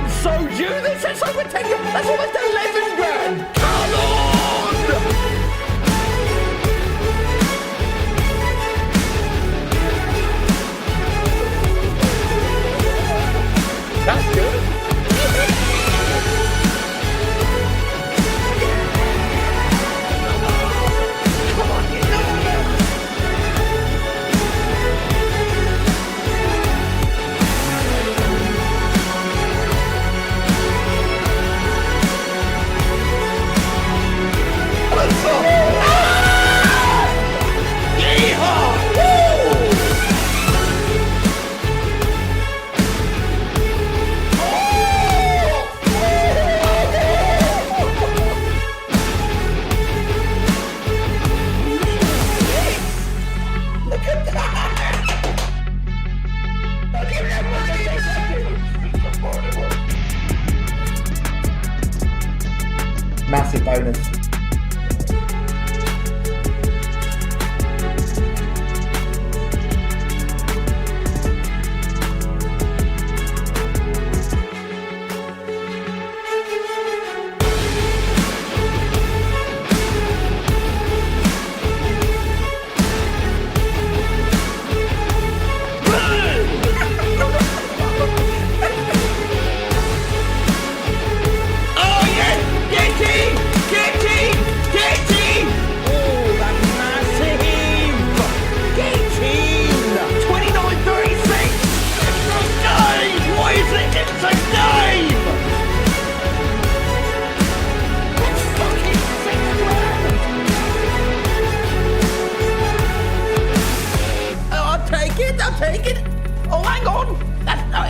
I'm so due this. That's over 10 grand. That's almost 11 grand. Come on! That's good. Massive bonus.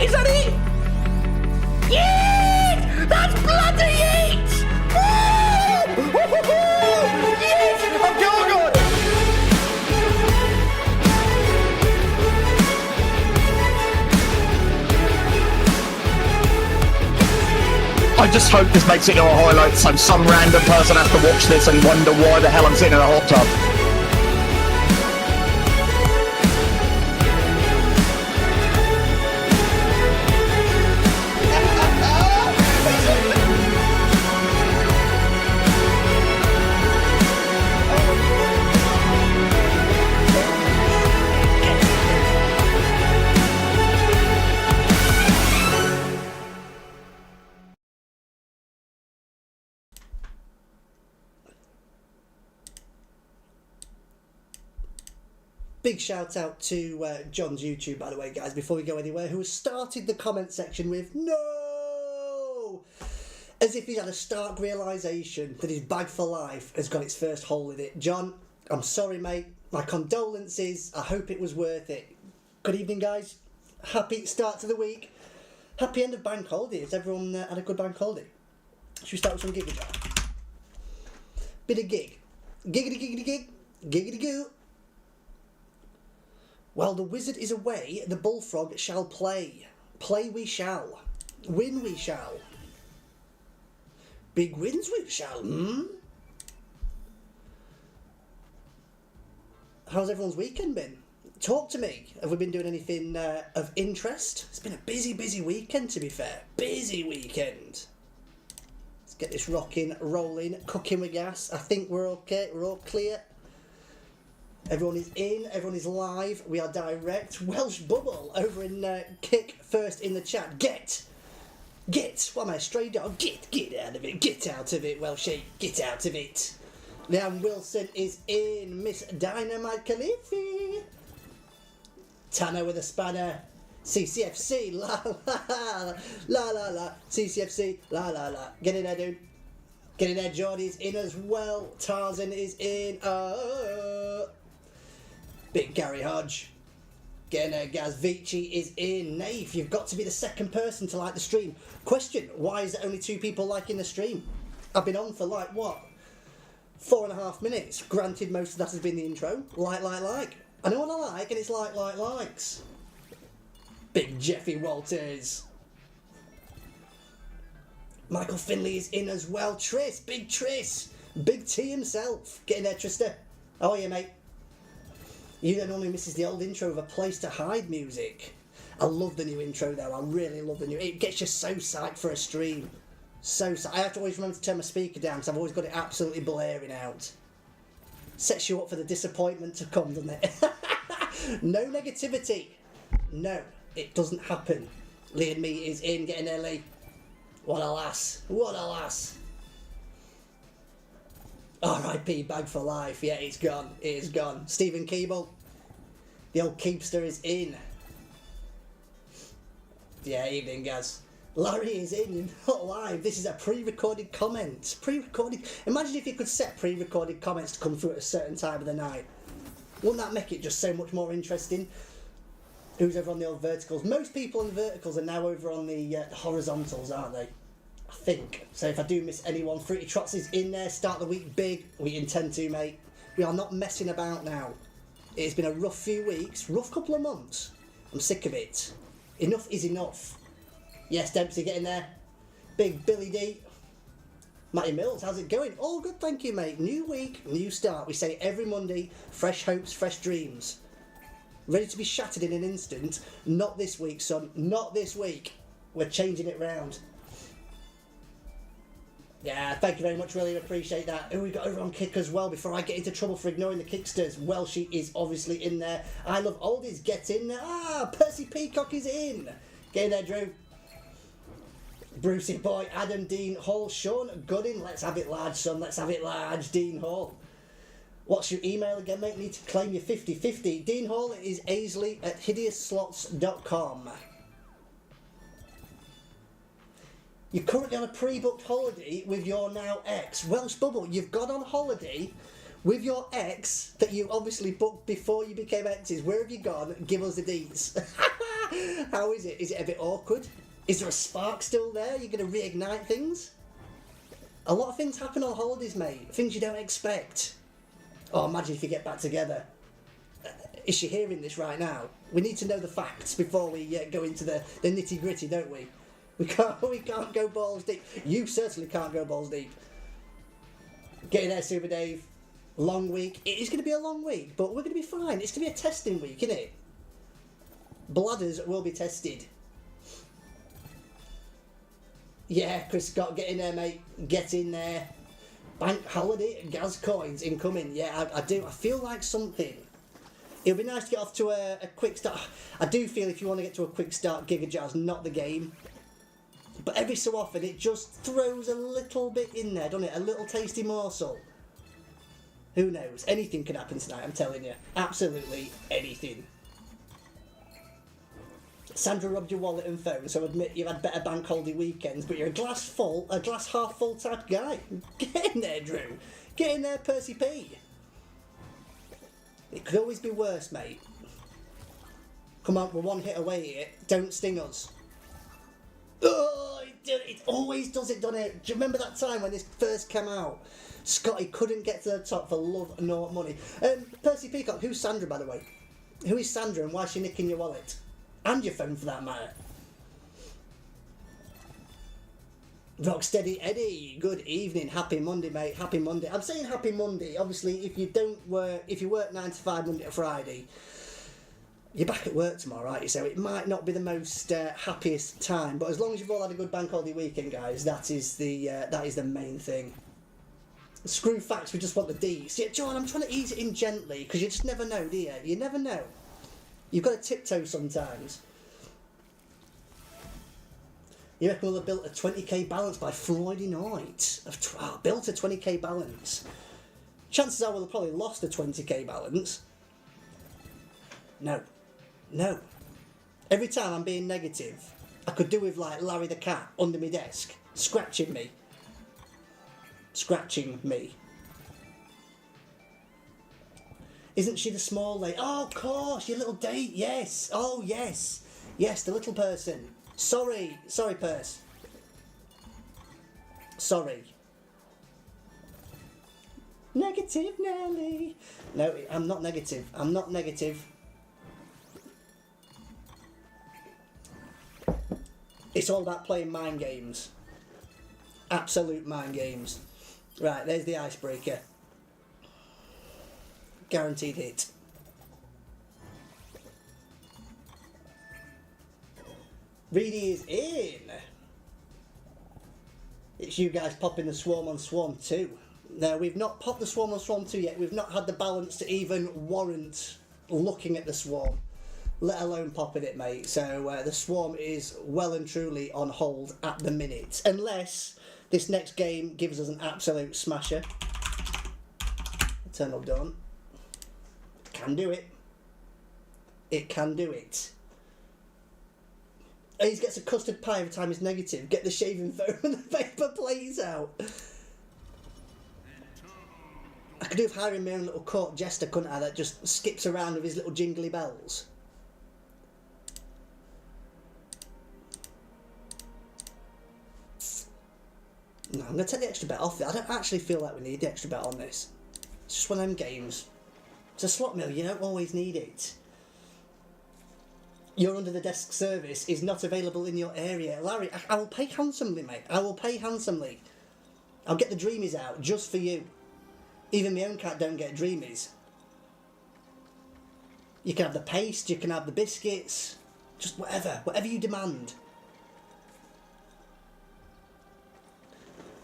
Is that it? Yes! That's bloody it! Yes! I'm going! I just hope this makes it into a highlight so some random person has to watch this and wonder why the hell I'm sitting in a hot tub. Big shout out to John's YouTube, by the way, guys, before we go anywhere, who has started the comment section with "No!" As if he's had a stark realisation that his bag for life has got its first hole in it. John, I'm sorry, mate. My condolences. I hope it was worth it. Good evening, guys. Happy start to the week. Happy end of bank holiday. Has everyone had a good bank holiday? Should we start with some giggity chat? Bit of gig. Giggity giggity gig. Giggity goo. While the wizard is away, the bullfrog shall play. Play we shall. Win we shall. Big wins we shall, How's everyone's weekend been? Talk to me. Have we been doing anything of interest? It's been a busy, busy weekend, to be fair. Busy weekend. Let's get this rocking, rolling, cooking with gas. I think we're okay. We're all clear. Everyone is in, everyone is live, we are direct. Welsh Bubble over in Kick first in the chat. Get, what am I, a stray dog? Get out of it, Welshie, get out of it. Leanne Wilson is in, Miss Dynamite Khalifi. Tanner with a spanner. CCFC, la la, CCFC, la. Get in there, dude. Get in there, Geordie's in as well. Tarzan is in, Big Gary Hodge. Getting there, Gaz. Vici is in. Nave, you've got to be the second person to like the stream. Question, why is there only 2 people liking the stream? I've been on for 4.5 minutes. Granted, most of that has been the intro. Like. I know what I like, and it's likes. Big Jeffy Walters. Michael Finley is in as well. Big Triss. Big T himself. Getting there, Trista. How are you, mate? You don't only misses the old intro of A Place to Hide music. I love the new intro though. I really love the new. It gets you so psyched for a stream. So psyched. I have to always remember to turn my speaker down because I've always got it absolutely blaring out. Sets you up for the disappointment to come, doesn't it? No negativity. No, it doesn't happen. Lee and me is in. Getting there, Lee. What a lass. What a lass. R.I.P. Bag for life. Yeah, it's gone. It is gone. Stephen Keeble. The old Keepster is in. Yeah, evening, guys. Larry is in. You're not live. This is a pre-recorded comment. Pre-recorded. Imagine if you could set pre-recorded comments to come through at a certain time of the night. Wouldn't that make it just so much more interesting? Who's over on the old verticals? Most people on the verticals are now over on the horizontals, aren't they? I think. So if I do miss anyone, Fruity Trots is in there. Start the week big. We intend to, mate. We are not messing about now. It's been a rough few weeks. Rough couple of months. I'm sick of it. Enough is enough. Yes, Dempsey, get in there. Big Billy D. Matty Mills, how's it going? All good, thank you, mate. New week, new start. We say it every Monday. Fresh hopes, fresh dreams. Ready to be shattered in an instant. Not this week, son. Not this week. We're changing it round. Yeah, thank you very much. Really appreciate that. Who we got over on Kick as well before I get into trouble for ignoring the Kicksters? Well, she is obviously in there. I love oldies. Get in there. Ah, Percy Peacock is in. Get in there, Drew. Brucey Boy, Adam, Dean Hall, Sean Gooding. Let's have it large, son. Let's have it large, Dean Hall. What's your email again, mate? Need to claim your 50-50. Dean Hall is aisley@hideousslots.com. You're currently on a pre-booked holiday with your now ex. Welsh Bubble, you've gone on holiday with your ex that you obviously booked before you became exes. Where have you gone? Give us the deets. How is it? Is it a bit awkward? Is there a spark still there? You're going to reignite things? A lot of things happen on holidays, mate. Things you don't expect. Oh, imagine if you get back together. Is she hearing this right now? We need to know the facts before we go into the nitty gritty, don't we? We can't go balls deep. You certainly can't go balls deep. Get in there, Super Dave. Long week. It is going to be a long week, but we're going to be fine. It's going to be a testing week, isn't it? Bladders will be tested. Yeah, Chris Scott, get in there, mate. Get in there. Bank holiday, gas coins incoming. Yeah, I do. I feel like something. It would be nice to get off to a quick start. I do feel if you want to get to a quick start, Giga Jazz, not the game. But every so often, it just throws a little bit in there, doesn't it? A little tasty morsel. Who knows? Anything can happen tonight, I'm telling you. Absolutely anything. Sandra robbed your wallet and phone, so admit you've had better bank holiday weekends, but you're a glass half full type guy. Get in there, Drew. Get in there, Percy P. It could always be worse, mate. Come on, we're one hit away here. Don't sting us. Oh, it always does it, doesn't it? Do you remember that time when this first came out? Scotty couldn't get to the top for love nor money. Percy Peacock, who's Sandra, by the way? Who is Sandra and why is she nicking your wallet? And your phone, for that matter. Rocksteady Eddie, good evening. Happy Monday, mate. Happy Monday. I'm saying happy Monday. Obviously, if you work 9 to 5 Monday to Friday, you're back at work tomorrow, right? So it might not be the most happiest time, but as long as you've all had a good bank holiday weekend, guys, that is the main thing. Screw facts, we just want the D's. Yeah, John, I'm trying to ease it in gently because you just never know, do you? You never know. You've got to tiptoe sometimes. You reckon we'll have built a 20k balance by Friday night? Built a 20k balance. Chances are we'll have probably lost a 20k balance. No. Every time I'm being negative, I could do with like Larry the cat under my desk, scratching me. Isn't she the small lady? Oh, of course, your little date, yes. Oh, yes. Yes, the little person. Sorry, Purse. Sorry. Negative, Nelly. No, I'm not negative. It's all about playing mind games. Absolute mind games. Right, there's the icebreaker. Guaranteed hit. Reedy is in. It's you guys popping the Swarm on Swarm 2. No, we've not popped the Swarm on Swarm 2 yet. We've not had the balance to even warrant looking at the Swarm, let alone popping it, mate. So the Swarm is well and truly on hold at the minute. Unless this next game gives us an absolute smasher. Eternal Dawn. Can do it. It can do it. He gets a custard pie every time he's negative. Get the shaving foam and the paper plays out. I could do with hiring my own little court jester, couldn't I, that just skips around with his little jingly bells. No, I'm going to take the extra bet off it. I don't actually feel like we need the extra bet on this. It's just one of them games. It's a slot mill, you don't always need it. Your under the desk service is not available in your area. Larry, I will pay handsomely, mate. I will pay handsomely. I'll get the dreamies out just for you. Even my own cat don't get dreamies. You can have the paste, you can have the biscuits, just whatever you demand.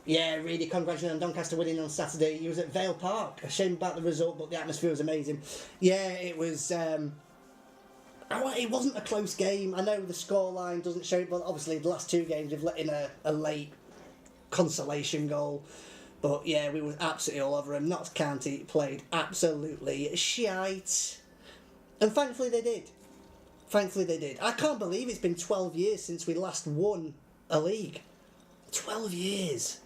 Yeah, really, congratulations on Doncaster winning on Saturday. He was at Vale Park. A shame about the result, but the atmosphere was amazing. Yeah, it was. It wasn't a close game. I know the scoreline doesn't show it, but obviously the last two games we've let in a late consolation goal. But yeah, we were absolutely all over them. Notts County played absolutely shite. And thankfully they did. Thankfully they did. I can't believe it's been 12 years since we last won a league. 12 years.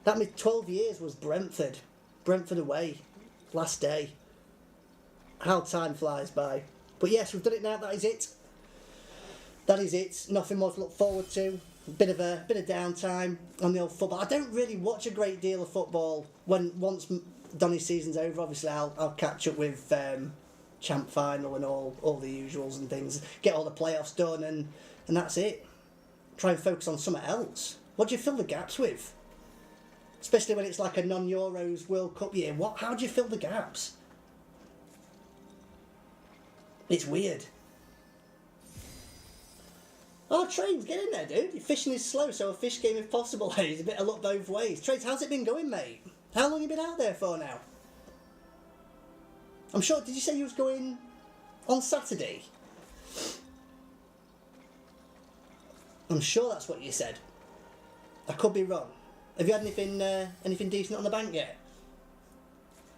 That means 12 years was Brentford. Brentford away. Last day. How time flies by. But yes, we've done it now. That is it. That is it. Nothing more to look forward to. Bit of downtime on the old football. I don't really watch a great deal of football once Donny's season's over. Obviously, I'll catch up with champ final and all the usuals and things. Get all the playoffs done and that's it. Try and focus on something else. What do you fill the gaps with? Especially when it's like a non-Euros World Cup year. How do you fill the gaps? It's weird. Oh, Trains, get in there, dude. Your fishing is slow, so a fish game if possible. Hey, a bit of luck both ways. Trains, how's it been going, mate? How long have you been out there for now? I'm sure, did you say you was going on Saturday? I'm sure that's what you said. I could be wrong. Have you had anything decent on the bank yet?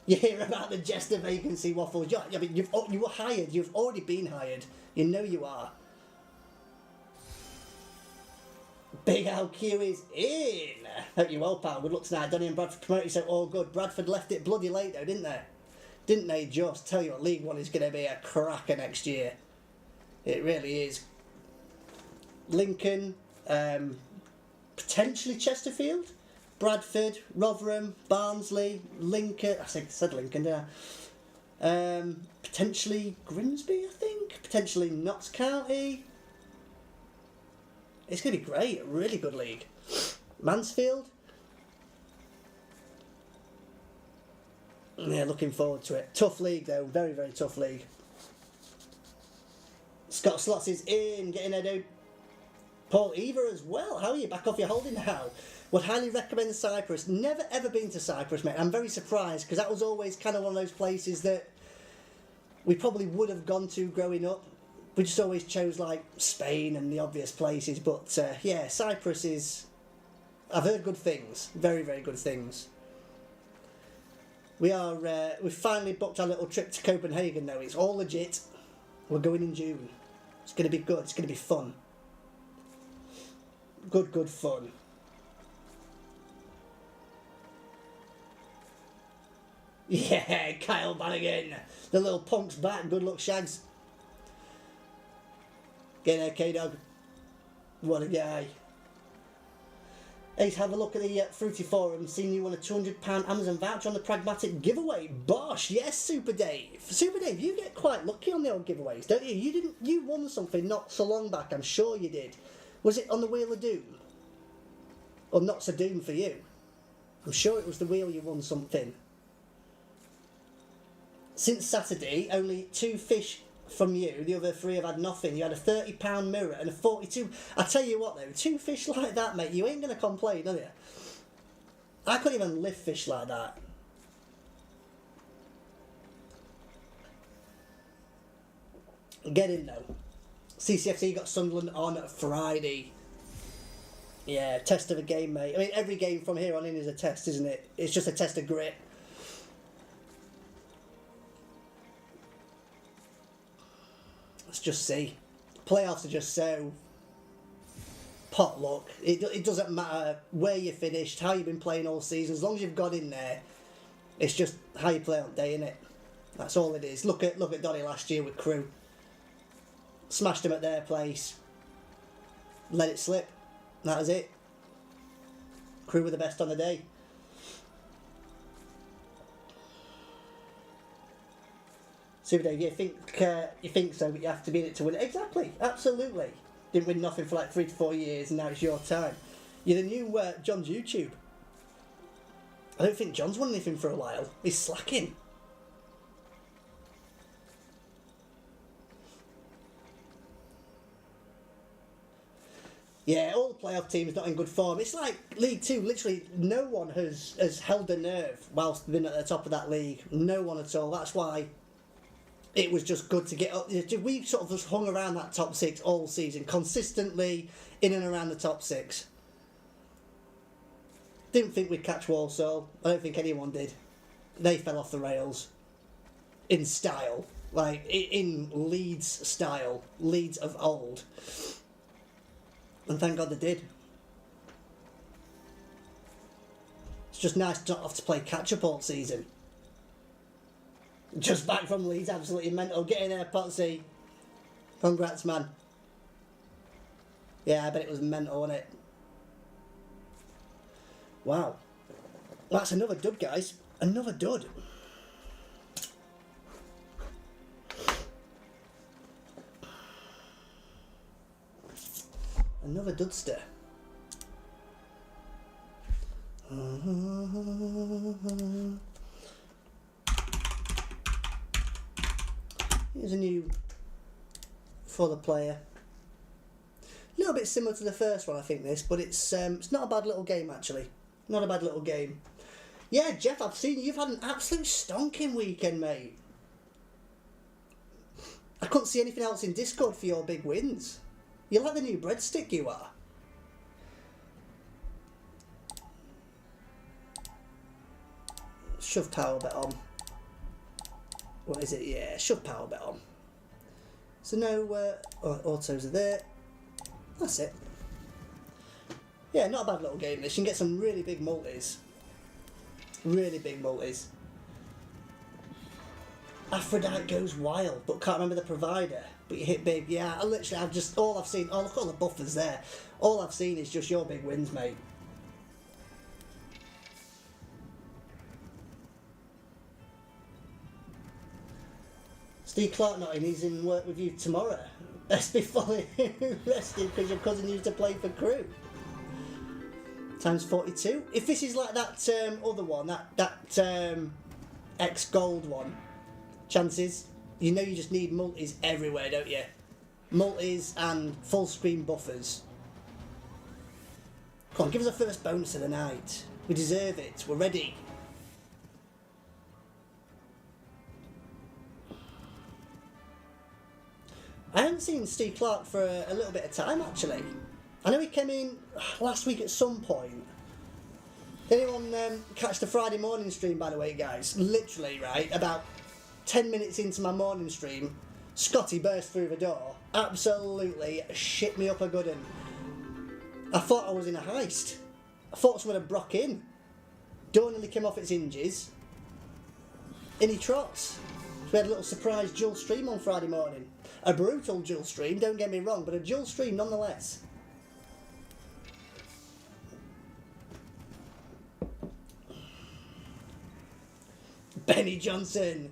You hear about the Jester vacancy waffles. You were hired. You've already been hired. You know you are. Big LQ is in. Hope you're well, pal. Good luck tonight. Donny and Bradford promoted, so all good. Bradford left it bloody late though, didn't they? Didn't they just? Tell you what, League One is going to be a cracker next year. It really is. Lincoln, potentially Chesterfield, Bradford, Rotherham, Barnsley, Lincoln. I said Lincoln, didn't I? Potentially Grimsby, I think. Potentially Notts County. It's going to be great. A really good league. Mansfield. Yeah, looking forward to it. Tough league though. Very, very tough league. Scott Slots is in. Get in there, dude. Paul Eva as well. How are you? Back off your holding now. Would highly recommend Cyprus. Never ever been to Cyprus, mate. I'm very surprised because that was always kind of one of those places that we probably would have gone to growing up. We just always chose like Spain and the obvious places. But yeah, Cyprus is... I've heard good things. Very, very good things. We've finally booked our little trip to Copenhagen though. It's all legit. We're going in June. It's going to be good. It's going to be fun. Good fun. Yeah, Kyle Bannigan. The little punk's back. Good luck, Shags. Get there, K-Dog. What a guy. Ace, have a look at the Fruity Forum. Seen you won a £200 Amazon voucher on the Pragmatic giveaway. Bosh, yes, Super Dave. Super Dave, you get quite lucky on the old giveaways, don't you? You won something not so long back, I'm sure you did. Was it on the Wheel of Doom? Or Not So Doom for you? I'm sure it was the wheel you won something. Since Saturday, only 2 fish from you. The other 3 have had nothing. You had a £30 mirror and a 42. I tell you what though, 2 fish like that, mate, you ain't going to complain, are you? I couldn't even lift fish like that. Get in though. CCFC got Sunderland on Friday. Yeah, test of a game, mate. I mean, every game from here on in is a test, isn't it? It's just a test of grit. Let's just see. Playoffs are just so potluck. It doesn't matter where you finished, how you've been playing all season. As long as you've got in there, it's just how you play on day, innit? That's all it is. Look at Donny last year with Crew. Smashed them at their place. Let it slip. That was it. Crew were the best on the day. Super Dave, you think so, but you have to be in it to win it. Exactly, absolutely. Didn't win nothing for like 3 to 4 years, and now it's your time. You're the new John's YouTube. I don't think John's won anything for a while. He's slacking. Yeah, all the playoff teams not in good form. It's like League Two. Literally, no one has held a nerve whilst been at the top of that league. No one at all. That's why it was just good to get up. We sort of just hung around that top 6 all season, consistently in and around the top 6. Didn't think we'd catch Walsall. I don't think anyone did. They fell off the rails in style, like in Leeds style, Leeds of old. And thank God they did. It's just nice to not have to play catch-up all season. Just back from Leeds, absolutely mental. Get in there, Potsy. Congrats, man. Yeah, I bet it was mental, wasn't it? Wow. That's another dud, guys. Another dud. Another dudster. Here's a new for the player. A little bit similar to the first one, I think, this, but it's not a bad little game, actually. Not a bad little game. Yeah, Jeff, I've seen you've had an absolute stonking weekend, mate. I couldn't see anything else in Discord for your big wins. You're like the new breadstick, you are. Shove power bet on. What is it? Yeah, shove power bet on. So no autos are there. That's it. Yeah, not a bad little game this. You can get some really big multis. Really big multis. Aphrodite goes wild, but can't remember the provider. But you hit big. Yeah, I've just, all I've seen, oh look at all the buffers there. All I've seen is just your big wins, mate. Steve Clark not in, he's in work with you tomorrow. Let's be fully rested because your cousin used to play for Crew. Times 42. If this is like that other one, that X Gold one, chances, you know you just need multis everywhere, don't you? Multis and full screen buffers. Come on, give us a first bonus of the night. We deserve it. We're ready. I haven't seen Steve Clark for a little bit of time, actually. I know he came in last week at some point. Did anyone catch the Friday morning stream, by the way, guys? Literally, right, about 10 minutes into my morning stream, Scotty burst through the door. Absolutely shit me up a good one. I thought I was in a heist. I thought someone had broke in. Door nearly came off its hinges. In he trots. So we had a little surprise dual stream on Friday morning. A brutal dual stream, don't get me wrong, but a dual stream nonetheless. Benny Johnson.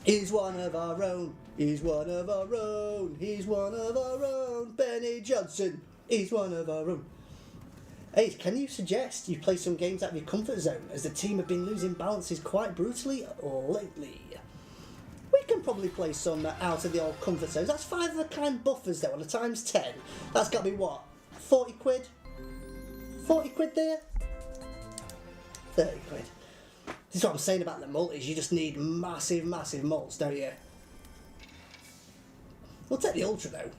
He's one of our own. He's one of our own. He's one of our own. Benny Johnson. He's one of our own. Hey, can you suggest you play some games out of your comfort zone as the team have been losing balances quite brutally lately? We can can probably play some out of the old comfort zones. That's 5 of a kind buffers though, on a times 10. That's got to be what? 40 quid? 40 quid there? 30 quid. This is what I'm saying about the multis. You just need massive, massive mults, don't you? We'll take the Ultra though.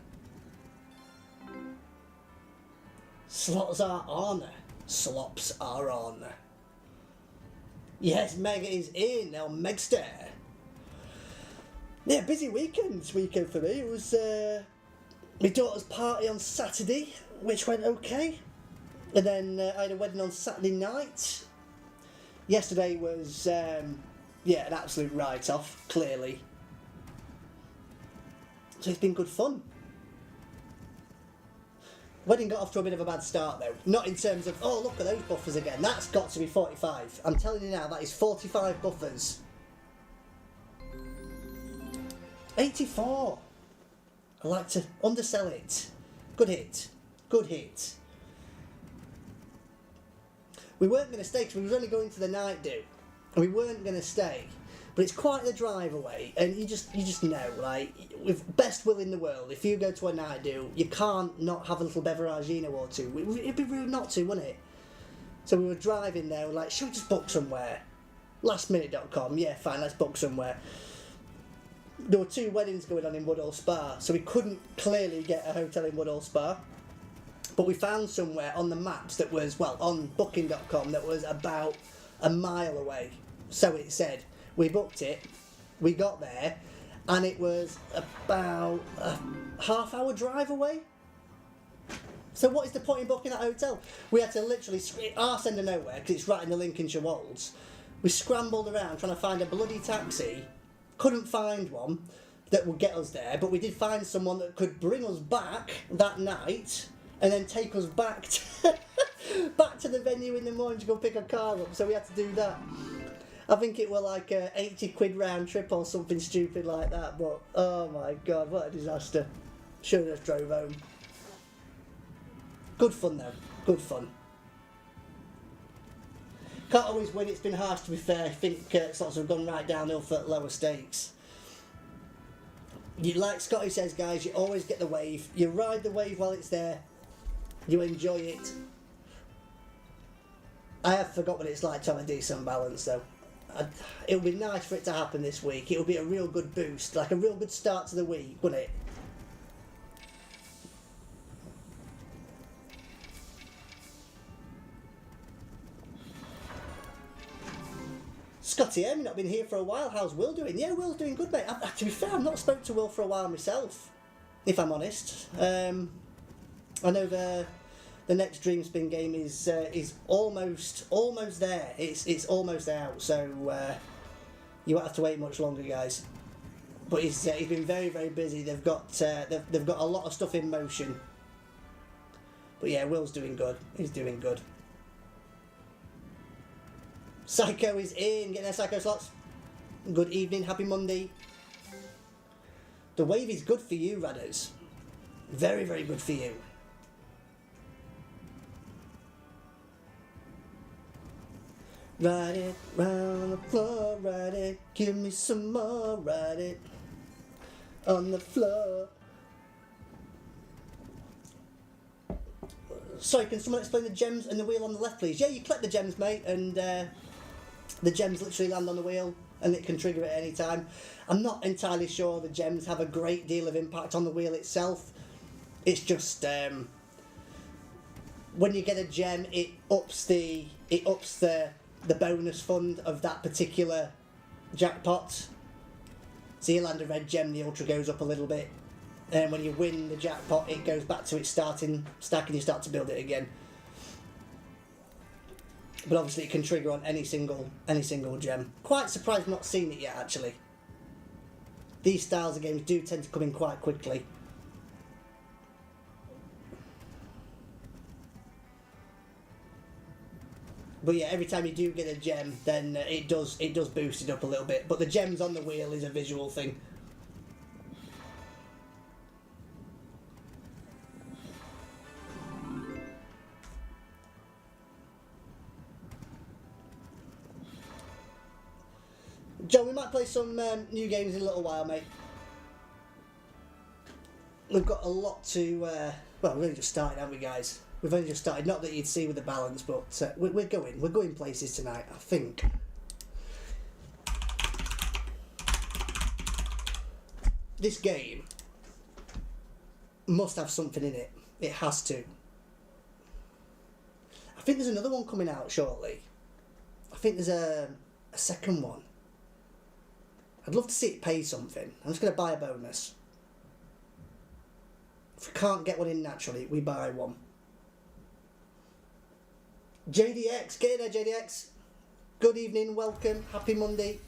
Slots are on. Slops are on. Yes, Mega is in. El Megster. Yeah, busy weekend for me. It was my daughter's party on Saturday, which went okay. And then I had a wedding on Saturday night. Yesterday was, an absolute write-off, clearly. So it's been good fun. Wedding got off to a bit of a bad start though. Not in terms of, oh look at those buffers again. That's got to be 45. I'm telling you now, that is 45 buffers. 84. I like to undersell it. Good hit. Good hit. We weren't going to stay because we were only going to the night do. And we weren't going to stay. But it's quite the drive away, and you just know, like, with best will in the world, if you go to a night do, you can't not have a little beveragino or two. It'd be rude not to, wouldn't it? So we were driving there, we're like, should we just book somewhere? Lastminute.com, yeah, fine, let's book somewhere. There were 2 weddings going on in Woodhall Spa, so we couldn't clearly get a hotel in Woodhall Spa. But we found somewhere on the maps that was, well, on booking.com, that was about a mile away. So it said. We booked it, we got there, and it was about a half-hour drive away. So what is the point in booking that hotel? We had to literally, arse end of nowhere, because it's right in the Lincolnshire Wolds. We scrambled around trying to find a bloody taxi, couldn't find one that would get us there, but we did find someone that could bring us back that night, and then take us back to the venue in the morning to go pick a car up, so we had to do that. I think it were like a 80 quid round trip or something stupid like that, but oh my god, what a disaster. Should have just drove home. Good fun though, good fun. Can't always win, it's been harsh to be fair. I think slots have gone right downhill for lower stakes. You, like Scotty says, guys, you always get the wave. You ride the wave while it's there, you enjoy it. I have forgot what it's like to have a decent balance though. It would be nice for it to happen this week. It would be a real good boost, like a real good start to the week, wouldn't it? Scotty M, not been here for a while. How's Will doing? Yeah, Will's doing good, mate. To be fair, I've not spoke to Will for a while myself, if I'm honest. I know the next Dream Spin game is almost there. It's almost out, so you won't have to wait much longer, guys. But he's been very, very busy. They've got a lot of stuff in motion. But yeah, Will's doing good. He's doing good. Psycho is in. Getting their Psycho slots. Good evening. Happy Monday. The wave is good for you, Radders. Very, very good for you. Ride it round the floor, ride it, give me some more, ride it on the floor. Sorry, can someone explain the gems and the wheel on the left, please? Yeah, you collect the gems, mate, and the gems literally land on the wheel and it can trigger at any time. I'm not entirely sure the gems have a great deal of impact on the wheel itself. It's just when you get a gem, it ups the bonus fund of that particular jackpot. So you land a red gem, the ultra goes up a little bit, and when you win the jackpot, it goes back to its starting stack and you start to build it again. But obviously it can trigger on any single gem. Quite surprised I've not seen it yet, actually. These styles of games do tend to come in quite quickly. But yeah, every time you do get a gem, then it does boost it up a little bit. But the gems on the wheel is a visual thing. John, we might play some new games in a little while, mate. We've got a lot to... well, we've only just started, haven't we, guys? We've only just started. Not that you'd see with the balance, but we're going places tonight, I think. This game must have something in it. It has to. I think there's another one coming out shortly. I think there's a second one. I'd love to see it pay something. I'm just going to buy a bonus. If we can't get one in naturally, we buy one. JDX, get in there, JDX. Good evening, welcome, happy Monday.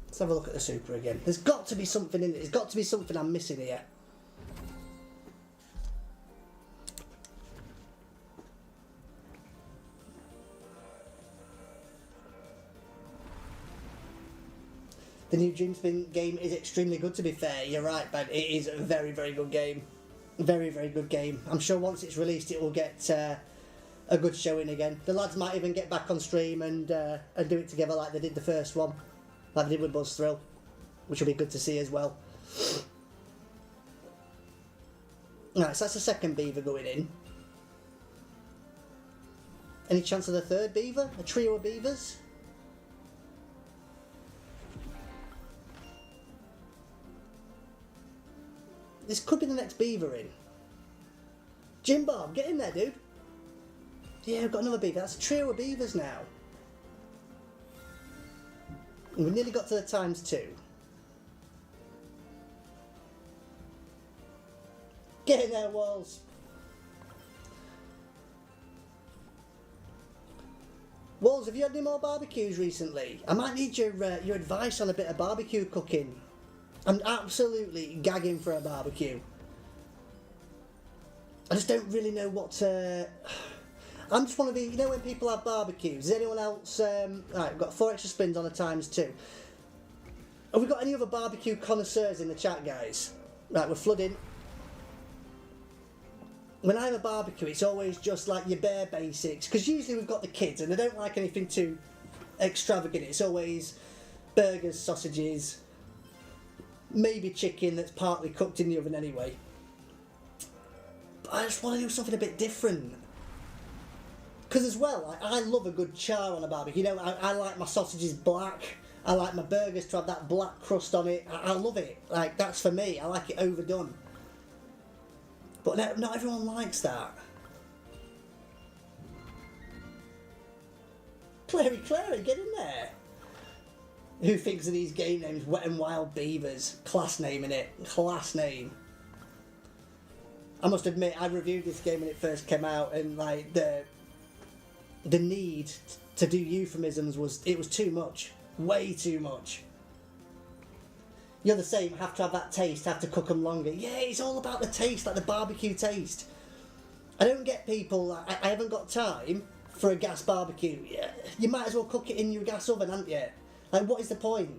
Let's have a look at the Super again. There's got to be something in it. There's got to be something I'm missing here. The new Dream Spin game is extremely good, to be fair. You're right, Ben. It is a very, very good game. Very, very good game. I'm sure once it's released, it will get a good showing again. The lads might even get back on stream and do it together like they did the first one. Like they did with Buzz Thrill, which will be good to see as well. Right, so that's the second beaver going in. Any chance of the third beaver? A trio of beavers? This could be the next beaver in. Jim Bob, get in there, dude. Yeah, we've got another beaver. That's a trio of beavers now. And we nearly got to the ×2. Get in there, Walls. Walls, have you had any more barbecues recently? I might need your advice on a bit of barbecue cooking. I'm absolutely gagging for a barbecue. I just don't really know what to... I'm just one of the... You know when people have barbecues? Is anyone else... Right, we've got 4 extra spins on a ×2. Have we got any other barbecue connoisseurs in the chat, guys? Right, we're flooding. When I have a barbecue, it's always just like your bare basics. Because usually we've got the kids and they don't like anything too extravagant. It's always burgers, sausages, maybe chicken that's partly cooked in the oven anyway. But I just want to do something a bit different. Because as well, I love a good char on a barbecue. You know, I like my sausages black. I like my burgers to have that black crust on it. I love it. Like, that's for me. I like it overdone. But not everyone likes that. Clary, get in there. Who thinks of these game names? Wet and Wild Beavers. Class name, innit? Class name. I must admit, I reviewed this game when it first came out, and like the need to do euphemisms was too much. Way too much. You're the same, have to have that taste, have to cook them longer. Yeah, it's all about the taste, like the barbecue taste. I don't get people, I haven't got time for a gas barbecue. Yeah, you might as well cook it in your gas oven, haven't you? Like, what is the point?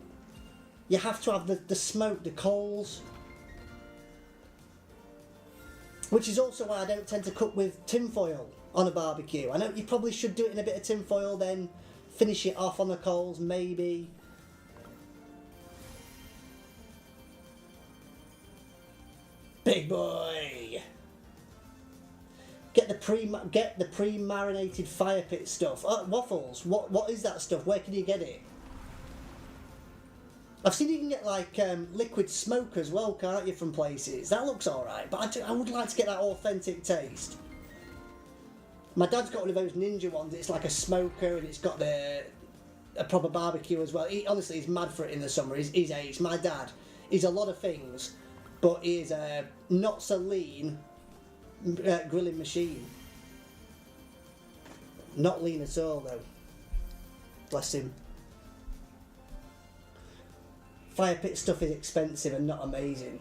You have to have the smoke, the coals. Which is also why I don't tend to cook with tinfoil on a barbecue. I know you probably should do it in a bit of tinfoil, then finish it off on the coals, maybe. Big boy! Get the pre-marinated fire pit stuff. Waffles. What is that stuff? Where can you get it? I've seen you can get like liquid smoke as well, can't you, from places? That looks alright, but I would like to get that authentic taste. My dad's got one of those ninja ones. It's like a smoker and it's got a proper barbecue as well. Honestly, he's mad for it in the summer. He's aged. My dad, he's a lot of things, but he's a not so lean grilling machine. Not lean at all, though. Bless him. Fire pit stuff is expensive and not amazing.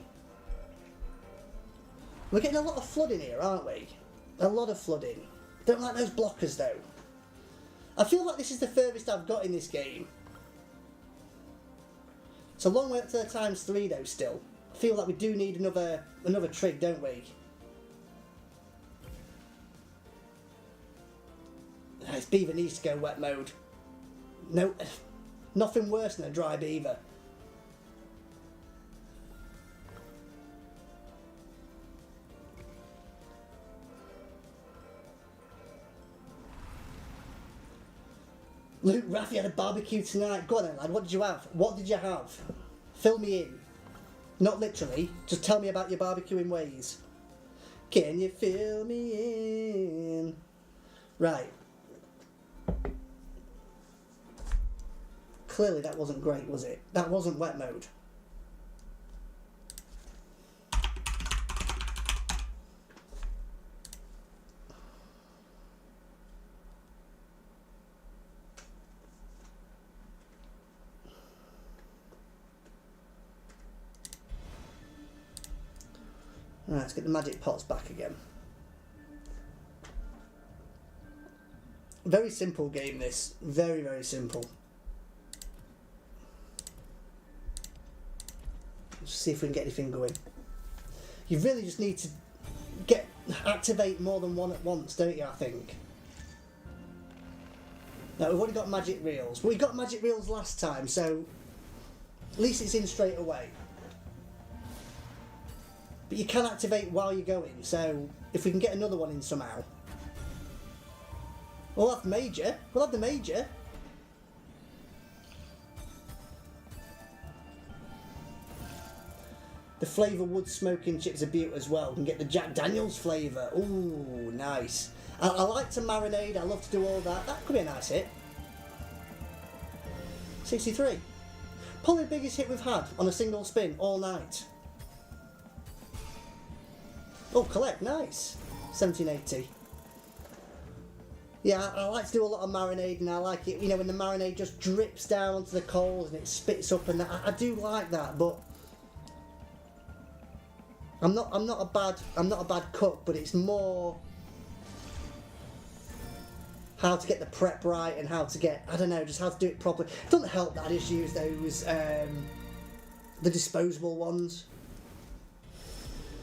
We're getting a lot of flooding here, aren't we? A lot of flooding. Don't like those blockers though. I feel like this is the furthest I've got in this game. It's a long way up to the ×3 though still. I feel like we do need another trig, don't we? This beaver needs to go wet mode. No, nothing worse than a dry beaver. Luke, Rafi had a barbecue tonight. Go on then, lad. What did you have? What did you have? Fill me in. Not literally. Just tell me about your barbecuing ways. Can you fill me in? Right. Clearly that wasn't great, was it? That wasn't wet mode. Right, let's get the magic pots back again. Very simple game this. Very, very simple. Let's see if we can get anything going. You really just need to activate more than one at once, don't you, I think? Now, we've already got magic reels. We got magic reels last time, so at least it's in straight away. But you can activate while you're going, so if we can get another one in somehow. We'll have the major. We'll have the major. The flavour wood smoking chips are beaut as well. We can get the Jack Daniels flavour. Ooh, nice. I like to marinade. I love to do all that. That could be a nice hit. 63. Probably the biggest hit we've had on a single spin all night. Oh, collect, nice. 1780. Yeah, I like to do a lot of marinade, and I like it, you know, when the marinade just drips down onto the coals and it spits up, and I do like that. But I'm not a bad cook, but it's more how to get the prep right and how to get, I don't know, just how to do it properly. It doesn't help that I just use those the disposable ones.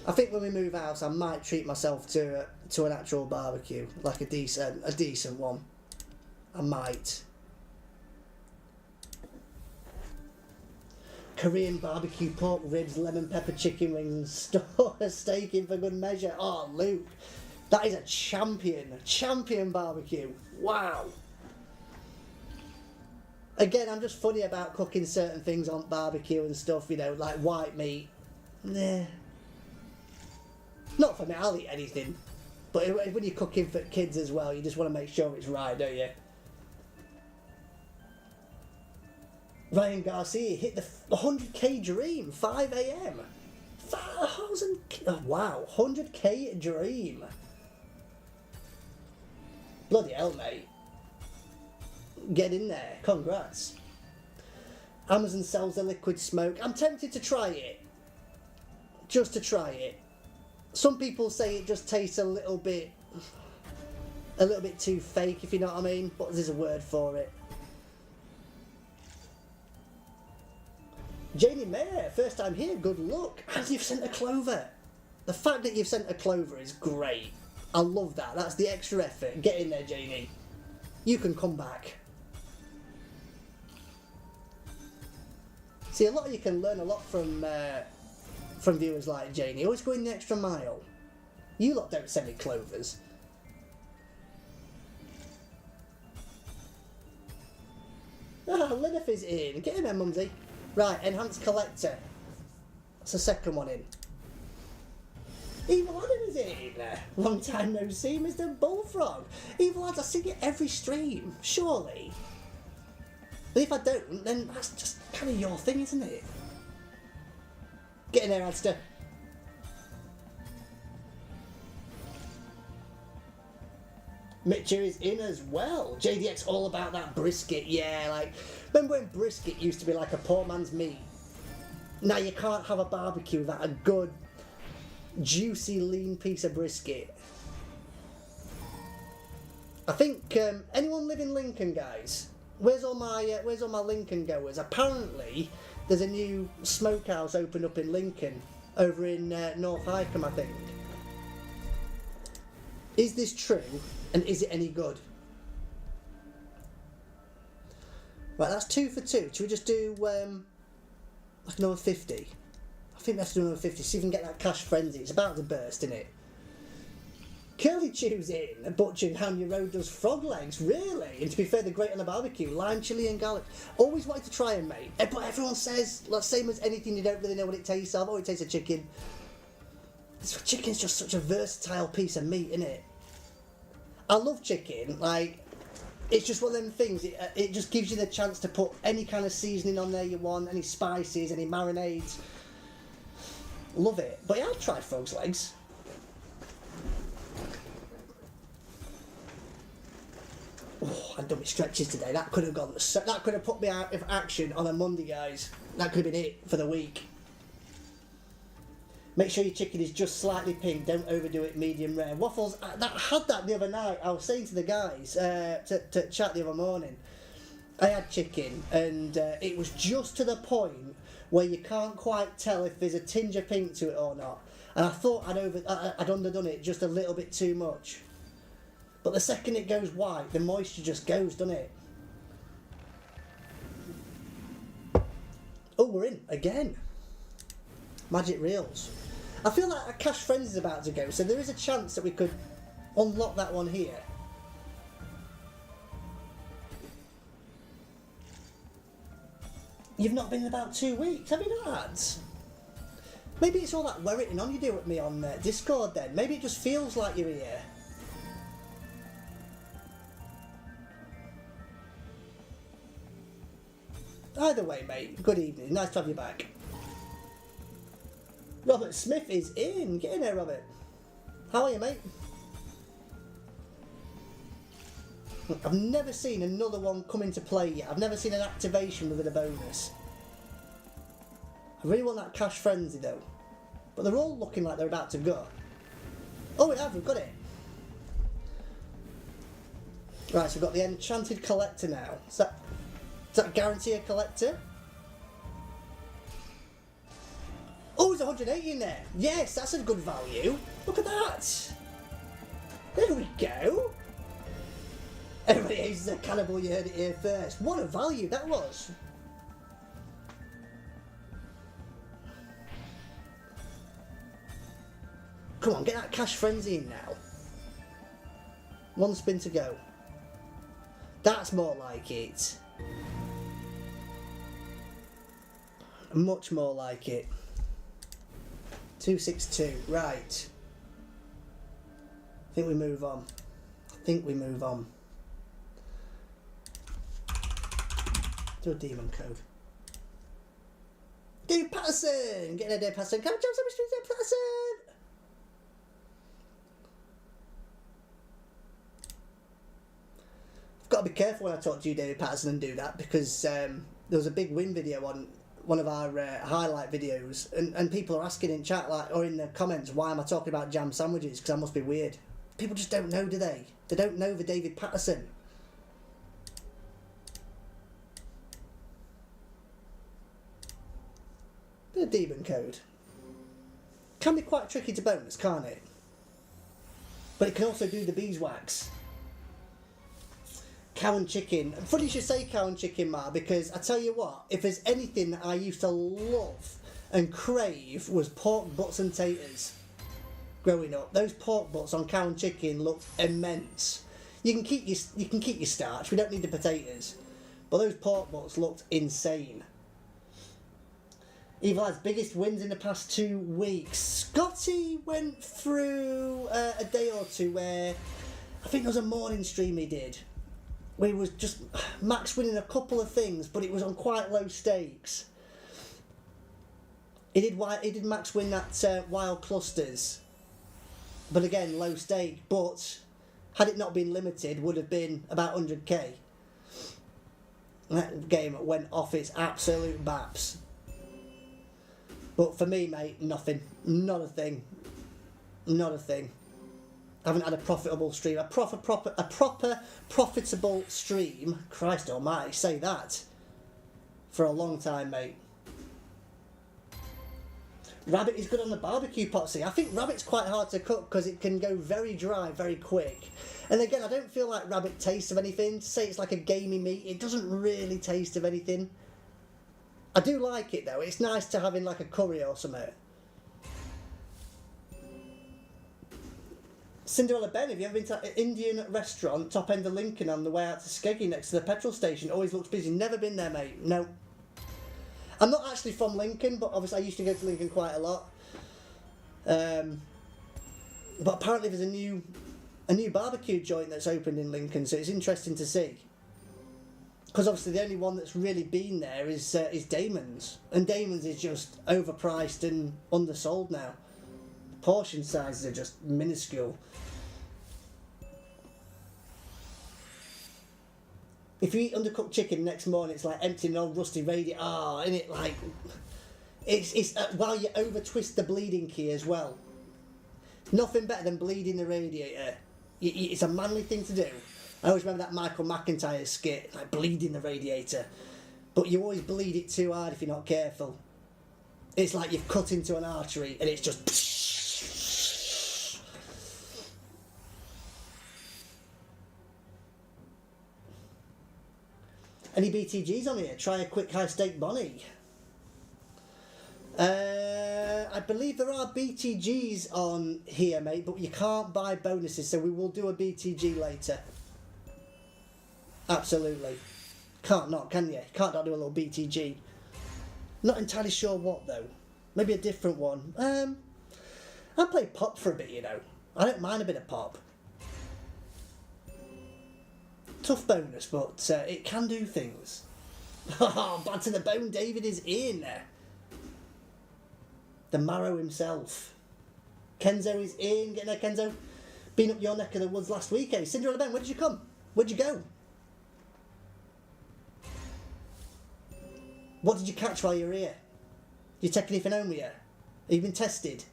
I think when we move house, I might treat myself to an actual barbecue, like a decent one. I might. Korean barbecue pork ribs, lemon pepper chicken wings, and store a steak in for good measure. Oh, Luke, that is a champion barbecue. Wow. Again, I'm just funny about cooking certain things on barbecue and stuff, you know, like white meat. Nah. Not for me, I'll eat anything. But when you're cooking for kids as well, you just want to make sure it's right, don't you? Ryan Garcia hit the 100k dream, 5 a.m. 1,000, oh, wow, 100k dream. Bloody hell, mate. Get in there, congrats. Amazon sells the liquid smoke. I'm tempted to try it. Just to try it. Some people say it just tastes a little bit too fake, if you know what I mean, but there's a word for it. Janie Mayer, first time here, good luck. And you've sent a clover. The fact that you've sent a clover is great. I love that. That's the extra effort. Get in there, Janie. You can come back. See, a lot of you can learn a lot from viewers like Janie. Always going the extra mile. You lot don't send me clovers. Ah, Lineth is in. Get in there, Mumsy. Right, Enhanced Collector. That's the second one in. Evil Adam is in. Long time no see, Mr. Bullfrog. Evil Adam, I see you every stream, surely. But if I don't, then that's just kind of your thing, isn't it? Get in there, Adster. Mitcher is in as well. JDX all about that brisket, yeah, like, remember when brisket used to be like a poor man's meat? Now you can't have a barbecue without a good, juicy, lean piece of brisket. I think, anyone live in Lincoln, guys? Where's all my Lincoln goers? Apparently, there's a new smokehouse opened up in Lincoln, over in North Highcombe, I think. Is this true, and is it any good? Right, that's 2 for 2. Should we just do like another 50? I think let's do another 50. See if we can get that cash frenzy. It's about to burst, isn't it? Curly Chew's in. A butcher down your road does frog legs, really? And to be fair, they're great on the barbecue. Lime, chilli and garlic. Always wanted to try them, mate. But everyone says, like, same as anything, you don't really know what it tastes of. Oh, it tastes of chicken. Chicken's just such a versatile piece of meat, isn't it? I love chicken. Like, it's just one of them things. It just gives you the chance to put any kind of seasoning on there you want, any spices, any marinades. Love it. But yeah, I've tried frog's legs. Oh, I've done my stretches today. That could have gone. That could have put me out of action on a Monday, guys. That could have been it for the week. Make sure your chicken is just slightly pink. Don't overdo it. Medium rare. Waffles. I had that the other night. I was saying to the guys to chat the other morning. I had chicken, and it was just to the point where you can't quite tell if there's a tinge of pink to it or not. And I thought I'd underdone it just a little bit too much. But the second it goes white, the moisture just goes, doesn't it? Oh, we're in again. Magic reels. I feel like a cash frenzy is about to go, so there is a chance that we could unlock that one here. You've not been in about 2 weeks, have you not? Maybe it's all that worrying on you do with me on Discord then. Maybe it just feels like you're here. Either way, mate, good evening. Nice to have you back. Robert Smith is in. Get in there, Robert. How are you, mate? I've never seen another one come into play yet. I've never seen an activation within a bonus. I really want that cash frenzy, though. But they're all looking like they're about to go. Oh, we have. We've got it. Right, so we've got the Enchanted Collector now. Does that guarantee a collector? Oh, there's 180 in there. Yes, that's a good value. Look at that. There we go. Everybody hates the cannibal, you heard it here first. What a value that was. Come on, get that cash frenzy in now. One spin to go. That's more like it. Much more like it. 262, right. I think we move on. Do a demon code. David Patterson! Get in there, David Patterson. Come on, jump some streets, David Patterson! I've got to be careful when I talk to you, David Patterson, and do that, because there was a big win video on one of our highlight videos, and people are asking in chat, like, or in the comments, why am I talking about jam sandwiches? Because I must be weird. People just don't know, do they? They don't know the David Patterson. The demon code can be quite tricky to bonus, can't it? But it can also do the beeswax. Cow and chicken. Funny you should say cow and chicken, Ma, because I tell you what, if there's anything that I used to love and crave was pork butts and taters. Growing up, those pork butts on cow and chicken looked immense. You can keep your starch. We don't need the potatoes, but those pork butts looked insane. Evil Ed's biggest wins in the past 2 weeks. Scotty went through a day or two where I think there was a morning stream he did. We was just max winning a couple of things, but it was on quite low stakes. He did max win that wild clusters, but again low stake. But had it not been limited, would have been about 100k. That game went off its absolute baps. But for me, mate, nothing. Not a thing. Not a thing. I haven't had a profitable stream. A proper profitable stream. Christ almighty, say that. For a long time, mate. Rabbit is good on the barbecue pot. See, I think rabbit's quite hard to cook because it can go very dry very quick. And again, I don't feel like rabbit tastes of anything. To say it's like a gamey meat, it doesn't really taste of anything. I do like it though. It's nice to have in like a curry or something. Cinderella Ben, have you ever been to an Indian restaurant, top end of Lincoln, on the way out to Skeggy next to the petrol station? Always looks busy. Never been there, mate. No. I'm not actually from Lincoln, but obviously I used to go to Lincoln quite a lot. But apparently there's a new barbecue joint that's opened in Lincoln, so it's interesting to see. Because obviously the only one that's really been there is Damon's, and Damon's is just overpriced and undersold now. Portion sizes are just minuscule. If you eat undercooked chicken next morning, it's like emptying an old rusty radiator. Isn't it? Like, it's while you over twist the bleeding key as well. Nothing better than bleeding the radiator. It's a manly thing to do. I always remember that Michael McIntyre skit, like bleeding the radiator. But you always bleed it too hard if you're not careful. It's like you've cut into an artery and it's just. Any BTGs on here? Try a quick high stake Bonnie. I believe there are BTGs on here, mate, but you can't buy bonuses, so we will do a BTG later. Absolutely. Can't not, can you? Can't not do a little BTG. Not entirely sure what, though. Maybe a different one. I'll play pop for a bit, you know. I don't mind a bit of pop. Tough bonus, but it can do things. Oh, bad to the bone, David is in. The Marrow himself. Kenzo is in. Getting there, Kenzo. Been up your neck of the woods last week, eh? Cinderella Ben, where did you come? Where'd you go? What did you catch while you were here? Did you take anything home with you? Have you been tested?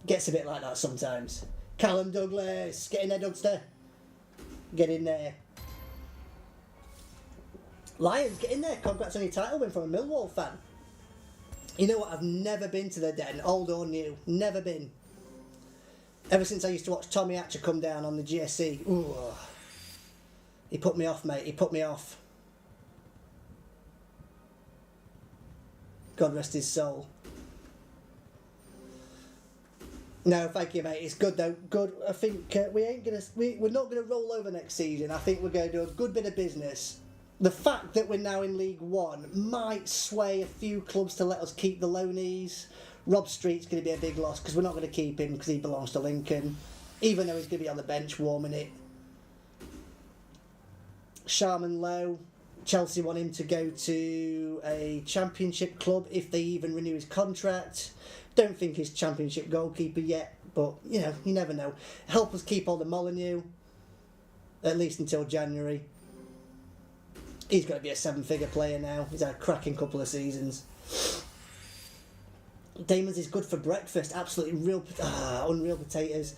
Gets a bit like that sometimes. Callum Douglas, get in there, Dougster. Get in there. Lions, get in there. Congrats on your title win from a Millwall fan. You know what? I've never been to the Den, old or new. Never been. Ever since I used to watch Tommy Hatcher come down on the GSE. Ooh. He put me off, mate. He put me off. God rest his soul. No, thank you, mate. It's good though. Good. I think we're not gonna roll over next season. I think we're gonna do a good bit of business. The fact that we're now in League One might sway a few clubs to let us keep the loanees. Rob Street's going to be a big loss because we're not going to keep him because he belongs to Lincoln, even though he's going to be on the bench warming it. Sharman Lowe, Chelsea want him to go to a Championship club if they even renew his contract. Don't think he's Championship goalkeeper yet, but you know, you never know. Help us keep all the Molyneux, at least until January. He's going to be a 7-figure player now. He's had a cracking couple of seasons. Damon's is good for breakfast. Absolutely unreal potatoes.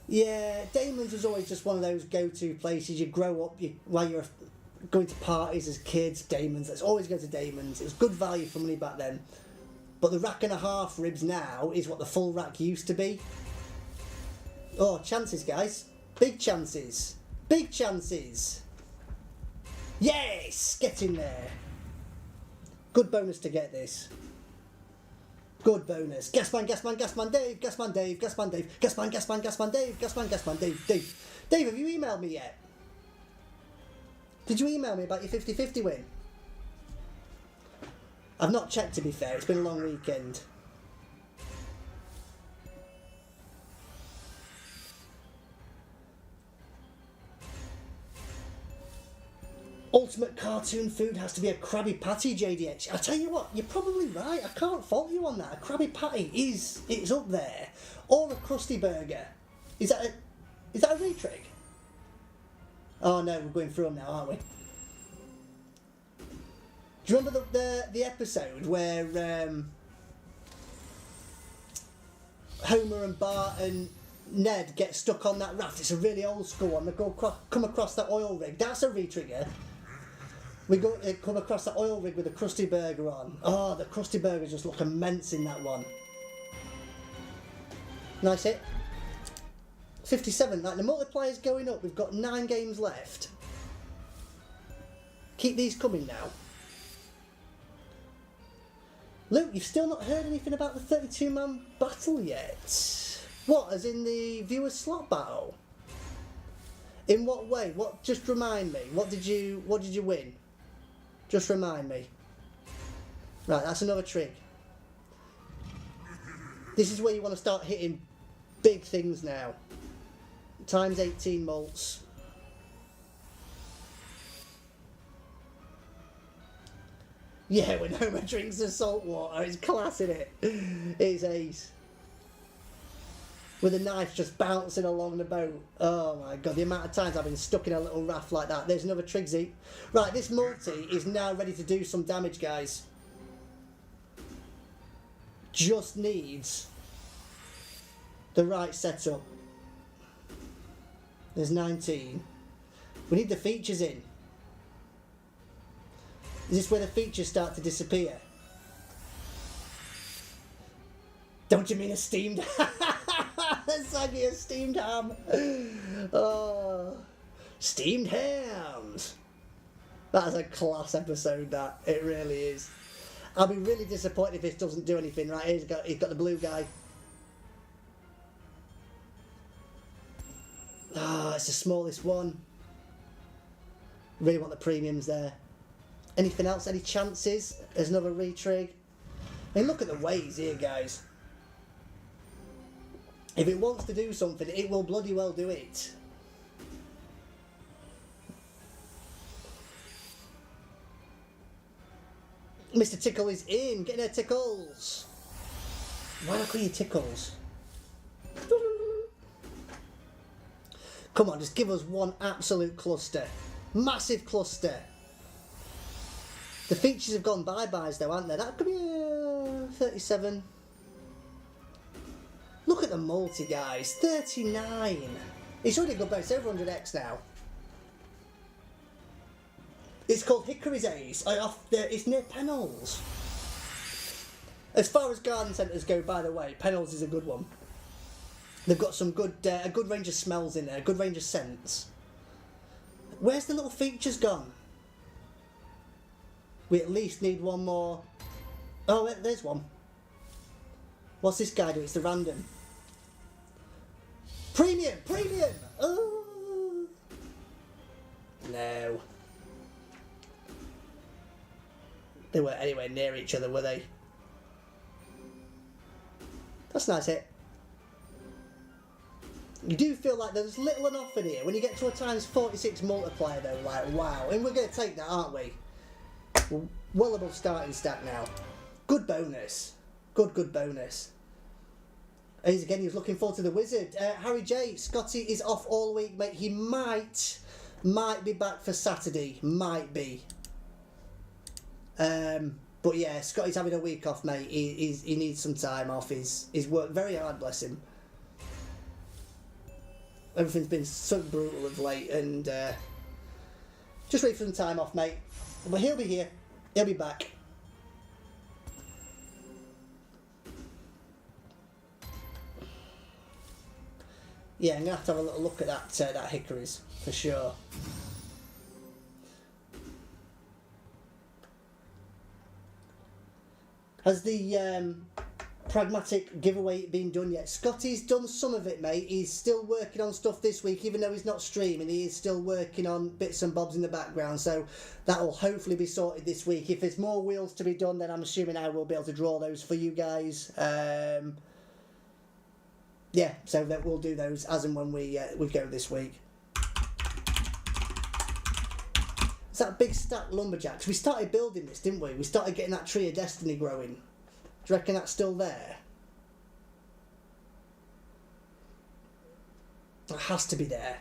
Yeah, Damon's was always just one of those go-to places. You grow up, while you're going to parties as kids, Damon's. Let's always go to Damon's. It was good value for money back then. But the rack and a half ribs now is what the full rack used to be. Oh, chances, guys. Big chances. Big chances. Yes! Get in there. Good bonus to get this. Good bonus. Gasman, Gasman, Gasman, Dave, Gasman, Dave, Gasman, Dave, Gasman, Gasman, Gasman, Dave, Gasman, Gasman, Dave, Dave. Dave, have you emailed me yet? Did you email me about your 50-50 win? I've not checked, to be fair. It's been a long weekend. Ultimate cartoon food has to be a Krabby Patty, JDH. I'll tell you what, you're probably right. I can't fault you on that. A Krabby Patty it's up there. Or a Krusty Burger. Is that a retrig? Oh no, we're going through them now, aren't we? Do you remember the episode where Homer and Bart and Ned get stuck on that raft? It's a really old school one. They come across that oil rig. That's a retrigger. We go come across the oil rig with the Krusty Burger on. Oh, the Krusty Burgers just look immense in that one. Nice hit. 57. Like, the multiplayer's going up. We've got 9 games left. Keep these coming now. Luke, you've still not heard anything about the 32-man battle yet. What, as in the viewer slot battle? In what way? What? Just remind me. What did you win? Just remind me. Right, that's another trig. This is where you want to start hitting big things now. Times 18 malts. Yeah, when Homer drinks the salt water, it's class, isn't it? It's ace. With a knife just bouncing along the boat. Oh my god, the amount of times I've been stuck in a little raft like that. There's another Trigsy. Right, this multi is now ready to do some damage, guys. Just needs the right setup. There's 19. We need the features in. Is this where the features start to disappear? Don't you mean a steamed ham? That's like a steamed ham. Oh, steamed hams. That's a class episode, that. It really is. I'll be really disappointed if this doesn't do anything. Right, he's got the blue guy. Ah, it's the smallest one. Really want the premiums there. Anything else? Any chances? There's another retrig. I mean, look at the ways here, guys. If it wants to do something, it will bloody well do it. Mr. Tickle is in. Get there, Tickles. Why do I call you Tickles? Come on, just give us one absolute cluster. Massive cluster. The features have gone bye-byes though, aren't they? That could be 37. Look at the multi, guys. 39. It's already got about 700x now. It's called Hickory's Ace. It's near Pennell's. As far as garden centres go, by the way, Pennell's is a good one. They've got some good, a good range of smells in there, a good range of scents. Where's the little features gone? We at least need one more. Oh, there's one. What's this guy do? It's the random. Premium! Premium! Oh! No. They weren't anywhere near each other, were they? That's a nice hit. You do feel like there's little enough in here. When you get to a times 46 multiplier though, like wow. And we're going to take that, aren't we? We're well above starting stack now. Good bonus. Good bonus. Again, he was looking forward to the wizard. Harry J. Scotty is off all week, mate. He might be back for Saturday. Might be. But yeah, Scotty's having a week off, mate. He needs some time off. He's worked very hard, bless him. Everything's been so brutal of late, and just ready for some time off, mate. But he'll be here. He'll be back. Yeah, I'm gonna have to have a little look at that Hickory's for sure. Has the pragmatic giveaway been done yet? Scotty's done some of it, mate. He's still working on stuff this week, even though he's not streaming. He is still working on bits and bobs in the background, so that will hopefully be sorted this week. If there's more wheels to be done, then I'm assuming I will be able to draw those for you guys. Yeah, so that we'll do those as and when we go this week. Is that big stack lumberjacks? We started building this, didn't we? We started getting that tree of destiny growing. Do you reckon that's still there? It has to be there.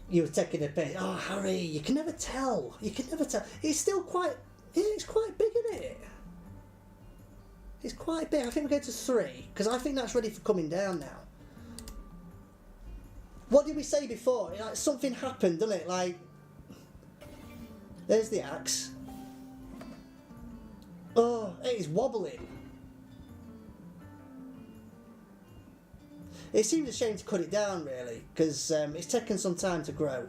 You were taking a piss. Oh, Harry, you can never tell. You can never tell. It's still quite... It's quite big, isn't it? It's quite big. I think we go to 3 because I think that's ready for coming down now. What did we say before? Like, something happened, doesn't it? Like, there's the axe. Oh, it is wobbling. It seems a shame to cut it down, really, because it's taken some time to grow.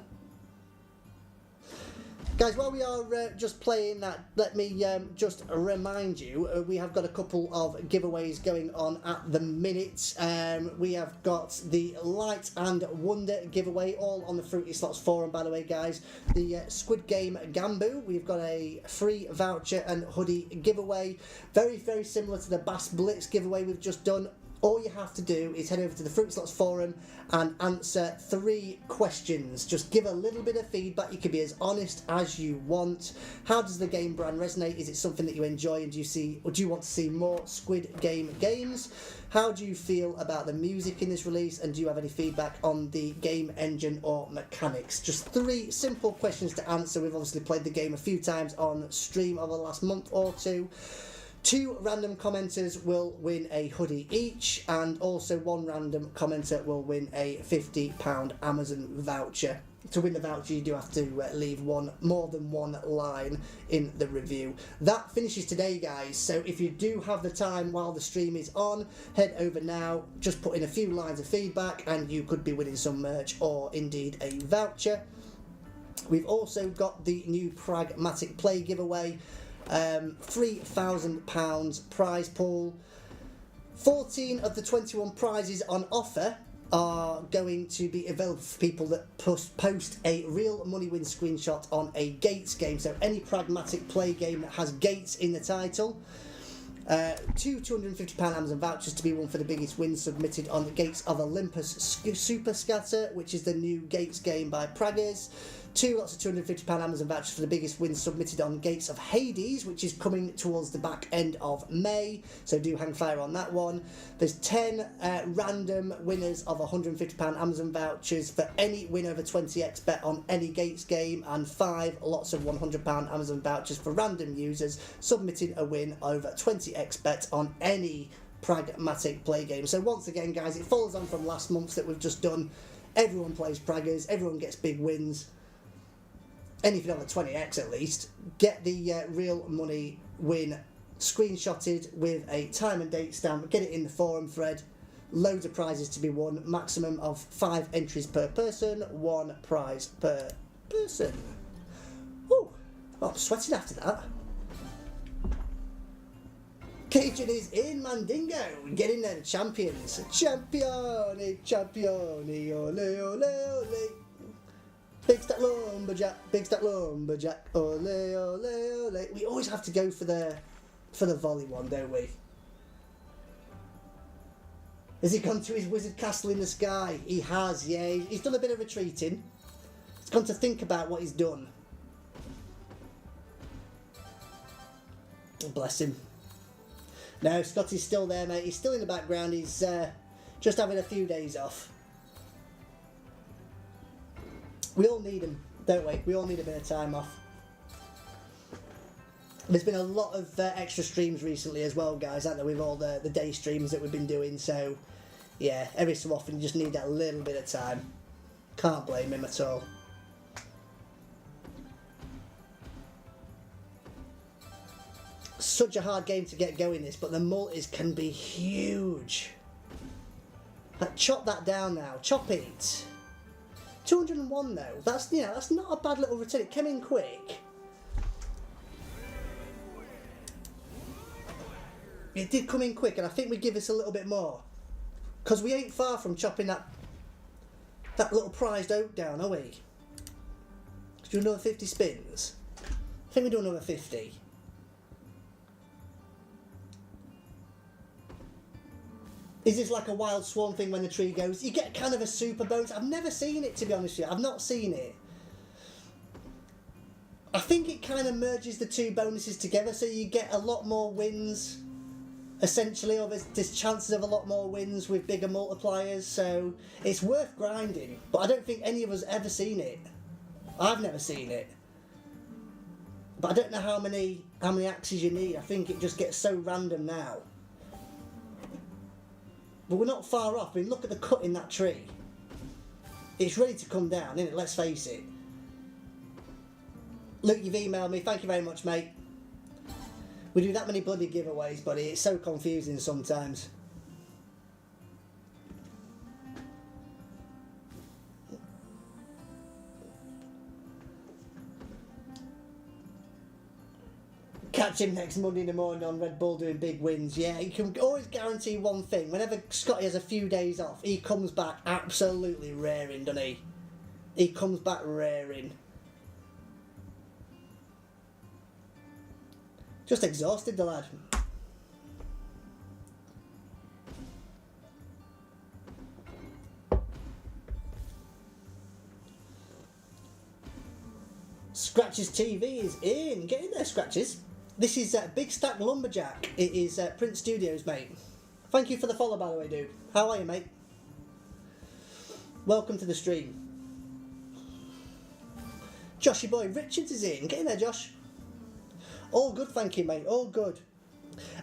Guys, while we are just playing that, let me just remind you, we have got a couple of giveaways going on at the minute. We have got the Light and Wonder giveaway, all on the Fruity Slots forum, by the way, guys. The Squid Game Gambu, we've got a free voucher and hoodie giveaway. Very, very similar to the Bass Blitz giveaway we've just done. All you have to do is head over to the Fruit Slots forum and answer 3 questions. Just give a little bit of feedback. You can be as honest as you want. How does the game brand resonate? Is it something that you enjoy, and do you want to see more Squid Game games? How do you feel about the music in this release, and do you have any feedback on the game engine or mechanics? Just 3 simple questions to answer. We've obviously played the game a few times on stream over the last month or two. 2 random commenters will win a hoodie each, and also 1 random commenter will win a £50 Amazon voucher. To win the voucher, you do have to leave more than one line in the review. That finishes today, guys, so if you do have the time while the stream is on, head over now, just put in a few lines of feedback, and you could be winning some merch or indeed a voucher. We've also got the new Pragmatic Play giveaway. £3,000 prize pool. 14 of the 21 prizes on offer are going to be available for people that post a real money win screenshot on a Gates game. So any Pragmatic Play game that has Gates in the title. 2 £250 Amazon vouchers to be won for the biggest win submitted on the Gates of Olympus Super Scatter, which is the new Gates game by Praggers. 2 lots of £250 Amazon vouchers for the biggest win submitted on Gates of Hades, which is coming towards the back end of May, so do hang fire on that one. There's 10 random winners of £150 Amazon vouchers for any win over 20x bet on any Gates game, and 5 lots of £100 Amazon vouchers for random users submitting a win over 20x bet on any Pragmatic Play game. So once again, guys, it follows on from last month that we've just done. Everyone plays Praggers, everyone gets big wins. Anything over 20x at least. Get the real money win screenshotted with a time and date stamp. Get it in the forum thread. Loads of prizes to be won. Maximum of 5 entries per person. 1 prize per person. Ooh, I'm sweating after that. Cajun is in Mandingo. Get in there, the champions. Champione, champione, ole, ole, ole. Big stack lumberjack, ole, ole, ole. We always have to go for the volley one, don't we? Has he gone to his wizard castle in the sky? He has, yeah. He's done a bit of retreating. He's gone to think about what he's done. Bless him. No, Scotty's still there, mate. He's still in the background. He's just having a few days off. We all need them, don't we? We all need a bit of time off. There's been a lot of extra streams recently as well, guys, haven't there, with all the day streams that we've been doing. So, yeah, every so often you just need that little bit of time. Can't blame him at all. Such a hard game to get going, this, but the multis can be huge. Like, chop that down now. Chop it. 201 though, that's not a bad little return. It came in quick. It did come in quick, and I think we give us a little bit more. Because we ain't far from chopping that little prized oak down, are we? Let's do another 50 spins. I think we do another 50. Is this like a wild swan thing when the tree goes? You get kind of a super bonus. I've never seen it, to be honest with you. I've not seen it. I think it kind of merges the 2 bonuses together, so you get a lot more wins, essentially, or there's chances of a lot more wins with bigger multipliers, so it's worth grinding. But I don't think any of us ever seen it. I've never seen it. But I don't know how many axes you need. I think it just gets so random now. but we're not far off. I mean, look at the cut in that tree. It's ready to come down, isn't it? Let's face it. Luke, you've emailed me. Thank you very much, mate. We do that many bloody giveaways, buddy. It's so confusing sometimes. Catch him next Monday in the morning on Red Bull doing big wins. Yeah, you can always guarantee one thing. Whenever Scotty has a few days off, he comes back absolutely raring, doesn't he? He comes back raring. Just exhausted, the lad. Scratches TV is in. Get in there, Scratches. This is Big Stack Lumberjack. It is Prince Studios, mate. Thank you for the follow, by the way, dude. How are you, mate? Welcome to the stream. Joshy boy Richards is in. Get in there, Josh. All good, thank you, mate. All good.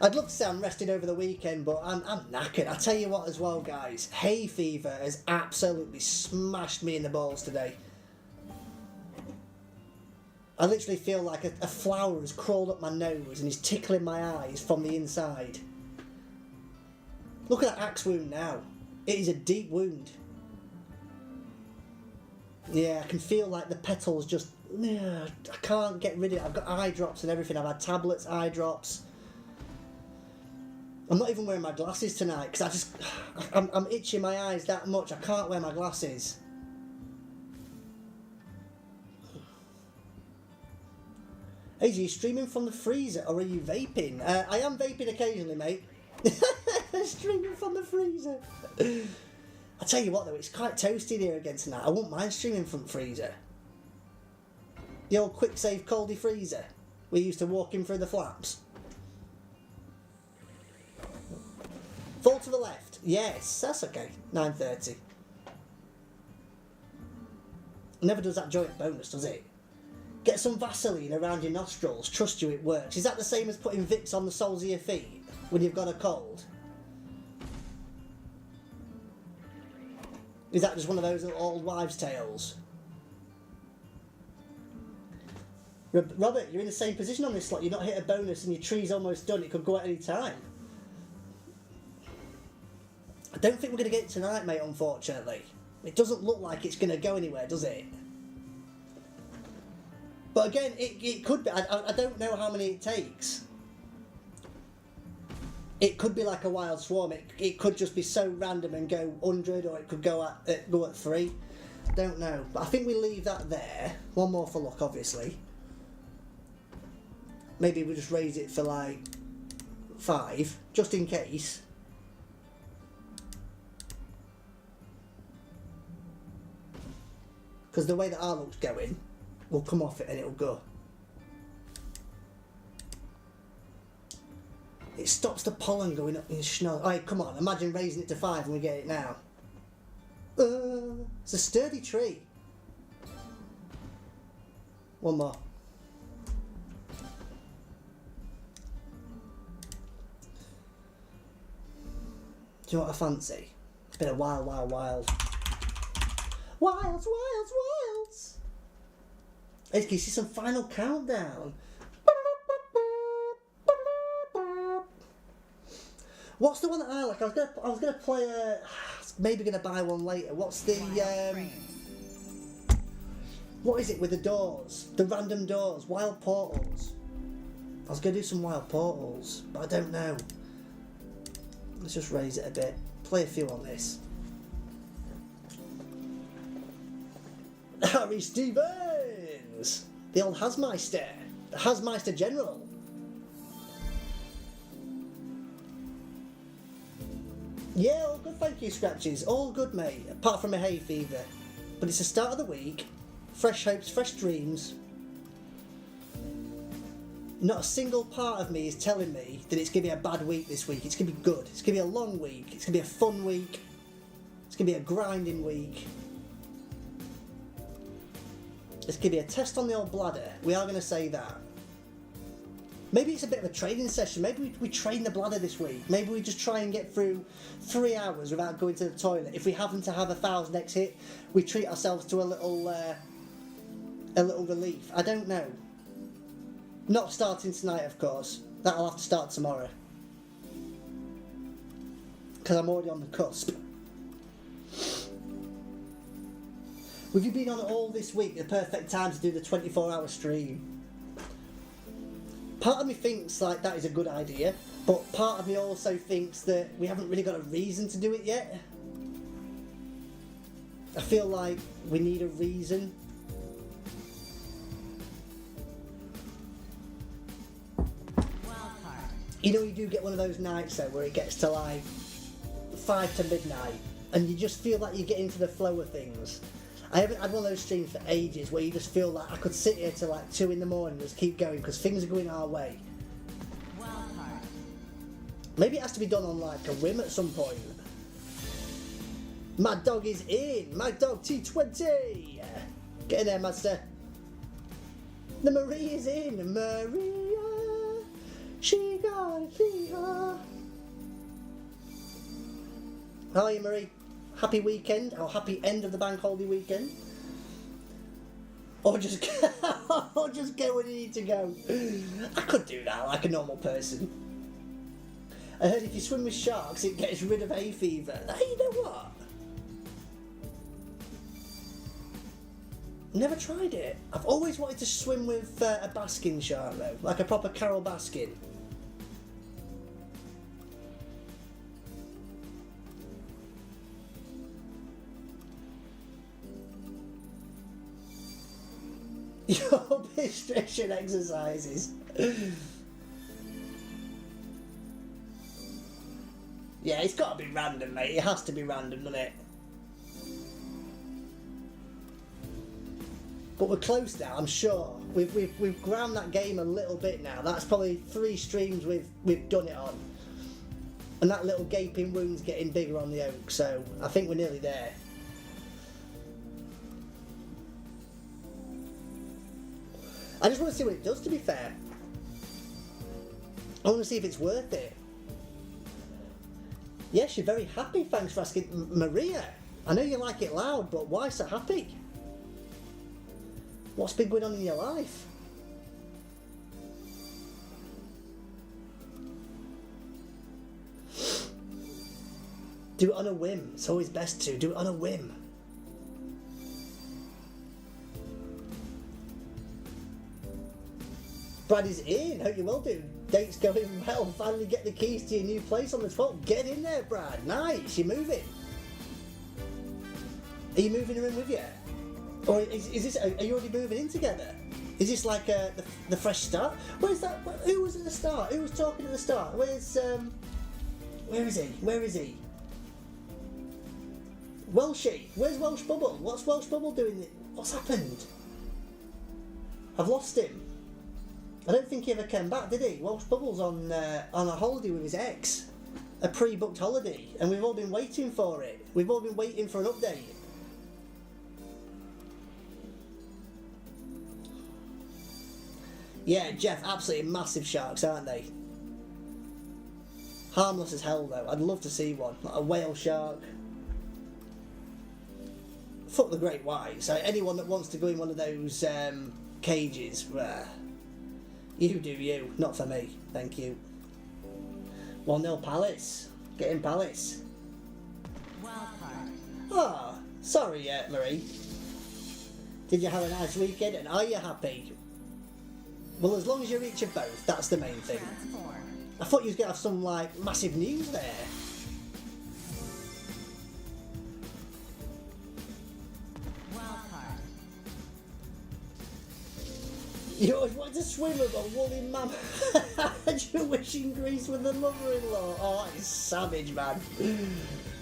I'd love to say I'm rested over the weekend, but I'm knackered. I tell you what as well, guys. Hay fever has absolutely smashed me in the balls today. I literally feel like a flower has crawled up my nose and is tickling my eyes from the inside. Look at that axe wound now. It is a deep wound. Yeah, I can feel like the petals just... I can't get rid of it. I've got eye drops and everything. I've had tablets, eye drops. I'm not even wearing my glasses tonight because I'm itching my eyes that much. I can't wear my glasses. Hey, are you streaming from the freezer or are you vaping? I am vaping occasionally, mate. Streaming from the freezer. I tell you what though, it's quite toasty here again tonight. I wouldn't mind streaming from the freezer. The old quick save coldy freezer. We used to walk in through the flaps. Fall to the left. Yes, that's okay. 9:30. Never does that joint bonus, does it? Get some Vaseline around your nostrils. Trust you, it works. Is that the same as putting Vicks on the soles of your feet when you've got a cold? Is that just one of those little old wives' tales? Robert, you're in the same position on this slot. You've not hit a bonus and your tree's almost done. It could go at any time. I don't think we're going to get it tonight, mate, unfortunately. It doesn't look like it's going to go anywhere, does it? But again, it could be. I don't know how many it takes. It could be like a wild swarm. It could just be so random and go 100, or it could go at 3. Don't know. But I think we leave that there. One more for luck, obviously. Maybe we just raise it for like 5, just in case. Because the way that our luck's going, we'll come off it and it'll go. It stops the pollen going up in the snow. Alright, come on, imagine raising it to 5 and we get it now. It's a sturdy tree. One more. Do you know what I fancy? It's been a wild. Wilds. Hey, can you see some Final Countdown? What's the one that I like? I was gonna play maybe gonna buy one later. What's the what is it with the doors? The random doors, Wild Portals. I was gonna do some Wild Portals, but I don't know. Let's just raise it a bit. Play a few on this. Harry Stevens! The old Hazmeister. The Hazmeister General. Yeah, all good, thank you, Scratches. All good, mate. Apart from a hay fever. But it's the start of the week. Fresh hopes, fresh dreams. Not a single part of me is telling me that it's going to be a bad week this week. It's going to be good. It's going to be a long week. It's going to be a fun week. It's going to be a grinding week. It's going to be a test on the old bladder. We are going to say that. Maybe it's a bit of a training session. Maybe we train the bladder this week. Maybe we just try and get through 3 hours without going to the toilet. If we happen to have a 1,000x hit, we treat ourselves to a little relief. I don't know. Not starting tonight, of course. That'll have to start tomorrow. Because I'm already on the cusp. With you been on all this week, the perfect time to do the 24-hour stream. Part of me thinks like that is a good idea, but part of me also thinks that we haven't really got a reason to do it yet. I feel like we need a reason. You know, you do get one of those nights though where it gets to like 5 to midnight and you just feel like you get into the flow of things. I haven't had one of those streams for ages where you just feel like I could sit here till like 2 in the morning and just keep going because things are going our way. Maybe it has to be done on like a whim at some point. Mad Dog is in! Mad Dog T20! Get in there, Master. The Marie is in! Maria! She got a fever! How are you, Marie? Happy weekend, or happy end of the bank holiday weekend. Or just or just go when you need to go. I could do that like a normal person. I heard if you swim with sharks it gets rid of hay fever. Hey, you know what? Never tried it. I've always wanted to swim with a basking shark though, like a proper Carol Baskin. Your restriction exercises. Yeah, it's got to be random, mate. It has to be random, doesn't it? But we're close now, I'm sure. We've ground that game a little bit now. That's probably 3 streams we've done it on, and that little gaping wound's getting bigger on the oak. So I think we're nearly there. I just want to see what it does, to be fair. I want to see if it's worth it. Yes, you're very happy, thanks for asking. Maria, I know you like it loud, but why so happy? What's been going on in your life? Do it on a whim. It's always best to do it on a whim. Brad is in. Hope you will do. Date's going well. Finally get the keys to your new place on the 12th. Get in there, Brad. Nice. You're moving. Are you moving her in with you? Or is this? Are you already moving in together? Is this like the fresh start? Where's that? Who was at the start? Who was talking at the start? Where's Where is he? Where is he? Welshie. Where's Welsh Bubble? What's Welsh Bubble doing? What's happened? I've lost him. I don't think he ever came back, did he? Welsh Bubble's on a holiday with his ex. A pre-booked holiday. And we've all been waiting for it. We've all been waiting for an update. Yeah, Jeff, absolutely massive sharks, aren't they? Harmless as hell, though. I'd love to see one. Like a whale shark. Fuck the great whites. So anyone that wants to go in one of those cages, you do you. Not for me. Thank you. 1-0 Palace. Get in Palace. Ah, sorry, Marie. Did you have a nice weekend and are you happy? Well, as long as you're each of both, that's the main thing. I thought you was going to have some, like, massive news there. You always wanted to swim with a woolly mammoth and you're wishing Greece with a mother-in-law. Oh, it's savage, man.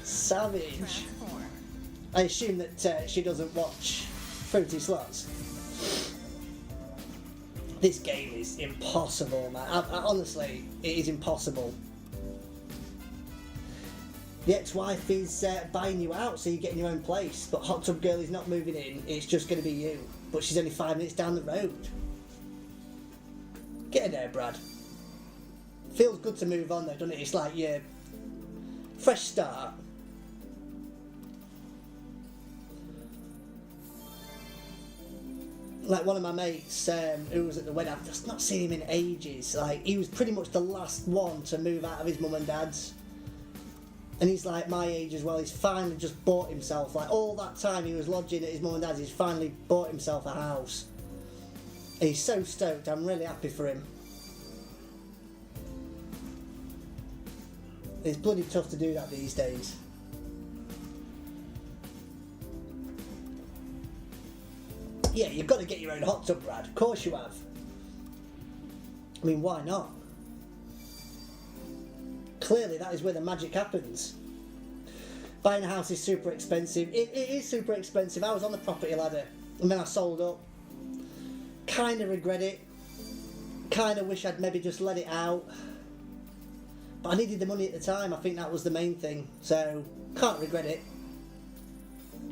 Savage. I assume that she doesn't watch Fruity Slots. This game is impossible, man. I honestly, it is impossible. The ex-wife is buying you out, so you're getting your own place. But Hot Tub Girl is not moving in. It's just going to be you. But she's only 5 minutes down the road. Get in there, Brad. Feels good to move on though, doesn't it? It's like your fresh start. Like one of my mates who was at the wedding, I've just not seen him in ages. Like he was pretty much the last one to move out of his mum and dad's. And he's like my age as well. He's finally just bought himself, like all that time he was lodging at his mum and dad's, he's finally bought himself a house. And he's so stoked. I'm really happy for him. It's bloody tough to do that these days. Yeah, you've got to get your own hot tub, Brad. Of course you have. I mean, why not? Clearly, that is where the magic happens. Buying a house is super expensive. It is super expensive. I was on the property ladder, and then I sold up. Kind of regret it. Kind of wish I'd maybe just let it out. But I needed the money at the time. I think that was the main thing. So, can't regret it.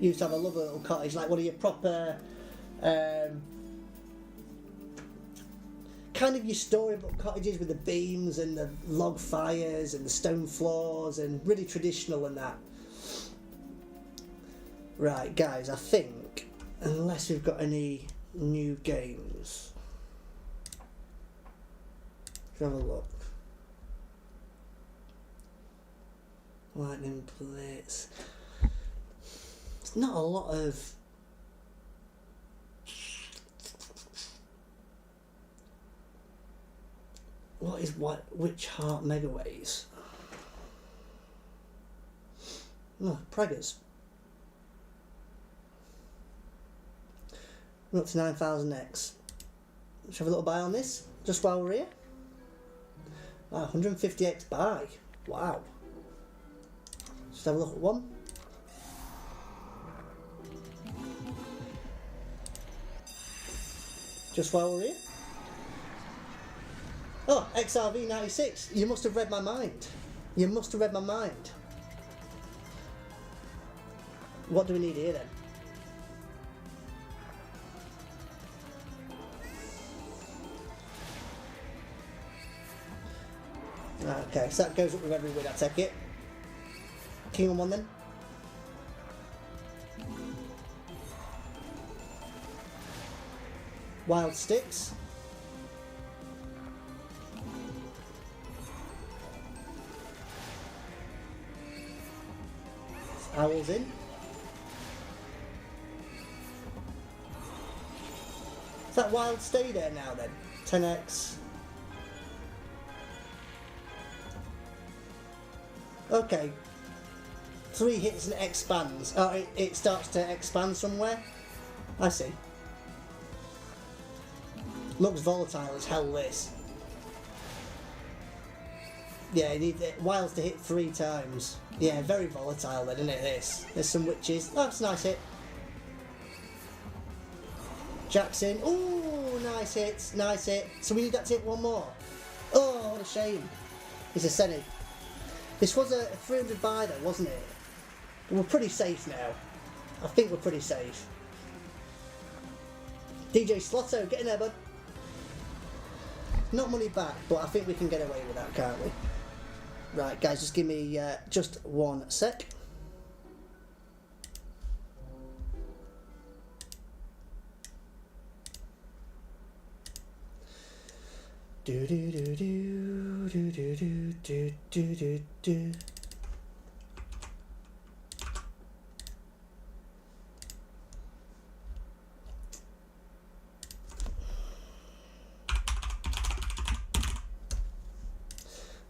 Used to have a lovely little cottage, like one of your proper... kind of your storybook cottages with the beams and the log fires and the stone floors, and really traditional and that. Right, guys, I think, unless we've got any new games, let's have a look. Lightning Blitz. It's not a lot of... What is Witch Heart Megaways? Oh, Preggers. We're up to 9,000x. Let's have a little buy on this, just while we're here. Wow, 150x buy. Wow. Just have a look at one. Just while we're here. Oh, XRV 96. You must have read my mind. You must have read my mind. What do we need here then? Okay, so that goes up with every win, I take it. King on one then. Wild Sticks. Owls in. Is that wild stay there now then? 10x. Okay. 3 hits and it expands. Oh, it starts to expand somewhere? I see. Looks volatile as hell, this. Yeah, you need wilds to hit 3 times. Yeah, very volatile then, isn't it, this? There's some witches. Oh, it's a nice hit. Jackson. Ooh, nice hits. Nice hit. So we need that to hit one more. Oh, what a shame. It's a Senate. This was a 300 buy though, wasn't it? We're pretty safe now. I think we're pretty safe. DJ Slotto, get in there, bud. Not money back, but I think we can get away with that, can't we? Right, guys, just give me just one sec. Do do do do do do do do do do do.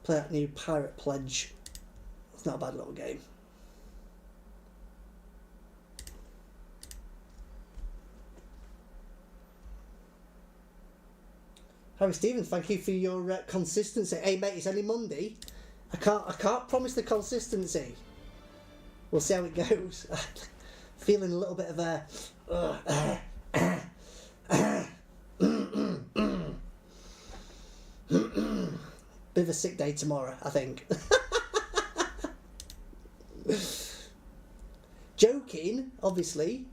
Play that new Pirate Pledge. It's not a bad little game. Harry Stevens, thank you for your consistency. Hey mate, it's only Monday. I can't promise the consistency. We'll see how it goes. Feeling a little bit of a bit of a sick day tomorrow, I think. Joking, obviously.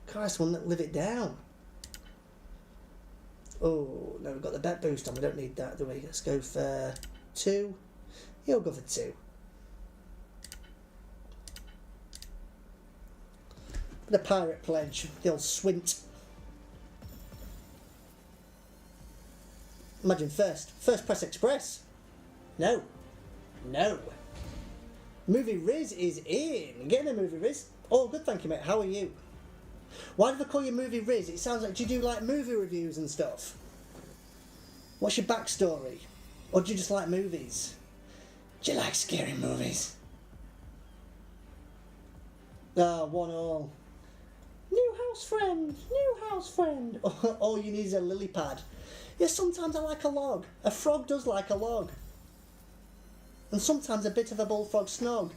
Christ, won't live it down. Oh, no, we've got the bet boost on. We don't need that, do we? Let's go for 2. He'll go for 2. The pirate pledge. The old swint. Imagine first press express. No. No. Movie Riz is in. Getting a Movie Riz. Oh, good, thank you, mate. How are you? Why do they call you Movie Riz? It sounds like, do you do like movie reviews and stuff? What's your backstory? Or do you just like movies? Do you like scary movies? Ah, 1-1. New house friend. New house friend. All you need is a lily pad. Yeah, sometimes I like a log. A frog does like a log. And sometimes a bit of a bullfrog snog.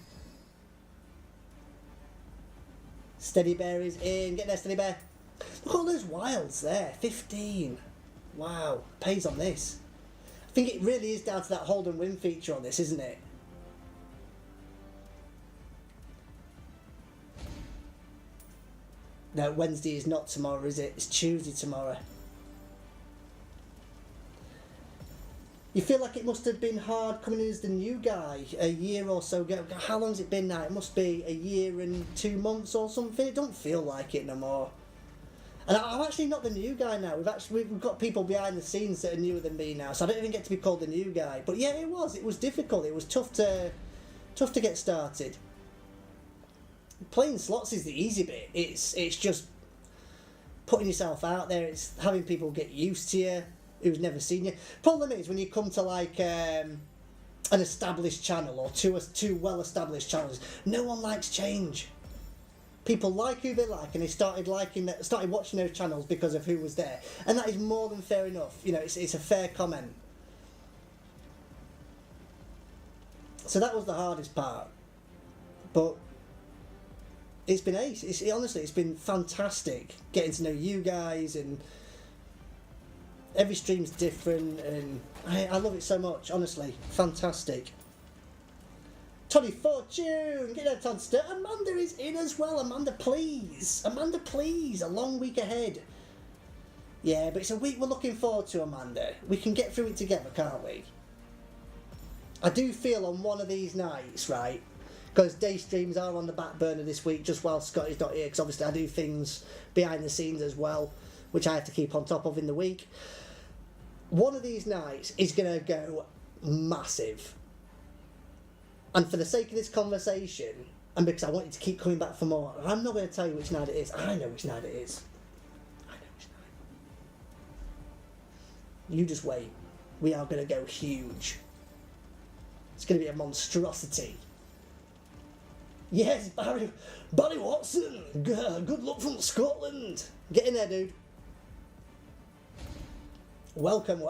Steady Bear is in. Get there, Steady Bear. Look at all those wilds there. 15. Wow. Pays on this. I think it really is down to that hold and win feature on this, isn't it? No, Wednesday is not tomorrow, is it? It's Tuesday tomorrow. You feel like it must have been hard coming in as the new guy a year or so ago. How long's it been now? It must be a year and 2 months or something. It don't feel like it no more. And I'm actually not the new guy now. We've got people behind the scenes that are newer than me now, so I don't even get to be called the new guy. But yeah, it was difficult. It was tough to get started. Playing slots is the easy bit. It's just putting yourself out there. It's having people get used to you who's never seen you. Problem is when you come to like an established channel or two well-established channels, no one likes change. People like who they like, and they started watching those channels because of who was there, and that is more than fair enough. You know, it's a fair comment. So that was the hardest part, but it's been ace. Honestly, it's been fantastic getting to know you guys, and every stream's different, and I love it so much. Honestly, fantastic. Toddy Fortune, get that Todster. Amanda is in as well. Amanda, please. Amanda, please. A long week ahead. Yeah, but it's a week we're looking forward to, Amanda. We can get through it together, can't we? I do feel on one of these nights, right, because day streams are on the back burner this week just while Scott is not here, because obviously I do things behind the scenes as well, which I have to keep on top of in the week. One of these nights is going to go massive. And for the sake of this conversation, and because I want you to keep coming back for more, I'm not going to tell you which night it is. I know which night it is. I know which night. You just wait. We are going to go huge. It's going to be a monstrosity. Yes, Barry Watson. Good luck from Scotland. Get in there, dude. Welcome.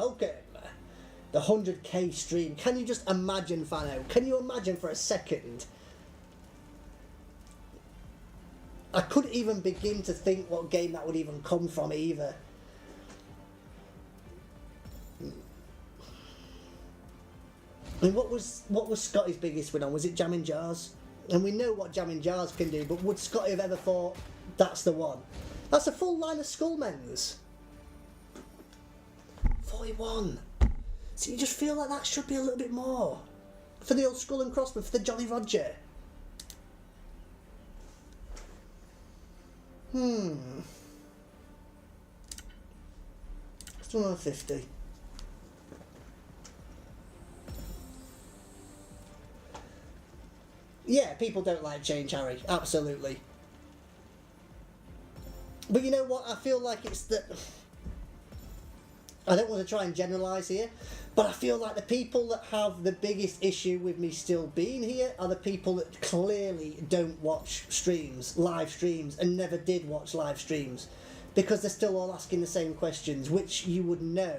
The 100k stream. Can you just imagine, Fano? Can you imagine for a second? I couldn't even begin to think what game that would even come from either. I mean, what was Scotty's biggest win on? Was it Jamming Jars? And we know what Jamming Jars can do, but would Scotty have ever thought that's the one? That's a full line of Skullmen's. 41. So you just feel like that should be a little bit more. For the old Skull and Crossbow, for the Jolly Roger. Let's do another 50. Yeah, people don't like change, Harry. Absolutely. But you know what? I feel like it's the... I don't want to try and generalise here, but I feel like the people that have the biggest issue with me still being here are the people that clearly don't watch live streams, and never did watch live streams, because they're still all asking the same questions, which you would know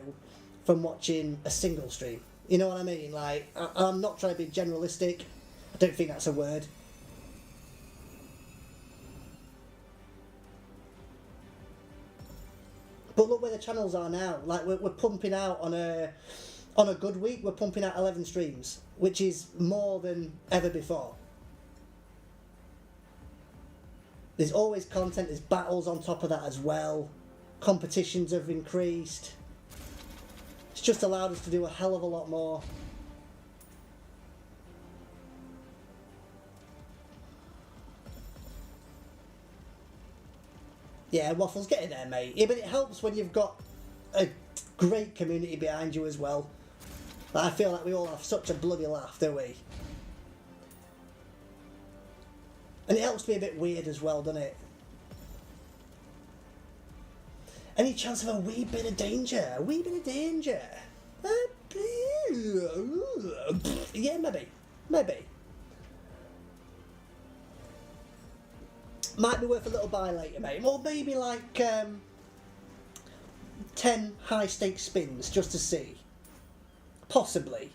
from watching a single stream. You know what I mean? Like, I'm not trying to be generalistic. I don't think that's a word. But look where the channels are now. Like, we're pumping out on a good week, we're pumping out 11 streams, which is more than ever before. There's always content, there's battles on top of that as well. Competitions have increased. It's just allowed us to do a hell of a lot more. Yeah, Waffle's getting there, mate. Yeah, but it helps when you've got a great community behind you as well. I feel like we all have such a bloody laugh, don't we? And it helps me a bit weird as well, doesn't it? Any chance of a wee bit of danger? A wee bit of danger? Yeah, maybe. Maybe. Might be worth a little buy later, mate. Or maybe like 10 high stakes spins just to see. Possibly.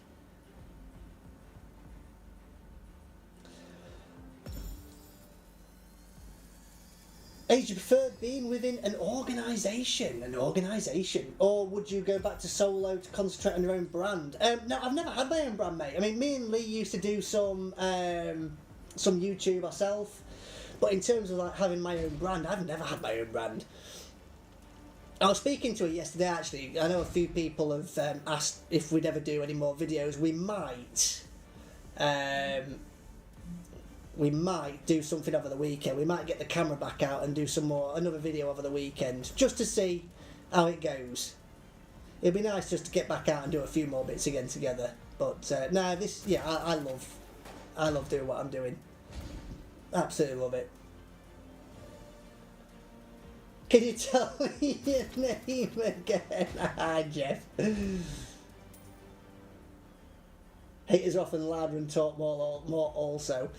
Hey, do you prefer being within an organisation? Or would you go back to solo to concentrate on your own brand? No, I've never had my own brand, mate. I mean, me and Lee used to do some YouTube ourselves, but in terms of like having my own brand, I've never had my own brand. I was speaking to her yesterday, actually. I know a few people have asked if we'd ever do any more videos. We might do something over the weekend. We might get the camera back out and do another video over the weekend, just to see how it goes. It'd be nice just to get back out and do a few more bits again together. But no, I love doing what I'm doing. Absolutely love it. Can you tell me your name again? Hi, Jeff. Haters are often louder and talk more also.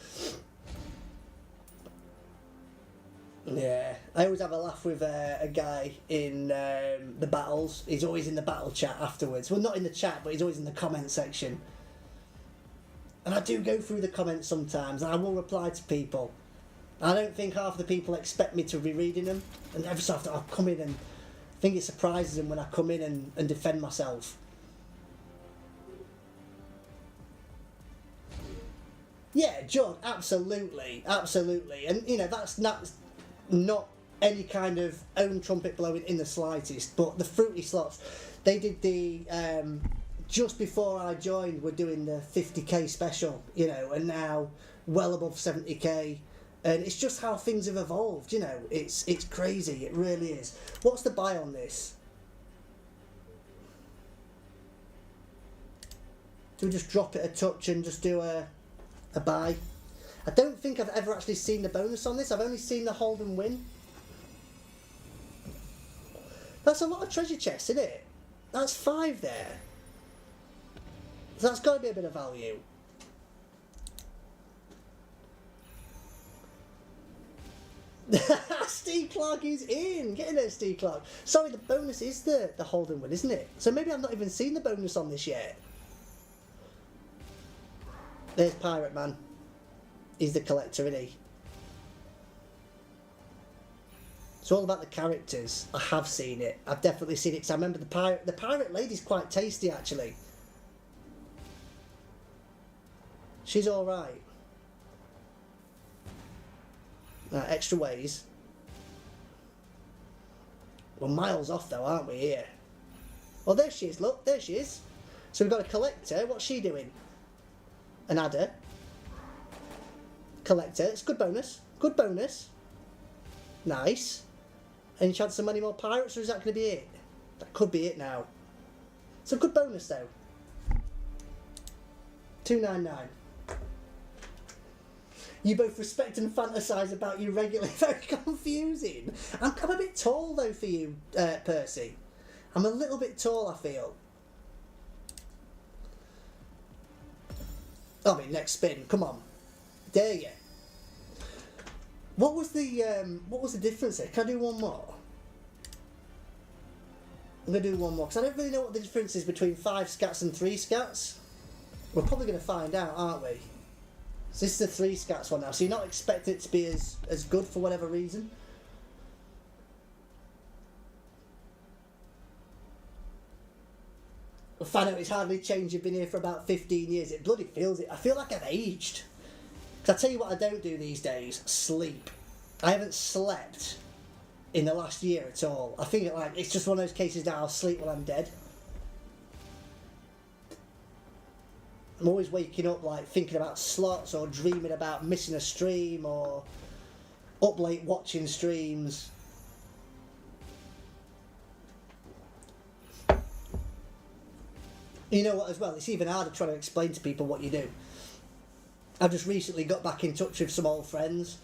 Yeah, I always have a laugh with a guy in the battles. He's always in the battle chat afterwards. Well, not in the chat, but he's always in the comment section. And I do go through the comments sometimes, and I will reply to people. I don't think half the people expect me to be reading them, and every so often I'll come in and I think it surprises them when I come in and defend myself. Yeah, John, absolutely, and you know that's not any kind of own trumpet blowing in the slightest. But the Fruity Slots, they did the just before I joined, we're doing the 50k special, you know, and now well above 70k. And it's just how things have evolved, you know. It's crazy, it really is. What's the buy on this? Do we just drop it a touch and just do a buy? I don't think I've ever actually seen the bonus on this. I've only seen the hold and win. That's a lot of treasure chests, isn't it? That's 5 there. So that's got to be a bit of value. Steve Clark is in! Get in there, Steve Clark. Sorry, the bonus is the hold and win, isn't it? So maybe I've not even seen the bonus on this yet. There's Pirate Man. He's the collector, isn't he? It's all about the characters. I have seen it. I've definitely seen it because I remember the pirate lady's quite tasty, actually. She's alright. Extra ways. We're miles off though, aren't we, here? Oh, there she is, look, there she is. So we've got a collector. What's she doing? An adder. Collector. It's good bonus. Good bonus. Nice. Any chance of any more pirates, or is that going to be it? That could be it now. It's a good bonus though. 299. You both respect and fantasise about you regularly. Very confusing. I'm a bit tall though for you, Percy. I'm a little bit tall, I feel. I mean, next spin. Come on. Dare you? What was the difference there? Can I do one more? I'm going to do one more because I don't really know what the difference is between 5 scats and 3 scats. We're probably going to find out, aren't we? So this is the 3 scats one now, so you're not expecting it to be as good for whatever reason. I find out it's hardly changed. You've been here for about 15 years. It bloody feels it. I feel like I've aged. Because I tell you what I don't do these days, sleep. I haven't slept in the last year at all. I think it's just one of those cases that I'll sleep while I'm dead. I'm always waking up like thinking about slots or dreaming about missing a stream or up late watching streams. You know what, as well, it's even harder trying to explain to people what you do. I've just recently got back in touch with some old friends,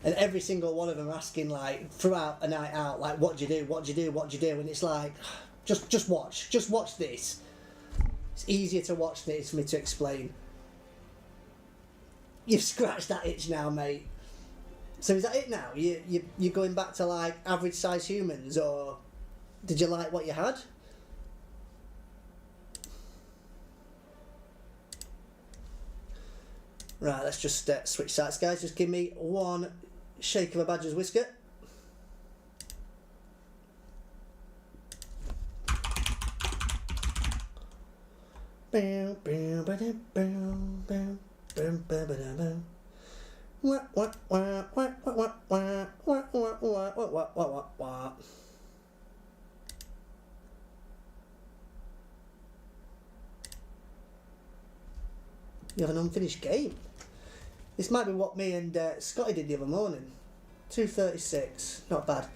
and every single one of them are asking, like, throughout a night out, like, what do you do, what do you do, what do you do? And it's like, just watch this. It's easier to watch than it is for me to explain. You've scratched that itch now, mate. So is that it now? You're going back to, like, average size humans, or did you like what you had? Right, let's just switch sides, guys. Just give me one shake of a badger's whisker. You have an unfinished game. This might be what me and Scotty did the other morning. 236, not bad.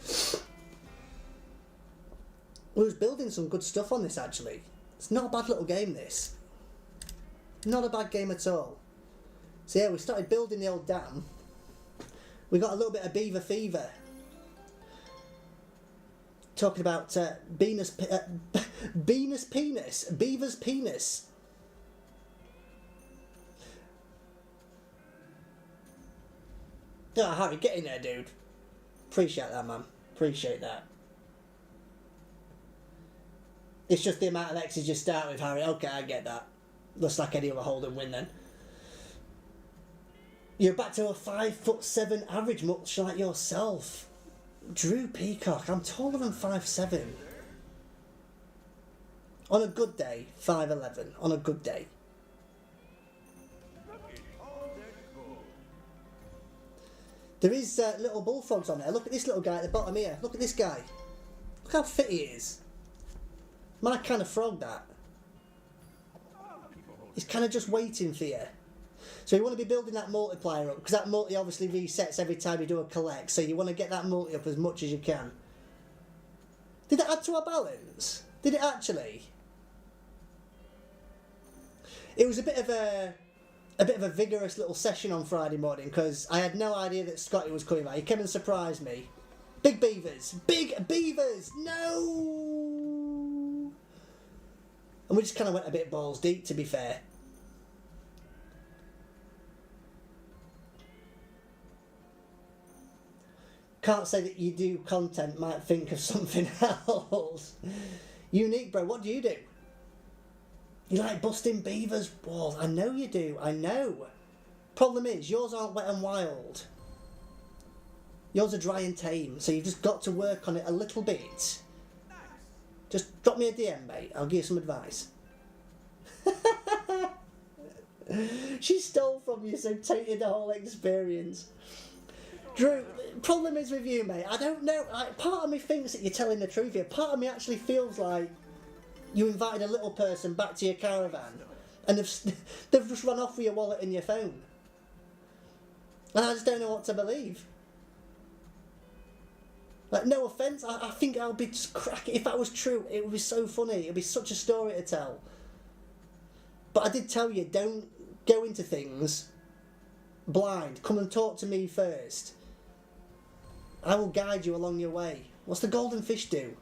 We was building some good stuff on this actually. It's not a bad little game, this. Not a bad game at all. So yeah, we started building the old dam. We got a little bit of beaver fever. Talking about beaver's penis. Oh, Harry, get in there, dude. Appreciate that, man. Appreciate that. It's just the amount of X's you start with, Harry. Okay, I get that. Looks like any other hold and win then. You're back to a 5'7" average, much like yourself. Drew Peacock, I'm taller than 5'7". On a good day, 5'11". On a good day. There is little bullfrogs on there. Look at this little guy at the bottom here. Look at this guy. Look how fit he is. My kind of frog, that. He's kind of just waiting for you. So you want to be building that multiplier up, because that multi obviously resets every time you do a collect, so you want to get that multi up as much as you can. Did it add to our balance? Did it actually? It was a bit of a vigorous little session on Friday morning, because I had no idea that Scotty was coming back. He came and surprised me. Big beavers! Big beavers! No! And we just kind of went a bit balls deep, to be fair. Can't say that you do content, might think of something else. Unique, bro, what do you do? You like busting beavers' balls? I know you do, I know. Problem is, yours aren't wet and wild. Yours are dry and tame, so you've just got to work on it a little bit. Just drop me a DM, mate. I'll give you some advice. She stole from you, so tainted the whole experience. Drew, problem is with you, mate. I don't know. Part of me thinks that you're telling the truth here. Part of me actually feels like you invited a little person back to your caravan, and they've just run off with your wallet and your phone. And I just don't know what to believe. Like, no offence, I think I'll be just cracking. If that was true, it would be so funny. It would be such a story to tell. But I did tell you, don't go into things blind. Come and talk to me first. I will guide you along your way. What's the golden fish do?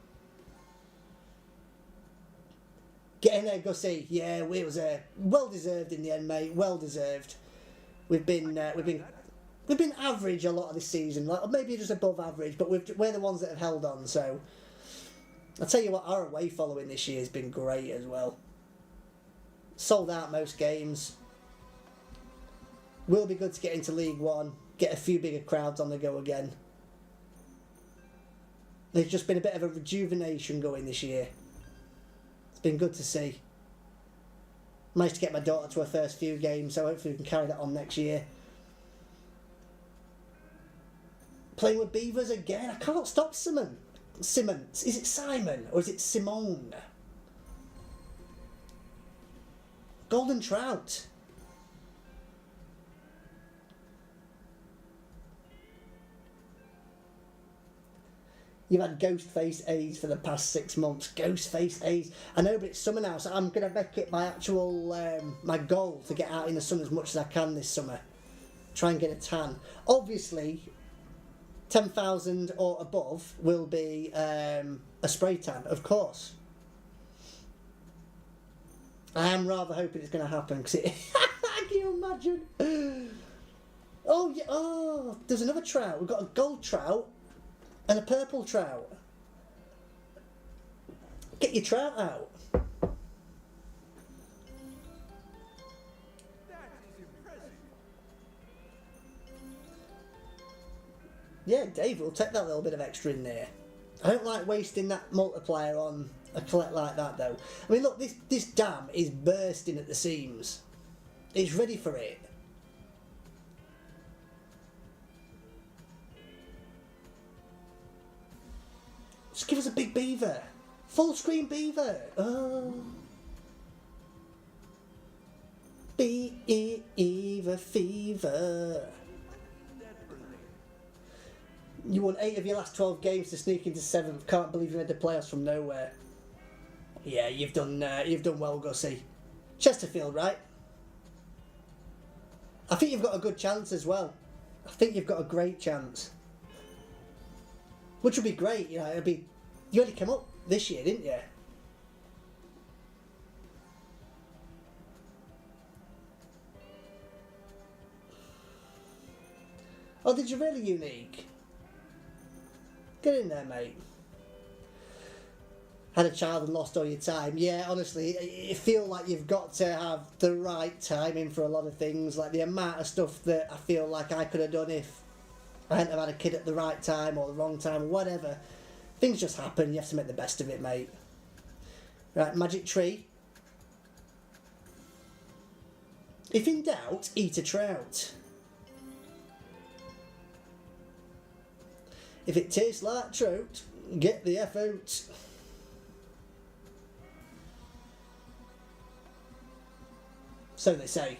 Get in there, Gussie. Yeah, it was well deserved in the end, mate. Well deserved. We've been average a lot of this season, like maybe just above average, but we're the ones that have held on. So I'll tell you what, our away following this year has been great as well. Sold out most games. Will be good to get into League One, get a few bigger crowds on the go again. There's just been a bit of a rejuvenation going this year. It's been good to see. Managed to get my daughter to her first few games, so hopefully we can carry that on next year. Playing with beavers again. I can't stop Simon. Is it Simon or is it Simone? golden trout. You've had Ghostface A's for the past 6 months. Ghostface A's. I know, but it's summer now, so I'm going to make it my actual, my goal to get out in the sun as much as I can this summer. Try and get a tan. Obviously, 10,000 or above will be a spray tan, of course. I am rather hoping it's going to happen, because it... Can you imagine? Oh, yeah, oh, there's another trout. We've got a gold trout and a purple trout. Get your trout out. Yeah, Dave, we'll take that little bit of extra in there. I don't like wasting that multiplier on a collect like that, though. I mean, look, this dam is bursting at the seams. It's ready for it. Just give us a big beaver. Full screen beaver. Oh. Beaver fever. You won 8 of your last 12 games to sneak into 7th. Can't believe you made the playoffs from nowhere. Yeah, you've done well, Gussie. Chesterfield, right? I think you've got a good chance as well. I think you've got a great chance. Which would be great, you know, it'd be... You only came up this year, didn't you? Oh, did you really, Unique? Get in there, mate. Had a child and lost all your time. Yeah, honestly, it feel like you've got to have the right timing for a lot of things. Like the amount of stuff that I feel like I could have done if I hadn't have had a kid at the right time or the wrong time or whatever. Things just happen. You have to make the best of it, mate. Right, magic tree. If in doubt, eat a trout. If it tastes like trout, get the F out. So they say.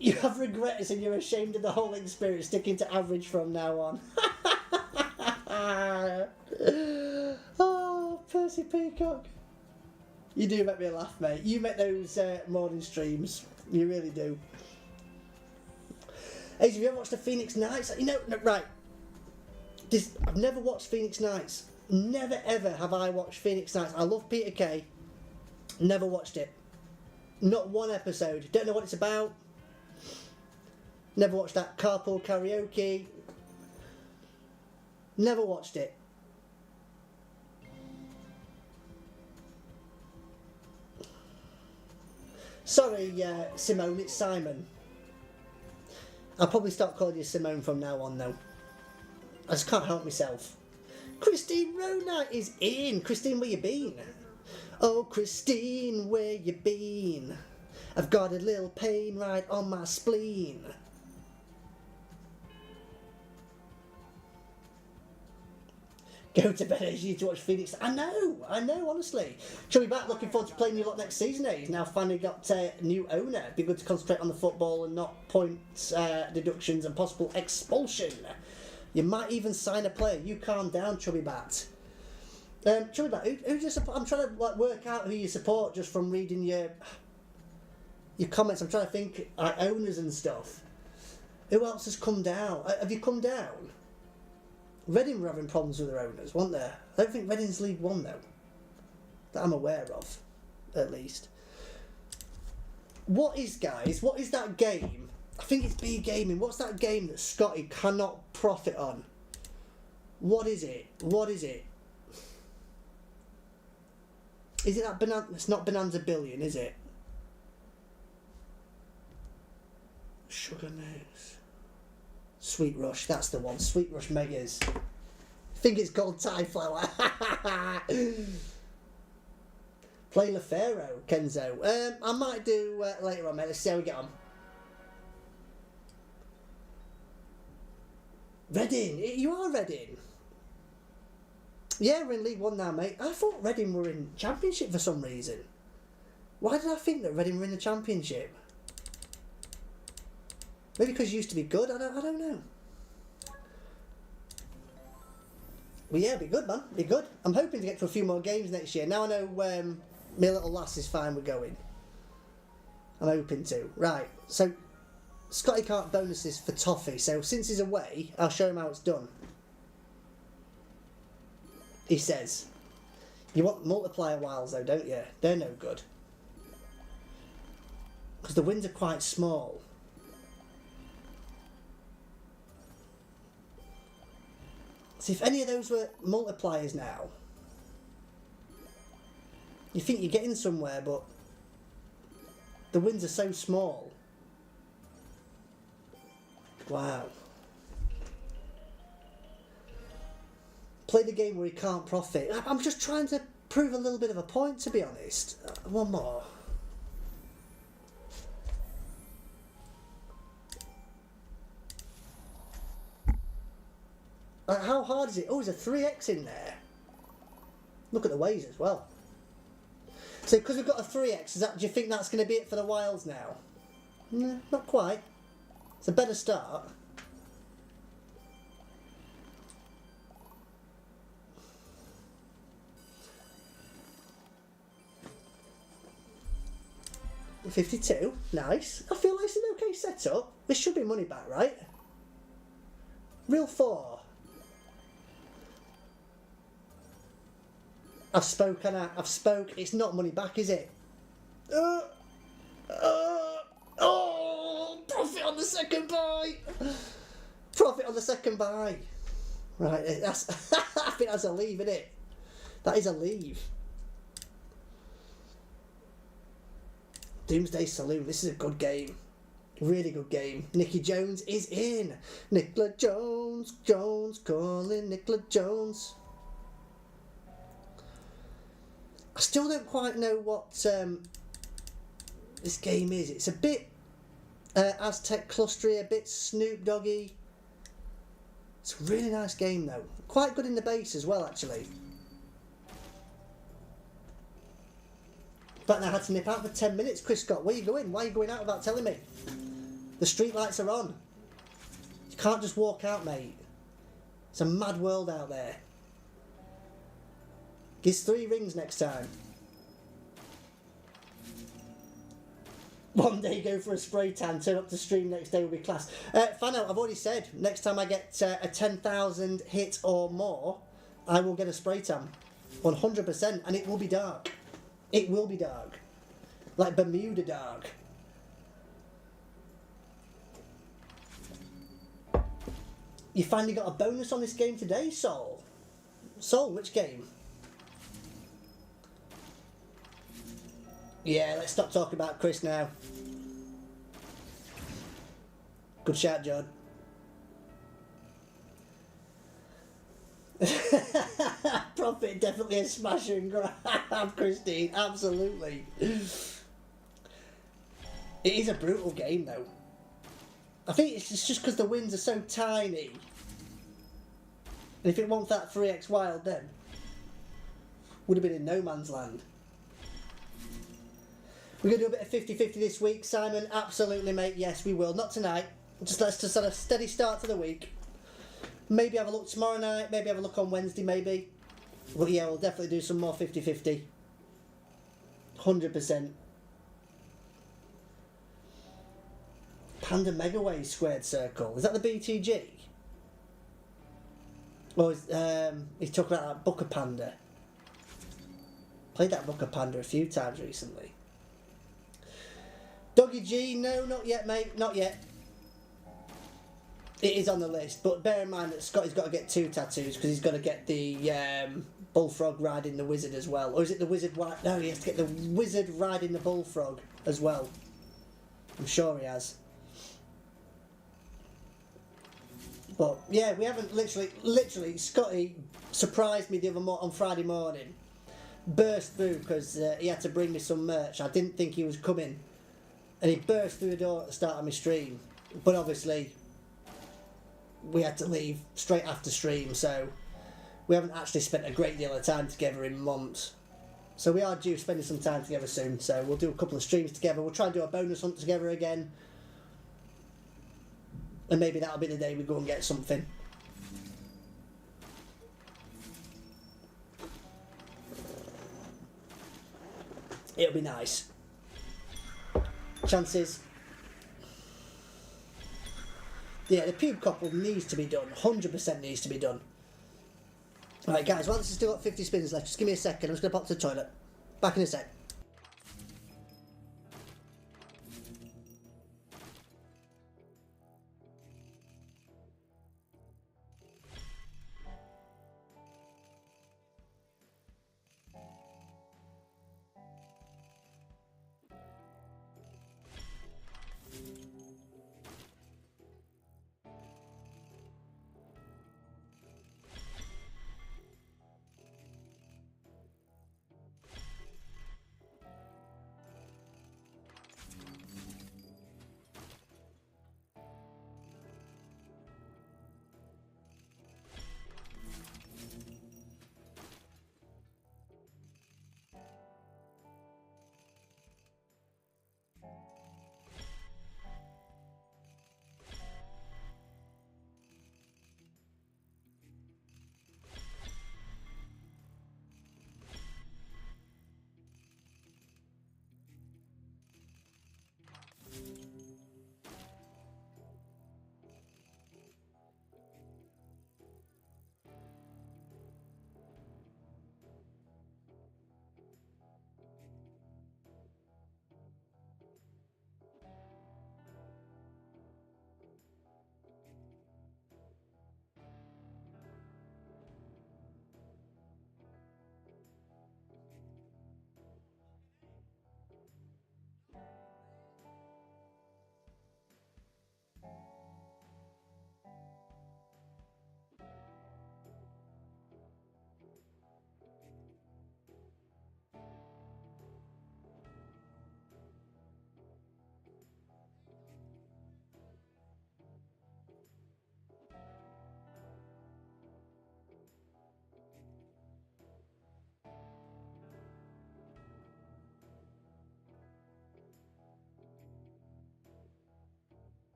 You have regrets and you're ashamed of the whole experience, sticking to average from now on. Oh, Percy Peacock. You do make me laugh, mate. You make those morning streams. You really do. Hey, have you ever watched the Phoenix Nights? You know, no, right. I've never watched Phoenix Nights. Never ever have I watched Phoenix Nights. I love Peter Kay. Never watched it. Not one episode. Don't know what it's about. Never watched that Carpool Karaoke. Never watched it. Sorry, Simone, it's Simon. I'll probably start calling you Simone from now on, though. I just can't help myself. Christine Ronite is in. Christine, where you been? Oh, Christine, where you been? I've got a little pain right on my spleen. Go to bed as you to watch Phoenix. I know, honestly. She'll be back, looking forward to playing you lot next season. He's now finally got a new owner. Be good to concentrate on the football and not points, deductions and possible expulsion. You might even sign a player. You calm down, Chubby Bat. Chubby Bat, who do you support? I'm trying to work out who you support just from reading your comments. I'm trying to think, owners and stuff. Who else has come down? Have you come down? Reading were having problems with their owners, weren't there? I don't think Reading's League One, though. That I'm aware of, at least. What is that game? I think it's B Gaming. What's that game that Scotty cannot profit on? What is it? Is it that Bonanza? It's not Bonanza Billion, is it? Sugar Mix. Sweet Rush, that's the one. Sweet Rush Megas. I think it's called Thai Flower. Play LaFaro, Kenzo. I might do later on, mate. Let's see how we get on. Reading. You are Reading. Yeah, we're in League One now, mate. I thought Reading were in Championship for some reason. Why did I think that Reading were in the Championship? Maybe because it used to be good. I don't know. Well, yeah, be good, man. Be good. I'm hoping to get to a few more games next year. Now I know my little lass is fine with going. I'm hoping to. Right, so Scotty can't bonus this for Toffee, so since he's away, I'll show him how it's done. He says, you want multiplier wilds though, don't you? They're no good. Because the wins are quite small. So if any of those were multipliers now, you think you're getting somewhere, but the wins are so small. Wow. Play the game where he can't profit. I'm just trying to prove a little bit of a point, to be honest. One more. How hard is it? Oh, there's a 3x in there. Look at the ways as well. So because we've got a 3x, do you think that's going to be it for the wilds now? No, not quite. It's a better start. $52, nice. I feel like it's an okay setup. This should be money back, right? Real 4. I've spoke, Anna. I've spoke. It's not money back, is it? Oh, profit on the second buy. Profit on the second buy. Right, that's. I think that's a leave, isn't it? That is a leave. Doomsday Saloon. This is a good game. Really good game. Nicky Jones is in. Nicola Jones. Jones calling Nicola Jones. I still don't quite know what this game is. It's a bit Aztec clustery, a bit Snoop Doggy. It's a really nice game though. Quite good in the base as well, actually. But I had to nip out for 10 minutes, Chris Scott. Where are you going? Why are you going out without telling me? The street lights are on. You can't just walk out, mate. It's a mad world out there. Give us 3 rings next time. One day go for a spray tan, turn up to stream next day will be class. Fano, I've already said, next time I get a 10,000 hit or more, I will get a spray tan. 100%, and it will be dark. It will be dark. Like Bermuda dark. You finally got a bonus on this game today, Sol? Sol, which game? Yeah, let's stop talking about Chris now. Good shout, John. Profit, definitely a smash and grab, Christine. Absolutely. It is a brutal game, though. I think it's just because the wins are so tiny. And if it wants that 3x wild, then would have been in no man's land. We're going to do a bit of 50-50 this week, Simon. Absolutely, mate. Yes, we will. Not tonight. Let's just have a steady start to the week. Maybe have a look tomorrow night. Maybe have a look on Wednesday, maybe. But yeah, we'll definitely do some more 50-50. 100%. Panda Megaway squared circle. Is that the BTG? Or he's talking about that Booker Panda. Played that Booker Panda a few times recently. Doggy G, no, not yet, mate, not yet. It is on the list, but bear in mind that Scotty's got to get 2 tattoos because he's got to get the bullfrog riding the wizard as well. Or is it the wizard? No, he has to get the wizard riding the bullfrog as well. I'm sure he has. But yeah, we haven't literally. Scotty surprised me the other on Friday morning. Burst through because he had to bring me some merch. I didn't think he was coming. And he burst through the door at the start of my stream. But obviously, we had to leave straight after stream, so we haven't actually spent a great deal of time together in months. So we are due spending some time together soon, so we'll do a couple of streams together. We'll try and do a bonus hunt together again. And maybe that'll be the day we go and get something. It'll be nice. Chances. Yeah, the pube couple needs to be done. 100% needs to be done. Alright guys, while this has still got 50 spins left, just give me a second. I'm just going to pop to the toilet. Back in a sec.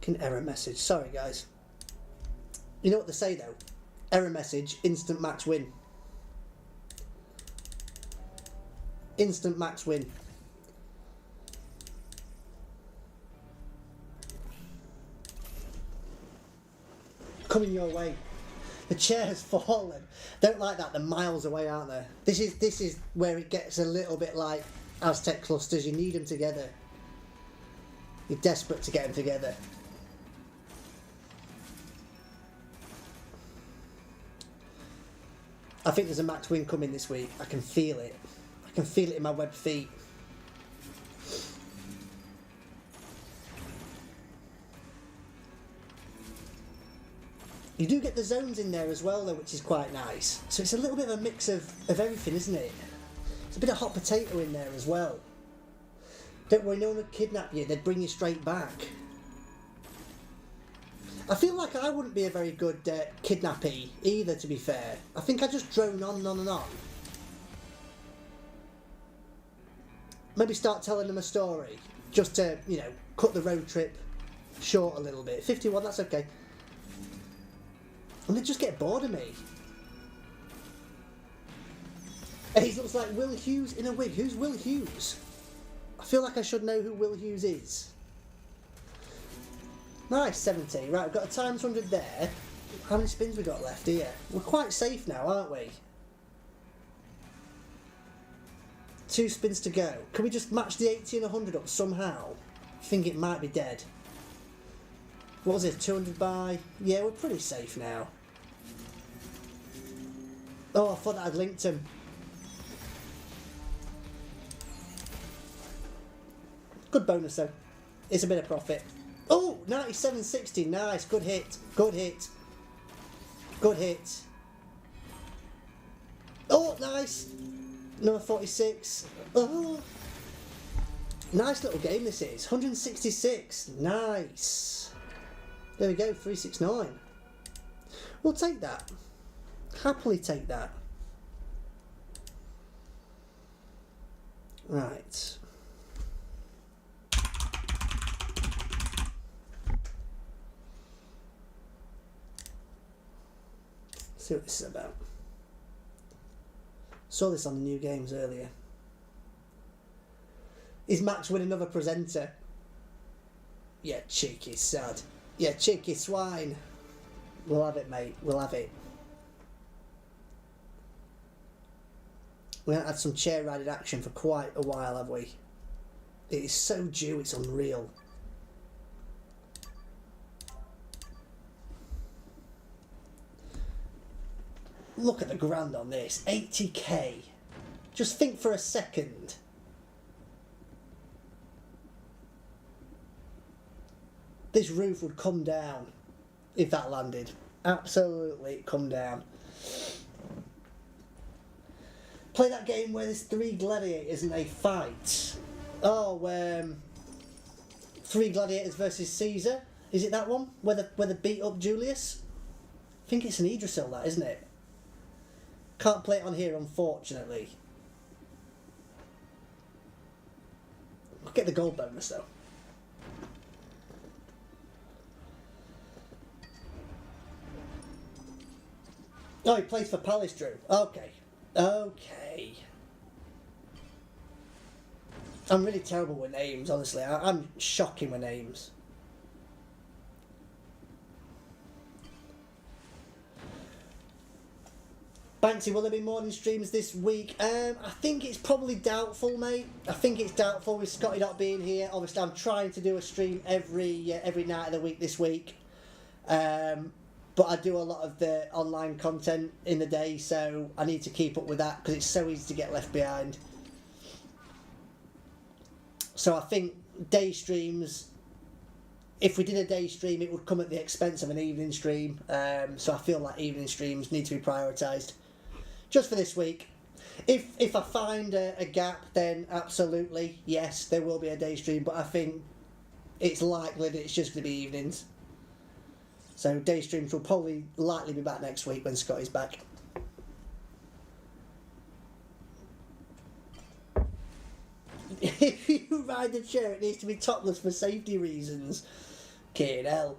Fucking error message. Sorry guys. You know what they say though? Error message, instant max win. Instant max win. Coming your way. The chair has fallen. Don't like that. They're miles away, aren't they? This is where it gets a little bit like Aztec clusters. You need them together. You're desperate to get them together. I think there's a max win coming this week. I can feel it. I can feel it in my web feet. You do get the zones in there as well though, which is quite nice. So it's a little bit of a mix of everything, isn't it? There's a bit of hot potato in there as well. Don't worry, no one would kidnap you, they'd bring you straight back. I feel like I wouldn't be a very good kidnappee either, to be fair. I think I just drone on and on and on. Maybe start telling them a story, just to, you know, cut the road trip short a little bit. 51, that's okay. And they just get bored of me. He looks like Will Hughes in a wig. Who's Will Hughes? I feel like I should know who Will Hughes is. Nice, 70. Right, we've got a times 100 there. How many spins we got left here? We're quite safe now, aren't we? 2 spins to go. Can we just match the 80 and 100 up somehow? I think it might be dead. What was it, 200 by? Yeah, we're pretty safe now. Oh, I thought that I'd linked him. Good bonus though. It's a bit of profit. Oh, 97.60. Nice. Good hit. Good hit. Good hit. Oh, nice. Number 46. Oh. Nice little game this is. 166. Nice. There we go. 369. We'll take that. Happily take that. Right. See what this is about. Saw this on the new games earlier. Is Max Win another presenter? Yeah, cheeky sad. Yeah, cheeky swine. We'll have it, mate. We'll have it. We haven't had some chair riding action for quite a while, have we? It is so due, it's unreal. Look at the grand on this. 80k. Just think for a second. This roof would come down if that landed. Absolutely come down. Play that game where there's 3 gladiators and they fight. Oh, 3 gladiators versus Caesar. Is it that one? Where they beat up Julius? I think it's an Idrisil, that, isn't it? Can't play it on here, unfortunately. I'll get the gold bonus, though. Oh, he plays for Palace, Drew. Okay. Okay. I'm really terrible with names, honestly. I'm shocking with names. Banksy, will there be morning streams this week? I think it's probably doubtful, mate. I think it's doubtful with Scotty not being here. Obviously, I'm trying to do a stream every night of the week this week. But I do a lot of the online content in the day, so I need to keep up with that because it's so easy to get left behind. So I think day streams, if we did a day stream, it would come at the expense of an evening stream. So I feel like evening streams need to be prioritised. Just for this week. If I find a gap, then absolutely, yes, there will be a day stream, but I think it's likely that it's just going to be evenings. So day streams will probably likely be back next week when Scotty's back. If you ride the chair, it needs to be topless for safety reasons. Kid hell.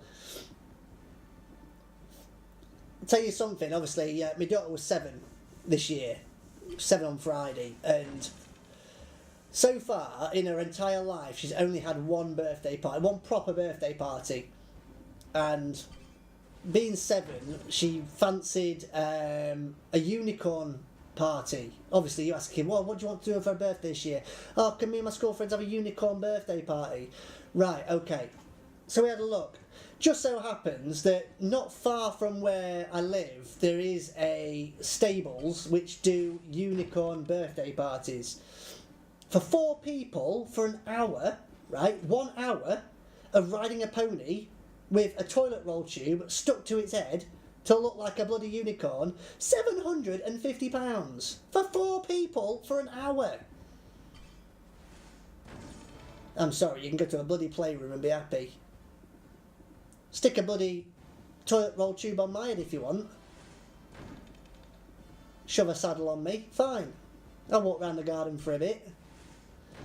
I'll tell you something, obviously, my daughter was 7 this year. 7 on Friday. And so far, in her entire life, she's only had one birthday party. One proper birthday party. And being 7, she fancied a unicorn party. Obviously, you ask him, well, what do you want to do for her birthday this year? Oh, can me and my school friends have a unicorn birthday party? Right, okay. So we had a look. Just so happens that not far from where I live, there is a stables which do unicorn birthday parties. For 4 people, for an hour, right, 1 hour of riding a pony with a toilet roll tube stuck to its head to look like a bloody unicorn, £750 for 4 people for an hour. I'm sorry, you can go to a bloody playroom and be happy. Stick a bloody toilet roll tube on my head if you want. Shove a saddle on me, fine. I'll walk round the garden for a bit.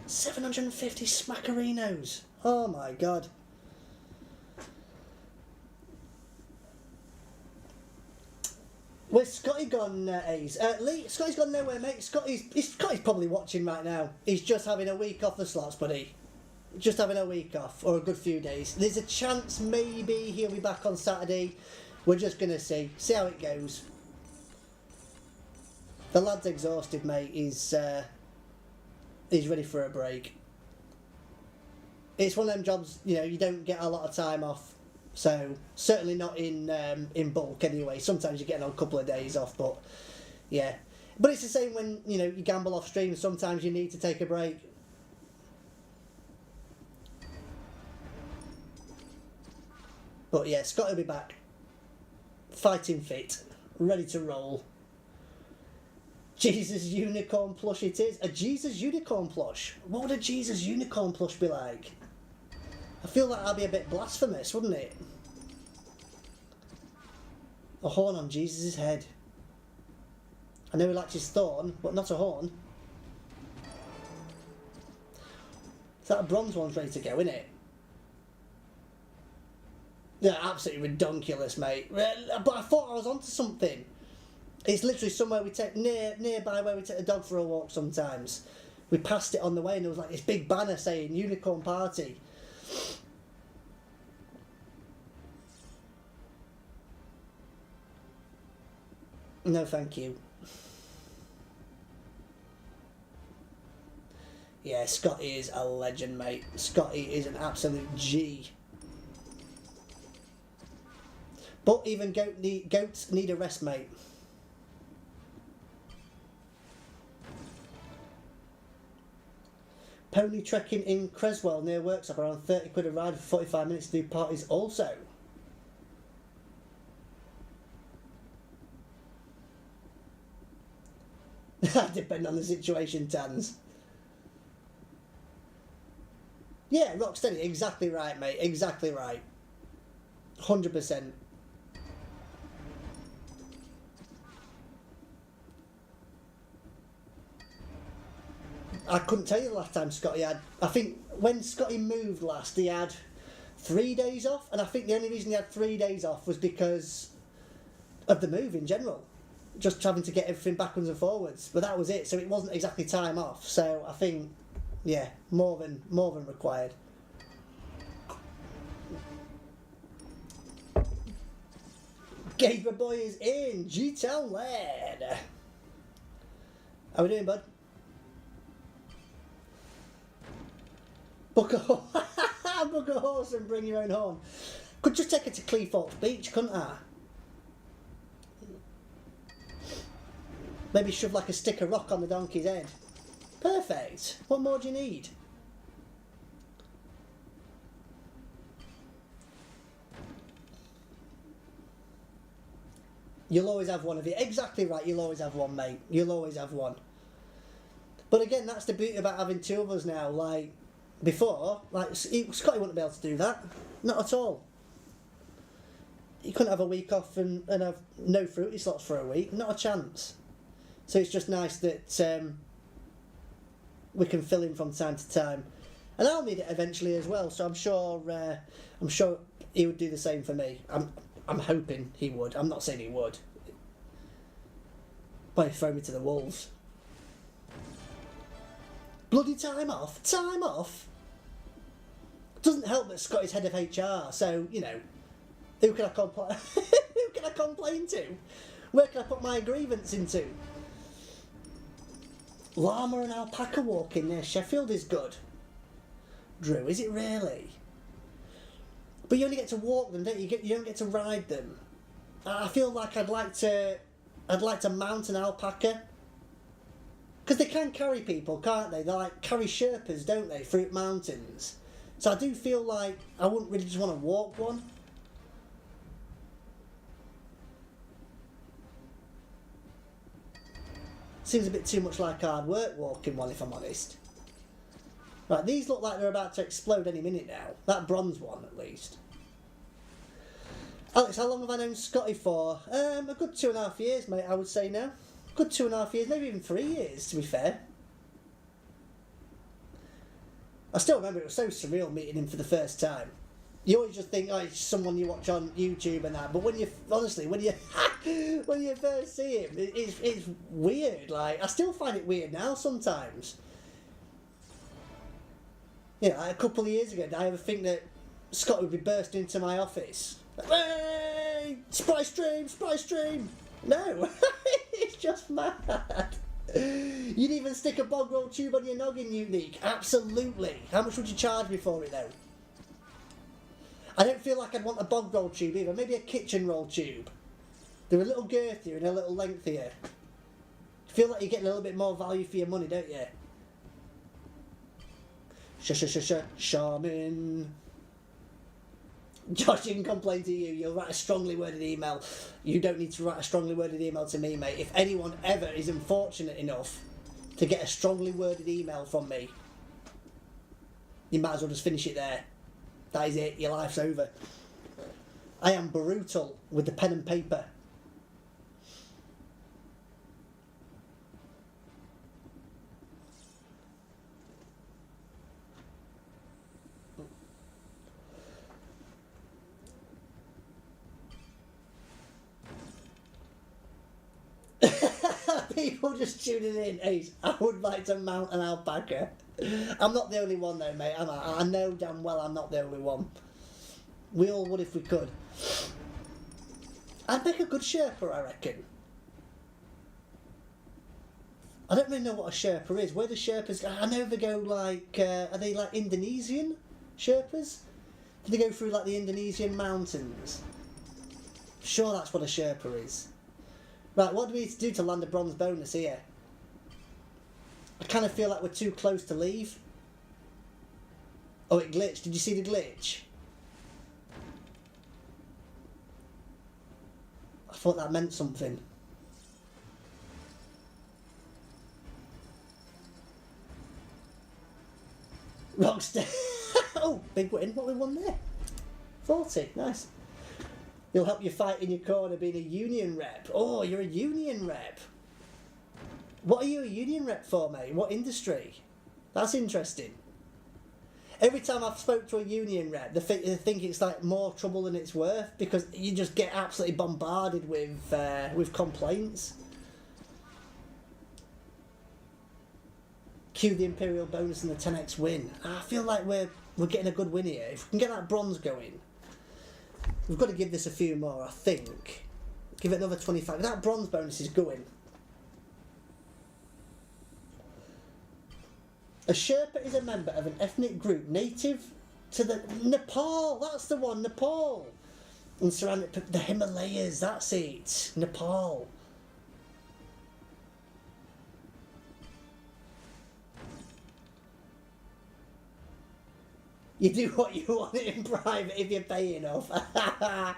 750 smackerinos. Oh my god. Where's Scotty gone, Ace? Lee, Scotty's gone nowhere, mate. Scotty's probably watching right now. He's just having a week off the slots, buddy. Just having a week off, or a good few days. There's a chance maybe he'll be back on Saturday. We're just going to see how it goes. The lad's exhausted, mate. He's ready for a break. It's one of them jobs, you know, you don't get a lot of time off. So, certainly not in bulk anyway. Sometimes you're getting a couple of days off, but Yeah. But it's the same when, you know, you gamble off stream. Sometimes you need to take a break. But yeah, Scott will be back. Fighting fit. Ready to roll. Jesus Unicorn plush it is. A Jesus Unicorn plush? What would a Jesus Unicorn plush be like? I feel like that'd be a bit blasphemous, wouldn't it? A horn on Jesus' head. I know he likes his thorn, but not a horn. That bronze one's ready to go, isn't it? Yeah, absolutely redonkulous, mate. But I thought I was onto something. It's literally somewhere we take nearby where we take the dog for a walk sometimes. We passed it on the way and there was like this big banner saying Unicorn Party. No, thank you. Yeah, Scotty is a legend, mate. Scotty is an absolute G. But even goats need a rest, mate. Pony trekking in Creswell near Worksop, around 30 quid a ride for 45 minutes to do parties also. Depend on the situation, Tans. Yeah, Rocksteady, exactly right, mate, exactly right. 100%. I couldn't tell you the last time Scotty had... I think when Scotty moved last, he had 3 days off, and I think the only reason he had 3 days off was because of the move in general. Just having to get everything backwards and forwards. But that was it, so it wasn't exactly time off. So I think, yeah, more than required. Gaber Boy is in, G-Town lad. How we doing, bud? Book a horse and bring your own horn. Could just take her to Cleethorpes Beach, couldn't I? Maybe shove like a stick of rock on the donkey's head. Perfect. What more do you need? You'll always have one of you. Exactly right, you'll always have one, mate. You'll always have one. But again, that's the beauty about having two of us now. Like, before, like, Scotty wouldn't be able to do that. Not at all. You couldn't have a week off and have no fruity slots for a week. Not a chance. So it's just nice that we can fill in from time to time. And I'll need it eventually as well, so I'm sure he would do the same for me. I'm hoping he would. I'm not saying he would. But throw me to the wolves. Bloody time off? Time off? Doesn't help that Scotty's head of HR, so, you know, who can I complain who can I complain to? Where can I put my grievance into? Llama and alpaca walking near Sheffield is good. Drew, is it really? But you only get to walk them, don't you? You don't get to ride them. I feel like I'd like to mount an alpaca. Because they can carry people, can't they? They like carry Sherpas, don't they, through mountains. So I do feel like I wouldn't really just want to walk one. Seems a bit too much like hard work walking one, if I'm honest. Right, these look like they're about to explode any minute now. That bronze one, at least. Alex, how long have I known Scotty for? A good 2.5 years, mate, I would say now. Good 2.5 years, maybe even 3 years, to be fair. I still remember it was so surreal meeting him for the first time. You always just think, oh, it's someone you watch on YouTube and that, but when you, honestly, when you first see him, it's weird. Like, I still find it weird now sometimes. You know, like a couple of years ago, did I ever think that Scott would be bursting into my office? Hey, spy stream! No, it's just mad. You'd even stick a bog roll tube on your noggin, Unique. Absolutely. How much would you charge me for it, though? I don't feel like I'd want a bog roll tube either. Maybe a kitchen roll tube. They're a little girthier and a little lengthier. Feel like you're getting a little bit more value for your money, don't you? Shaman. Josh didn't complain to you. You'll write a strongly worded email. You don't need to write a strongly worded email to me, mate. If anyone ever is unfortunate enough to get a strongly worded email from me, you might as well just finish it there. That is it. Your life's over. I am brutal with the pen and paper. People just tuning in. Ace, I would like to mount an alpaca. I'm not the only one though, mate, am I? I know damn well I'm not the only one. We all would if we could. I'd make a good Sherpa, I reckon. I don't really know what a Sherpa is. Where the Sherpas go, I know they go like, are they like Indonesian Sherpas? Do they go through like the Indonesian mountains? Sure, that's what a Sherpa is. Right, what do we need to do to land a bronze bonus here? I kind of feel like we're too close to leave. Oh, it glitched. Did you see the glitch? I thought that meant something. Rockstar. Oh, big win. What we won there? 40. Nice. He'll help you fight in your corner being a union rep. Oh, you're a union rep. What are you a union rep for, mate? What industry? That's interesting. Every time I've spoke to a union rep, they think it's like more trouble than it's worth because you just get absolutely bombarded with complaints. Cue the Imperial bonus and the 10x win. I feel like we're getting a good win here. If we can get that bronze going, we've got to give this a few more, I think. Give it another 25. That bronze bonus is going. A Sherpa is a member of an ethnic group native to the Nepal. That's the one, Nepal. And surrounded the Himalayas. That's it, Nepal. You do what you want in private if you pay enough. I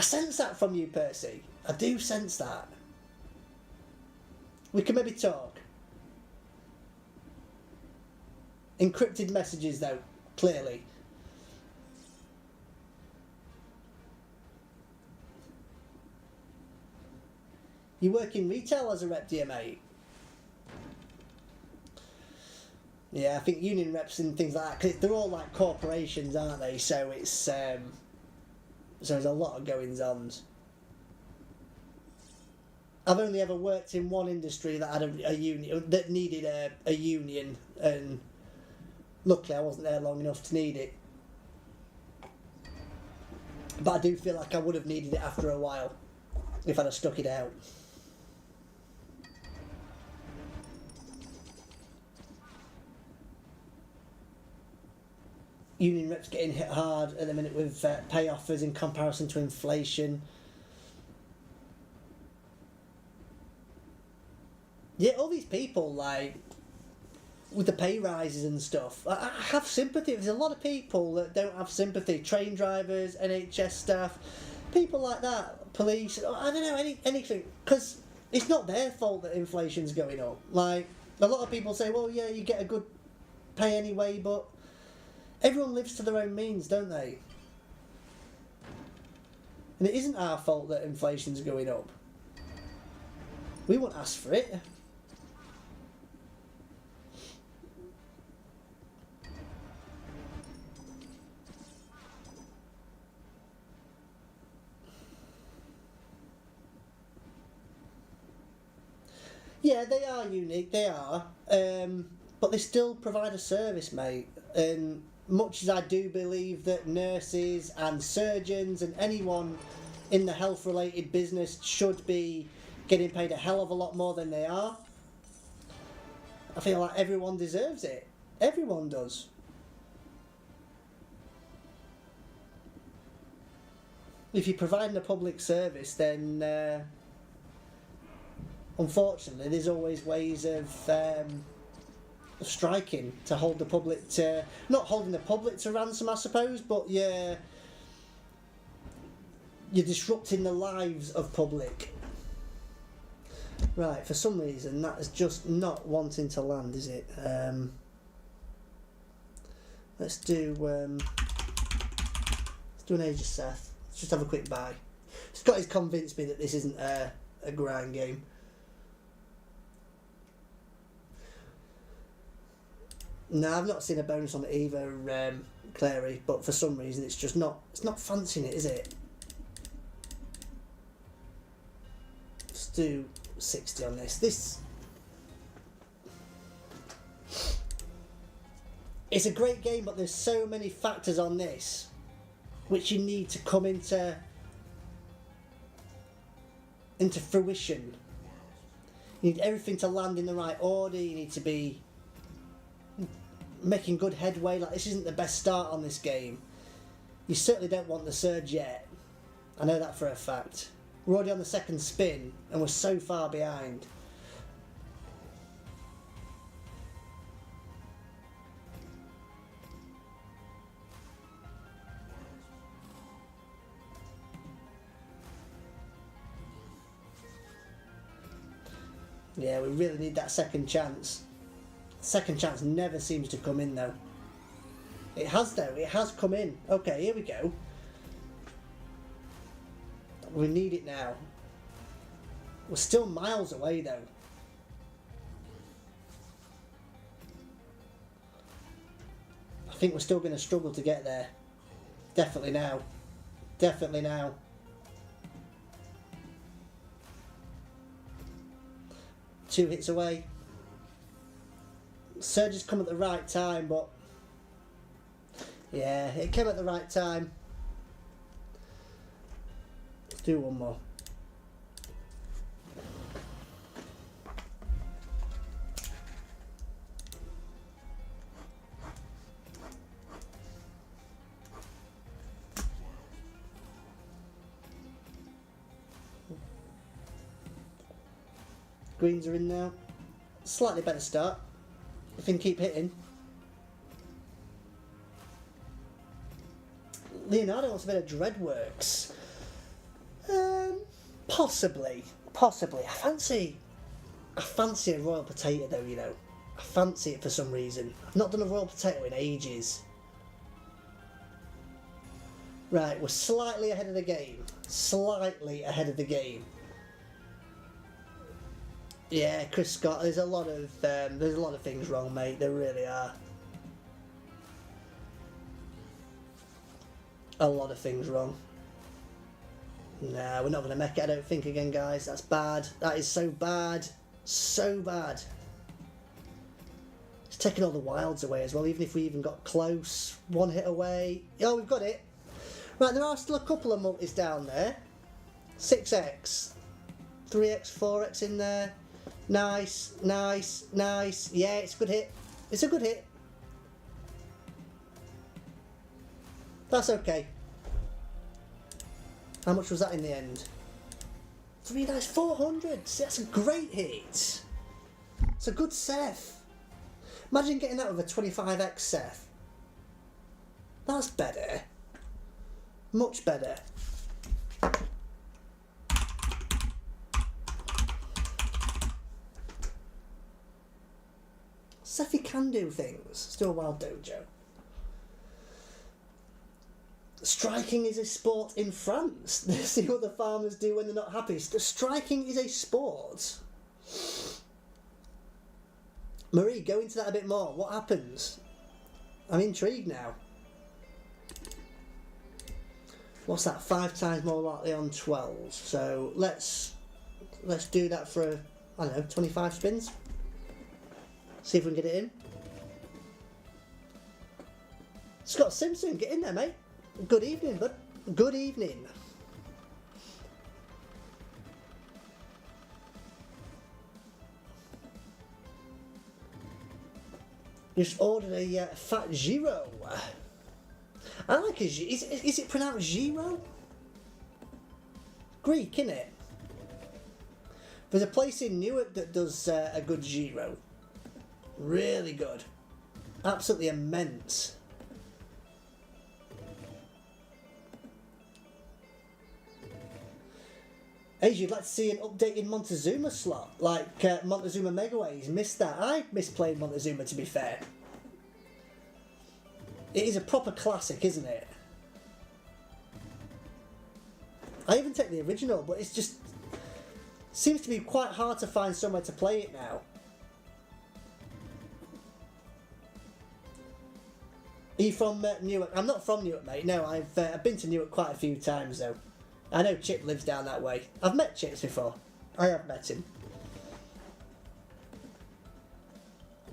sense that from you, Percy. I do sense that. We can maybe talk. Encrypted messages, though, clearly. You work in retail as a rep, do you, mate? Yeah, I think union reps and things like that, because they're all like corporations, aren't they? So it's so there's a lot of goings-ons. I've only ever worked in one industry that had a union, that needed a union, and luckily I wasn't there long enough to need it. But I do feel like I would have needed it after a while if I'd have stuck it out. Union reps getting hit hard at the minute with pay offers in comparison to inflation. Yeah, all these people, like, with the pay rises and stuff, I have sympathy. There's a lot of people that don't have sympathy. Train drivers, NHS staff, people like that, police, I don't know, anything. Because it's not their fault that inflation's going up. Like, a lot of people say, well, yeah, you get a good pay anyway, but everyone lives to their own means, don't they? And it isn't our fault that inflation's going up. We won't ask for it. Yeah, they are unique, they are. But they still provide a service, mate. And much as I do believe that nurses and surgeons and anyone in the health-related business should be getting paid a hell of a lot more than they are, I feel like everyone deserves it. Everyone does. If you're providing a public service, then unfortunately, there's always ways of striking to hold the public to, not holding the public to ransom, I suppose, but you're disrupting the lives of public. Right, for some reason that is just not wanting to land, is it? Let's do an Age of Seth. Let's just have a quick buy. Scotty's convinced me that this isn't a grind game. No, I've not seen a bonus on it either, Clary, but for some reason it's not fancying it, is it? Let's do 60 on this. It's a great game, but there's so many factors on this which you need to come into fruition. You need everything to land in the right order. You need to be making good headway. Like, this isn't the best start on this game. You certainly don't want the surge yet. I know that for a fact. We're already on the second spin and we're so far behind. Yeah, we really need that second chance. Second chance never seems to come in though. It has though, it has come in. Okay, here we go. We need it now. We're still miles away though. I think we're still going to struggle to get there. Definitely now. Definitely now. Two hits away. Surge has come at the right time, but yeah, it came at the right time. Let's do one more. Greens are in now. Slightly better start. If we can keep hitting. Leonardo wants a bit of Dreadworks. Possibly. I fancy a Royal Potato though, you know. I fancy it for some reason. I've not done a Royal Potato in ages. Right, we're slightly ahead of the game. Slightly ahead of the game. Yeah, Chris Scott. There's a lot of things wrong, mate. There really are. A lot of things wrong. Nah, we're not going to make it, I don't think, again, guys. That's bad. That is so bad. So bad. It's taking all the wilds away as well, even if we even got close. One hit away. Oh, we've got it. Right, there are still a couple of multis down there. 6x. 3x, 4x in there. Nice. Yeah, it's a good hit. It's a good hit. That's okay. How much was that in the end? 3 dice, 400. See, that's a great hit. It's a good Seth. Imagine getting that with a 25x Seth. That's better. Much better. Seffi can do things. Still a wild dojo. Striking is a sport in France. See what the farmers do when they're not happy. Striking is a sport. Marie, go into that a bit more. What happens? I'm intrigued now. What's that? 5 times more likely on 12. So let's do that for, I don't know, 25 spins. See if we can get it in. Scott Simpson, get in there, mate. Good evening, bud. Good evening. Just ordered a fat gyro. I like a is it pronounced gyro? Greek, innit? There's a place in Newark that does a good gyro. Really good. Absolutely immense. Hey, you'd like to see an updated Montezuma slot, like Montezuma Megaways. Missed that. I miss playing Montezuma, to be fair. It is a proper classic, isn't it? I even take the original, but it's just seems to be quite hard to find somewhere to play it now. Are you from Newark? I'm not from Newark, mate. No, I've been to Newark quite a few times, though. I know Chip lives down that way. I've met Chips before. I have met him.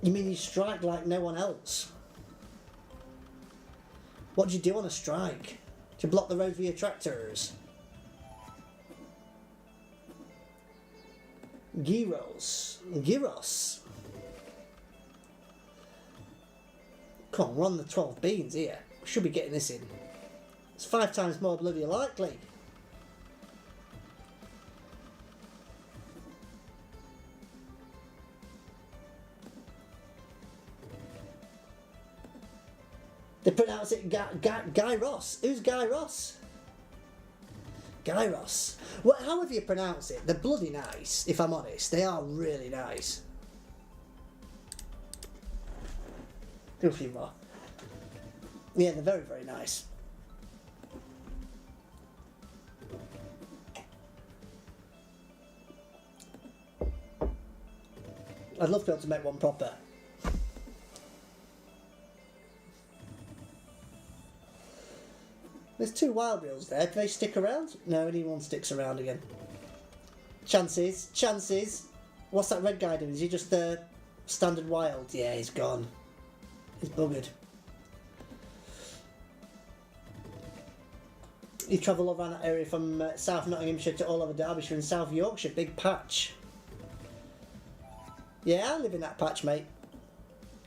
You mean you strike like no one else? What do you do on a strike? Do you block the road with your tractors? Gyros. Come on, we're on the 12 beans here. We should be getting this in. It's 5 times more bloody likely. They pronounce it Guy Ross. Who's Guy Ross? Guy Ross. Well, however you pronounce it, they're bloody nice, if I'm honest. They are really nice. Do a few more. Yeah, they're very, very nice. I'd love to be able to make one proper. There's 2 wild reels there. Do they stick around? No, only one sticks around again. Chances. What's that red guy doing? Is he just the standard wild? Yeah, he's gone. He's buggered. You travel all around that area from South Nottinghamshire to all over Derbyshire and South Yorkshire. Big patch. Yeah, I live in that patch, mate.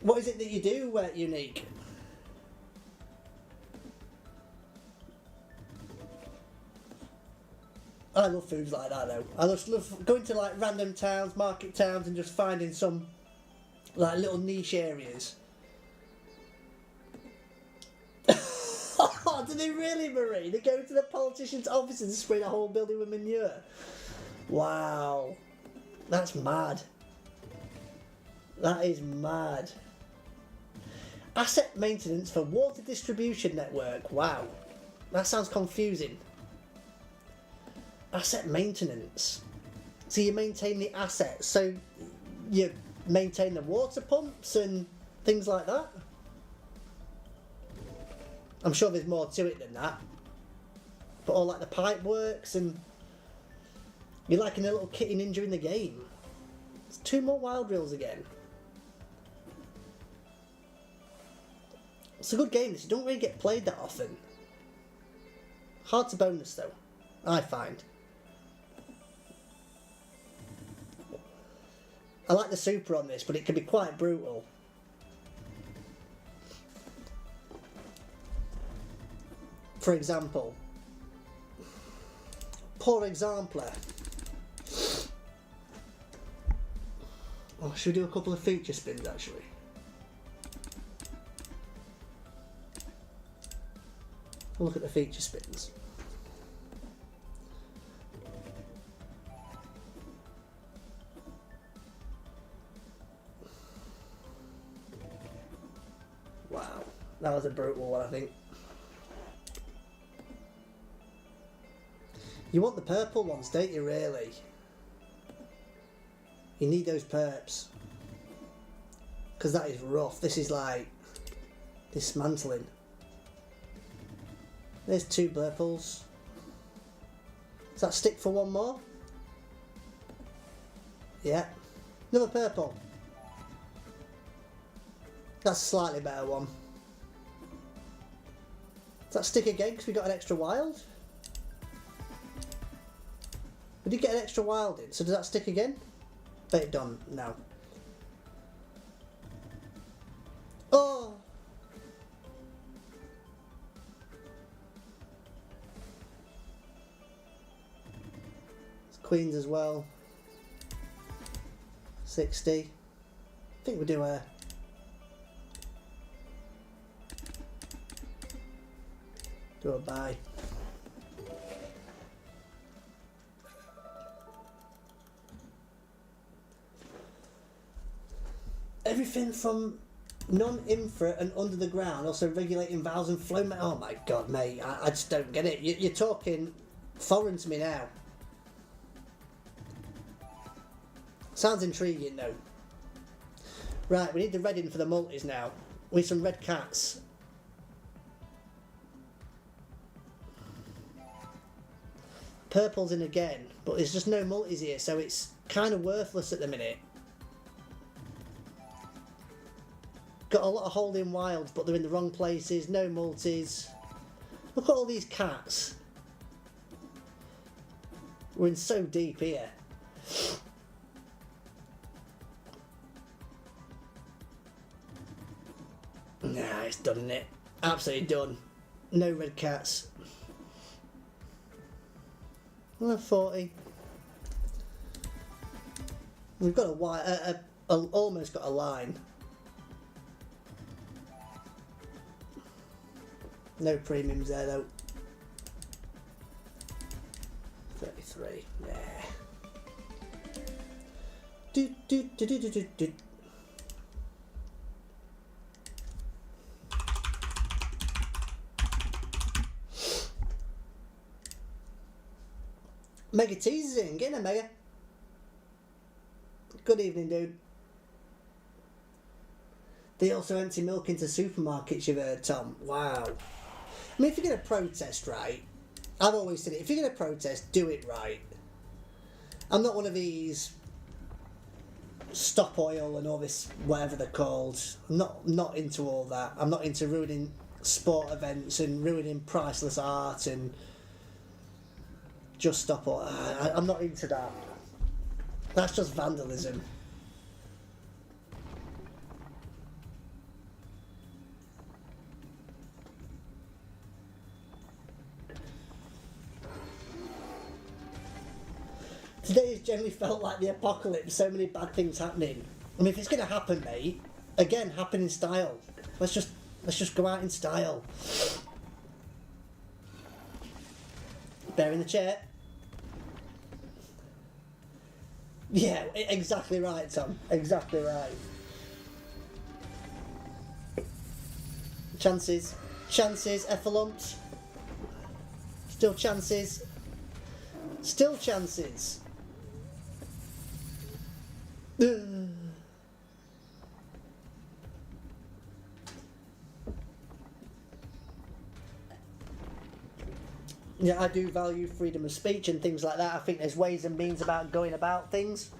What is it that you do, Unique? I love foods like that, though. I just love going to like random towns, market towns, and just finding some like little niche areas. Oh, do they really, Marie? They go to the politicians' offices and spray the whole building with manure. Wow, that's mad. That is mad. Asset maintenance for water distribution network. Wow, that sounds confusing. Asset maintenance. So you maintain the assets. So you maintain the water pumps and things like that. I'm sure there's more to it than that. But all like the pipe works and you're like in a little kitty ninja in the game. It's 2 more wild reels again. It's a good game. This don't really get played that often. Hard to bonus though, I find. I like the super on this, but it can be quite brutal. For example, poor exemplar. Oh, should we do a couple of feature spins actually? We'll look at the feature spins. Wow, that was a brutal one, I think. You want the purple ones, don't you, really? You need those perps. Because that is rough. This is like dismantling. There's 2 purples. Does that stick for 1 more? Yeah. Another purple. That's a slightly better one. Does that stick again because we got an extra wild? We did get an extra wild in, so does that stick again? Bet it don't, no. Oh! It's queens as well. 60. I think we'll do a... do a buy. Everything from non-infra and under the ground, also regulating valves and flow... Oh my god, mate, I just don't get it. You're talking foreign to me now. Sounds intriguing though. Right, we need the red in for the multis now. We need some red cats. Purple's in again, but there's just no multis here, so it's kind of worthless at the minute. Got a lot of holding wilds, but they're in the wrong places, no multis. Look at all these cats. We're in so deep here. Nah, it's done, isn't it? Absolutely done. No red cats. 40. We've got almost got a line. No premiums there though. 33. Yeah. Do. Mega teases in. Get in a Mega. Good evening, dude. They also empty milk into supermarkets, you've heard, Tom. Wow. I mean, if you're going to protest, right, I've always said it, if you're going to protest, do it right. I'm not one of these stop oil and all this, whatever they're called. I'm not into all that. I'm not into ruining sport events and ruining priceless art and just stop oil. I'm not into that. That's just vandalism. Today has generally felt like the apocalypse, so many bad things happening. I mean, if it's going to happen, mate, again, happen in style. Let's just go out in style. Bear in the chair. Yeah, exactly right, Tom. Exactly right. Chances. Effalumps. Still chances. Still chances. Yeah, I do value freedom of speech and things like that. I think there's ways and means about going about things.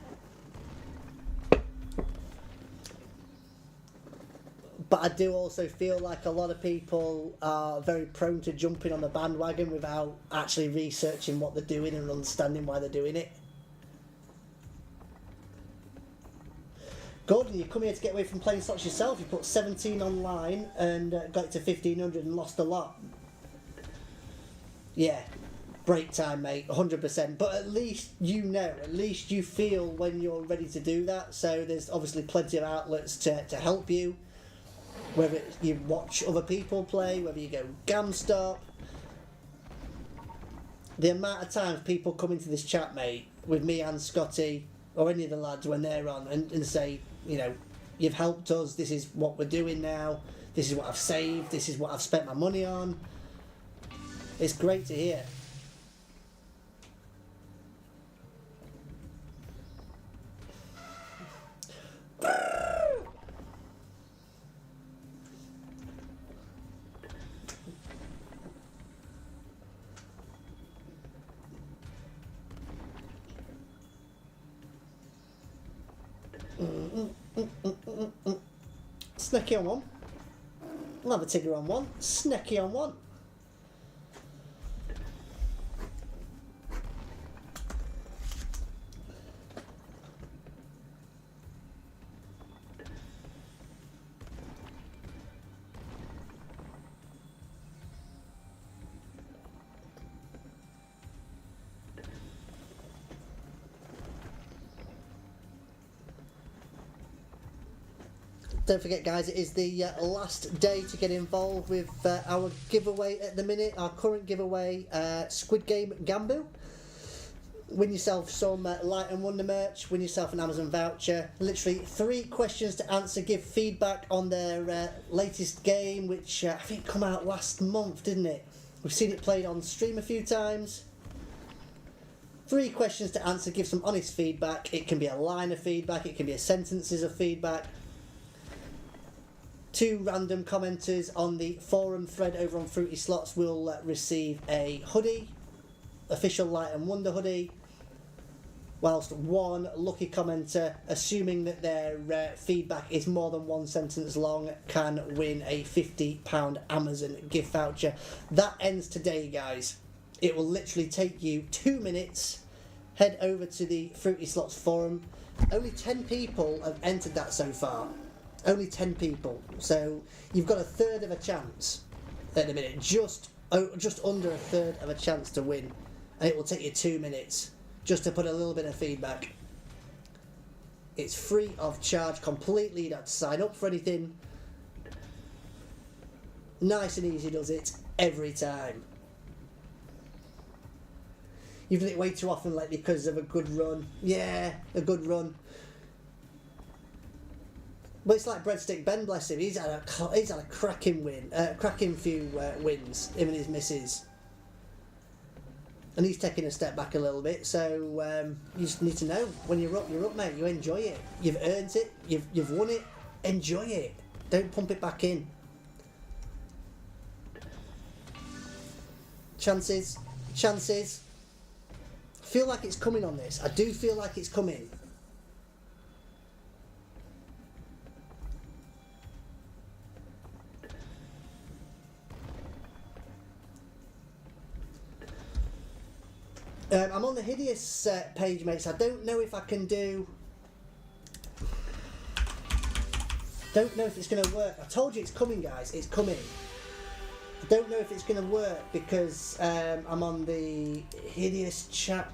But I do also feel like a lot of people are very prone to jumping on the bandwagon without actually researching what they're doing and understanding why they're doing it. Gordon, you come here to get away from playing slots yourself. You put 17 online and got it to 1500 and lost a lot. Yeah, break time, mate, 100%. But at least you know, at least you feel when you're ready to do that. So there's obviously plenty of outlets to help you. Whether you watch other people play, whether you go GamStop. The amount of times people come into this chat, mate, with me and Scotty, or any of the lads when they're on, and say, you know, you've helped us, this is what we're doing now, this is what I've saved, this is what I've spent my money on. It's great to hear. Snecky on one. I'll have a Tigger on one. Snecky on one. Don't forget, guys, it is the last day to get involved with our giveaway at the minute, our current giveaway, Squid Game Gambu. Win yourself some Light and Wonder merch, win yourself an Amazon voucher. Literally 3 questions to answer, give feedback on their latest game, which I think come out last month, didn't it? We've seen it played on stream a few times. 3 questions to answer, give some honest feedback. It can be a line of feedback, it can be a sentences of feedback. 2 random commenters on the forum thread over on Fruity Slots will receive a hoodie, official Light and Wonder hoodie, whilst 1 lucky commenter, assuming that their feedback is more than 1 sentence long, can win a £50 Amazon gift voucher. That ends today, guys. It will literally take you 2 minutes. Head over to the Fruity Slots forum. Only 10 people have entered that so far. Only 10 people. So you've got a third of a chance at the minute. Just under a third of a chance to win. And it will take you 2 minutes just to put a little bit of feedback. It's free of charge completely. You don't have to sign up for anything. Nice and easy does it every time. You've done it way too often lately because of a good run. Yeah, a good run. But it's like Breadstick Ben, bless him. He's had a cracking win, cracking few wins. Him and his missus, and he's taking a step back a little bit. So you just need to know when you're up, mate. You enjoy it. You've earned it. You've won it. Enjoy it. Don't pump it back in. Chances. I feel like it's coming on this. I do feel like it's coming. I'm on the Hideous page, mates. I don't know if I can do... Don't know if it's going to work. I told you it's coming, guys. It's coming. I don't know if it's going to work because I'm on the Hideous chat.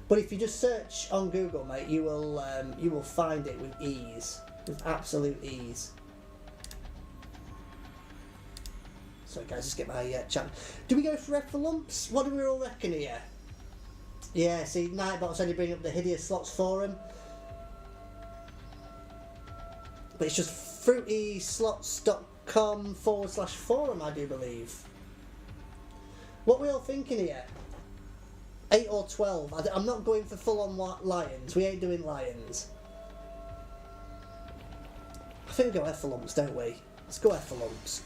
But if you just search on Google, mate, you will find it with ease, with absolute ease. Sorry, guys, just get my chat. Do we go for Red for Lumps? What do we all reckon here? Yeah, see, Nightbot's only bringing up the Hideous Slots forum. But it's just fruityslots.com/forum, I do believe. What are we all thinking here? 8 or 12? I'm not going for full-on lions. We ain't doing lions. I think we go Effalumps, don't we? Let's go Effalumps.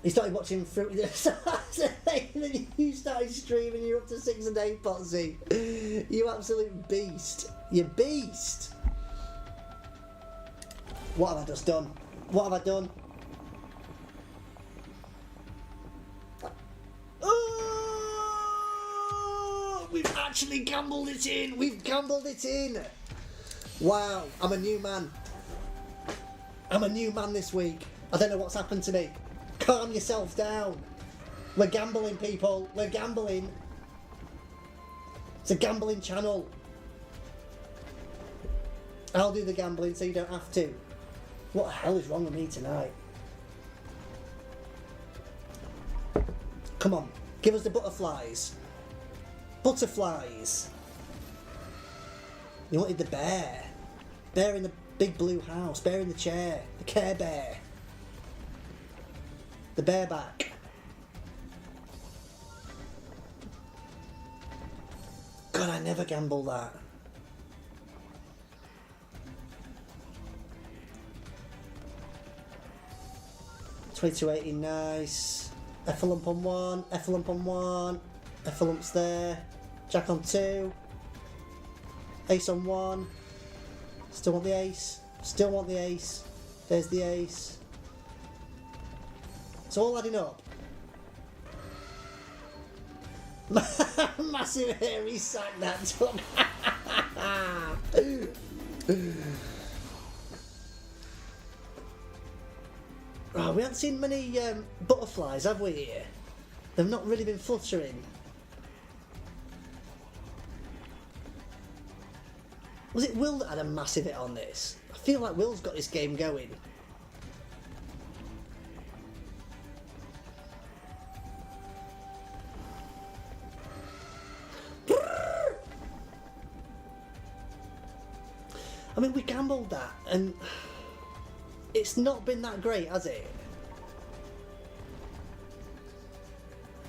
He started watching Fruity. You started streaming. You're up to 6 a day, Potsy. You absolute beast. You beast. What have I just done? What have I done? Oh, we've actually gambled it in. We've gambled it in. Wow, I'm a new man. I'm a new man this week. I don't know what's happened to me. Calm yourself down. We're gambling, people. We're gambling. It's a gambling channel. I'll do the gambling so you don't have to. What the hell is wrong with me tonight? Come on. Give us the butterflies. Butterflies. You wanted the bear. Bear in the big blue house. Bear in the chair. The Care Bear. The bareback. God, I never gamble that. 2280, nice. Effalump on 1, Effalump on 1, Effalump's there. Jack on 2. Ace on 1. Still want the ace. Still want the ace. There's the ace. It's all adding up. Massive hairy sack that took. Oh, we haven't seen many butterflies, have we, here? They've not really been fluttering. Was it Will that had a massive hit on this? I feel like Will's got this game going. I mean, we gambled that, and it's not been that great, has it?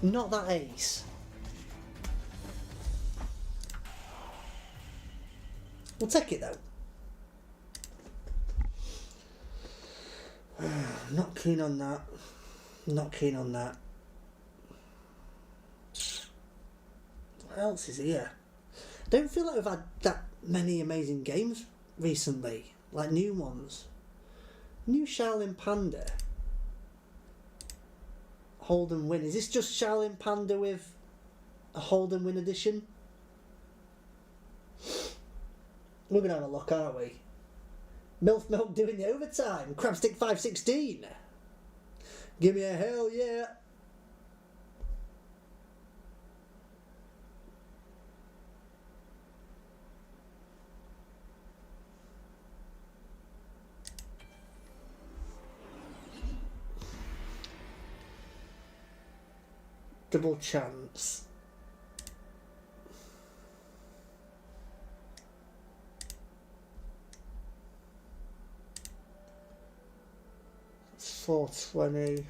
Not that ace. We'll take it, though. Not keen on that. Not keen on that. What else is here? I don't feel like we've had that many amazing games recently, like new ones. New Shaolin Panda. Hold and Win. Is this just Shaolin Panda with a Hold and Win edition? We're going to have a look, aren't we? Milk doing the overtime. Crabstick 516. Give me a hell yeah. Double chance. It's 420.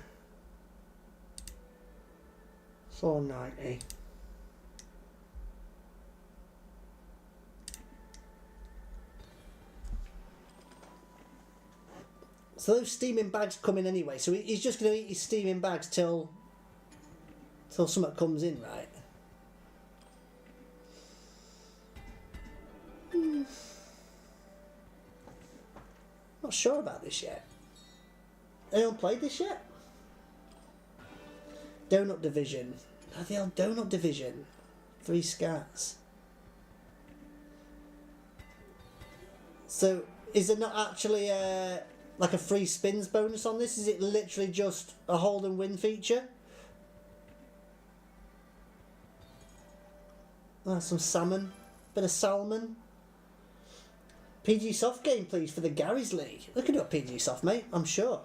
490. So those steaming bags come in anyway. So he's just going to eat his steaming bags till something comes in, right? Not sure about this yet. Anyone played this yet? Donut Division. Oh, the old Donut Division. 3 scats. So, is there not actually like a free spins bonus on this? Is it literally just a hold and win feature? Oh, some salmon. Bit of salmon. PG Soft game, please, for the Gary's League. We can do a PG Soft, mate, I'm sure.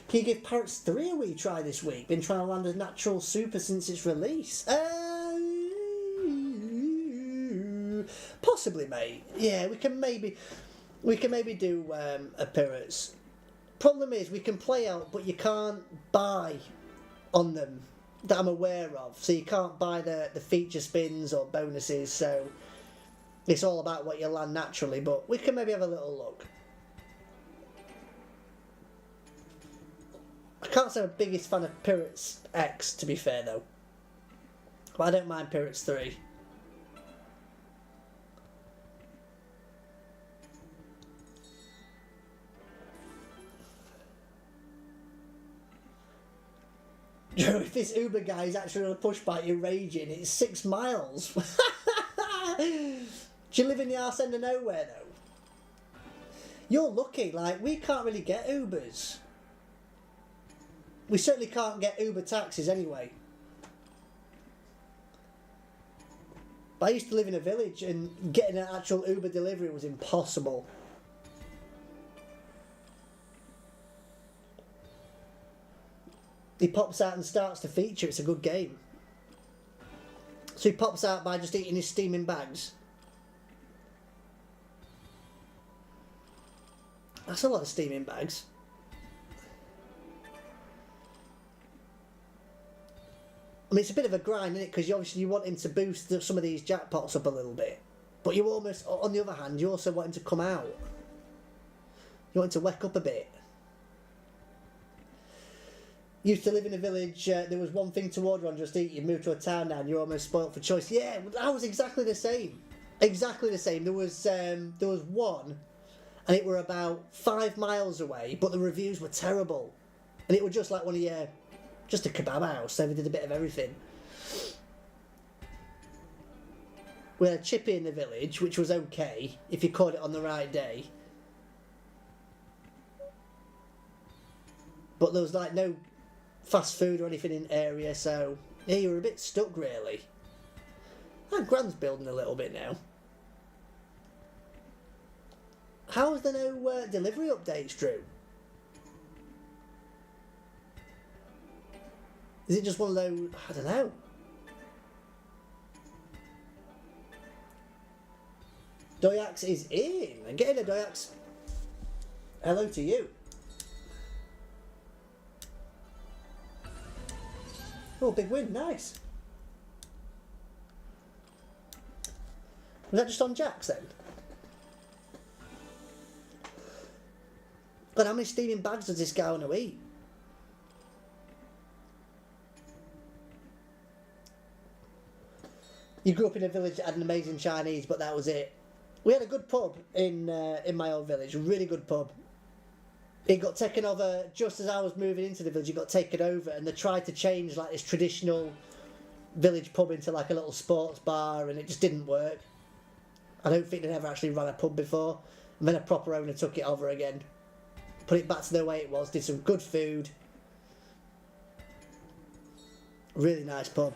Can you give Parrots 3 a wee try this week? Been trying to land a natural super since its release. Possibly, mate. Yeah, we can maybe do a Parrots. Problem is, we can play out, but you can't buy on them that I'm aware of. So you can't buy the feature spins or bonuses, so it's all about what you land naturally, but we can maybe have a little look. I can't say I'm the biggest fan of Pirates X, to be fair, though. But I don't mind Pirates 3. Joe, if this Uber guy is actually on a push bike, you're raging. It's 6 miles. Do you live in the arse end of nowhere, though? You're lucky. Like, we can't really get Ubers. We certainly can't get Uber taxis anyway. But I used to live in a village and getting an actual Uber delivery was impossible. He pops out and starts to feature. It's a good game. So he pops out by just eating his steaming bags. That's a lot of steaming bags. I mean, it's a bit of a grind, isn't it? Because you want him to boost some of these jackpots up a little bit. But you almost, on the other hand, you also want him to come out. You want him to wake up a bit. Used to live in a village, there was one thing to order on Just Eat, you moved to a town now and you're almost spoilt for choice. Yeah, I was exactly the same. Exactly the same. There was one, and it were about 5 miles away, but the reviews were terrible. And it was just like one of your, just a kebab house, so we did a bit of everything. We had a chippy in the village, which was okay, if you caught it on the right day. But there was like no fast food or anything in the area, so yeah, you were a bit stuck really. Our Grand's building a little bit now. How is there no delivery updates, Drew? Is it just one of those? I don't know. Doyax is in. And get in there, Doyax. Hello to you. Oh, big win. Nice. Was that just on Jacks then? God, how many steaming bags does this guy want to eat? You grew up in a village that had an amazing Chinese, but that was it. We had a good pub in my old village, a really good pub. It got taken over just as I was moving into the village. It got taken over, and they tried to change like this traditional village pub into like a little sports bar, and it just didn't work. I don't think they'd ever actually run a pub before. And then a proper owner took it over again, put it back to the way it was, did some good food. Really nice pub.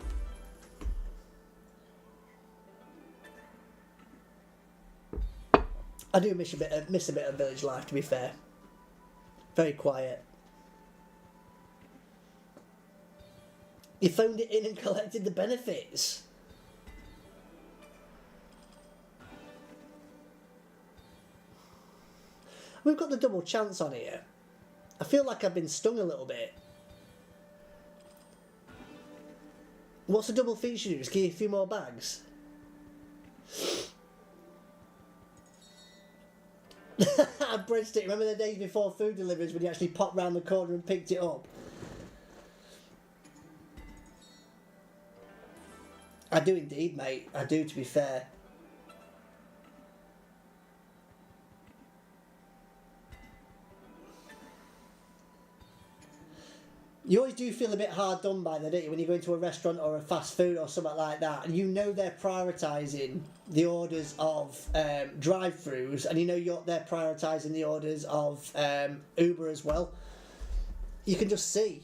I do miss a bit of village life, to be fair. Very quiet. You phoned it in and collected the benefits. We've got the double chance on here. I feel like I've been stung a little bit. What's the double feature do? Just give you a few more bags? Breadstick. Remember the days before food deliveries when you actually popped round the corner and picked it up? I do indeed, mate. I do, to be fair. You always do feel a bit hard done by that, don't you, when you go into a restaurant or a fast food or something like that, and you know they're prioritising the orders of drive-thrus, and you know they're prioritising the orders of Uber as well. You can just see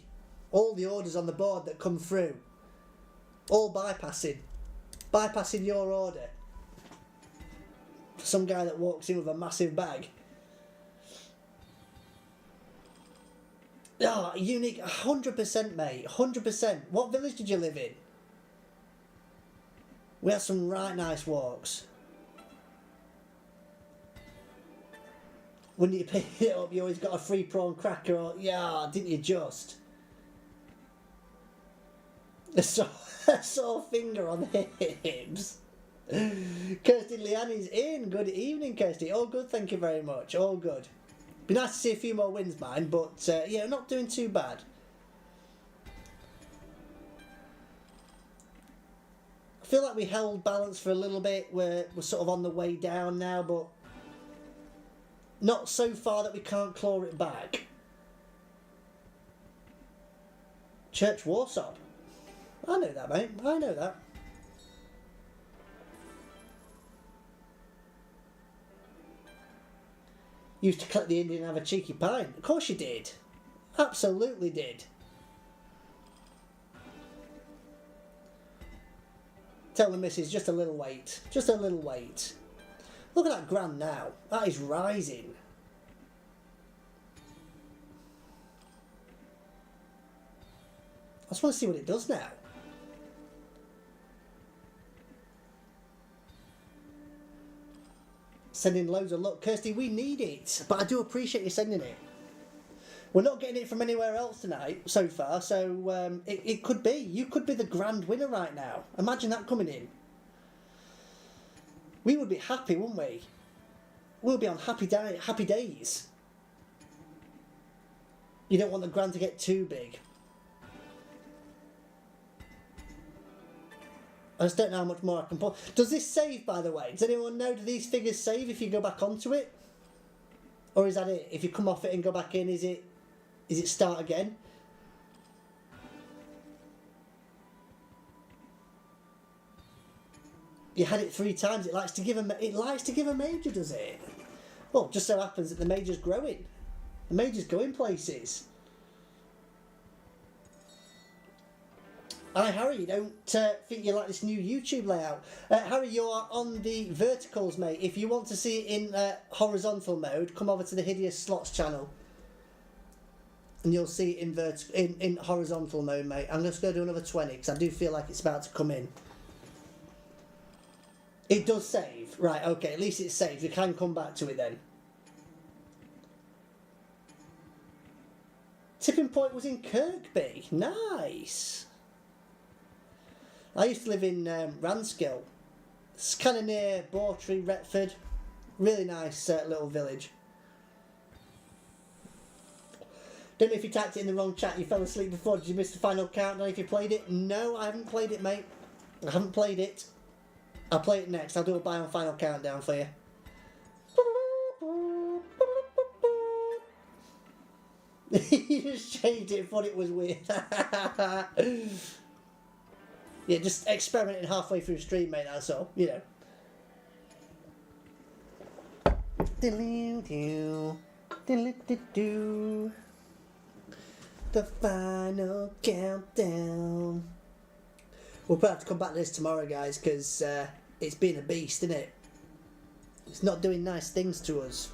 all the orders on the board that come through, all bypassing your order. Some guy that walks in with a massive bag. Oh, unique, 100%, mate, 100%. What village did you live in? We had some right nice walks. When you pick it up, you always got a free prawn cracker, or, yeah, didn't you just? A sore finger on the hips. Kirsty Liani's in. Good evening, Kirsty. All good, thank you very much. All good. Be nice to see a few more wins, mine, but yeah, not doing too bad. I feel like we held balance for a little bit. We're sort of on the way down now, but not so far that we can't claw it back. Church Warsaw. I know that, mate. I know that. Used to collect the Indian and have a cheeky pint. Of course you did. Absolutely did. Tell the missus, just a little wait. Just a little wait. Look at that grand now. That is rising. I just want to see what it does now. Sending loads of luck. Kirsty, we need it, but I do appreciate you sending it. We're not getting it from anywhere else tonight so far, so it could be. You could be the grand winner right now. Imagine that coming in. We would be happy, wouldn't we? We'll be on happy days. You don't want the grand to get too big. I just don't know how much more I can put. Does this save, by the way? Does anyone know, do these figures save if you go back onto it? Or is that it? If you come off it and go back in, is it start again? You had it 3 times. It likes to give a major, does it? Well, just so happens that the major's growing. The major's going places. Hi Harry, you don't think you like this new YouTube layout? Harry, you are on the verticals, mate. If you want to see it in horizontal mode, come over to the Hideous Slots channel. And you'll see it in horizontal mode, mate. I'm just going to do another 20, because I do feel like it's about to come in. It does save. Right, okay, at least it's saved. We can come back to it then. Tipping point was in Kirkby. Nice. I used to live in Ranskill. It's kind of near Bawtry, Retford. Really nice little village. Don't know if you typed it in the wrong chat, you fell asleep before. Did you miss the final countdown if you played it? No, I haven't played it, mate. I haven't played it. I'll play it next. I'll do a buy on final countdown for you. You just changed it and thought it was weird. Yeah, just experimenting halfway through stream, mate, that's all, you know. The final countdown. We'll probably have to come back to this tomorrow, guys, because it's been a beast, isn't it? It's not doing nice things to us.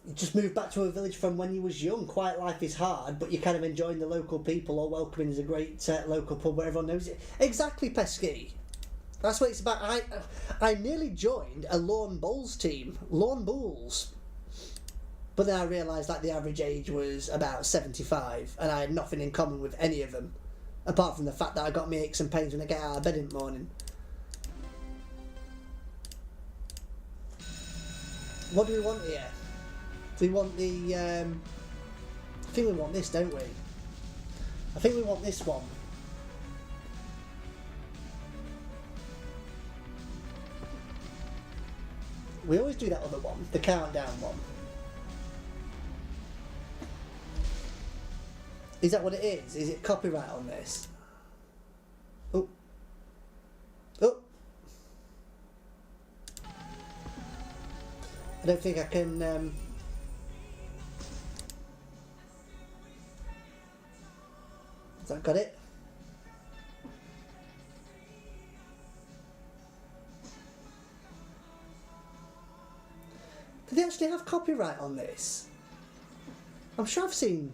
You just moved back to a village from when you was young. Quiet life is hard, but you're kind of enjoying the local people. All welcoming is a great local pub where everyone knows it. Exactly, Pesky. That's what it's about. I nearly joined a lawn bowls team, lawn bowls, but then I realised like the average age was about 75, and I had nothing in common with any of them, apart from the fact that I got me aches and pains when I get out of bed in the morning. What do we want here? Do we want the... I think we want this, don't we? I think we want this one. We always do that other one, the countdown one. Is that what it is? Is it copyright on this? Oh. Oh. I don't think I can... Has that got it? Do they actually have copyright on this? I'm sure I've seen...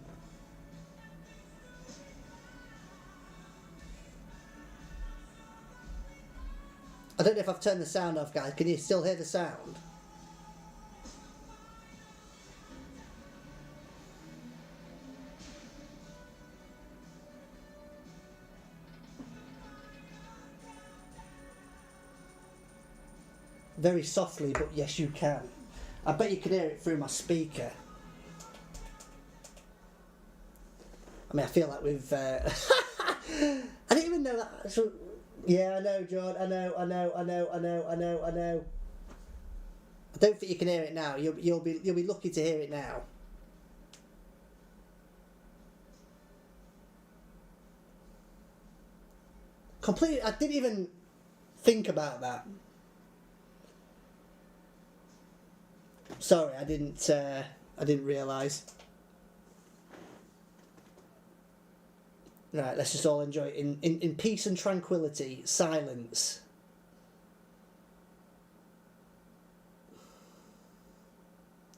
I don't know if I've turned the sound off, guys. Can you still hear the sound? Very softly, but yes, you can. I bet you can hear it through my speaker. I mean, I feel like we've... I didn't even know that... So, yeah, I know, John. I know. I don't think you can hear it now. You'll be lucky to hear it now. Completely... I didn't even think about that. Sorry, I didn't realise. Right, let's just all enjoy it in peace and tranquility, silence.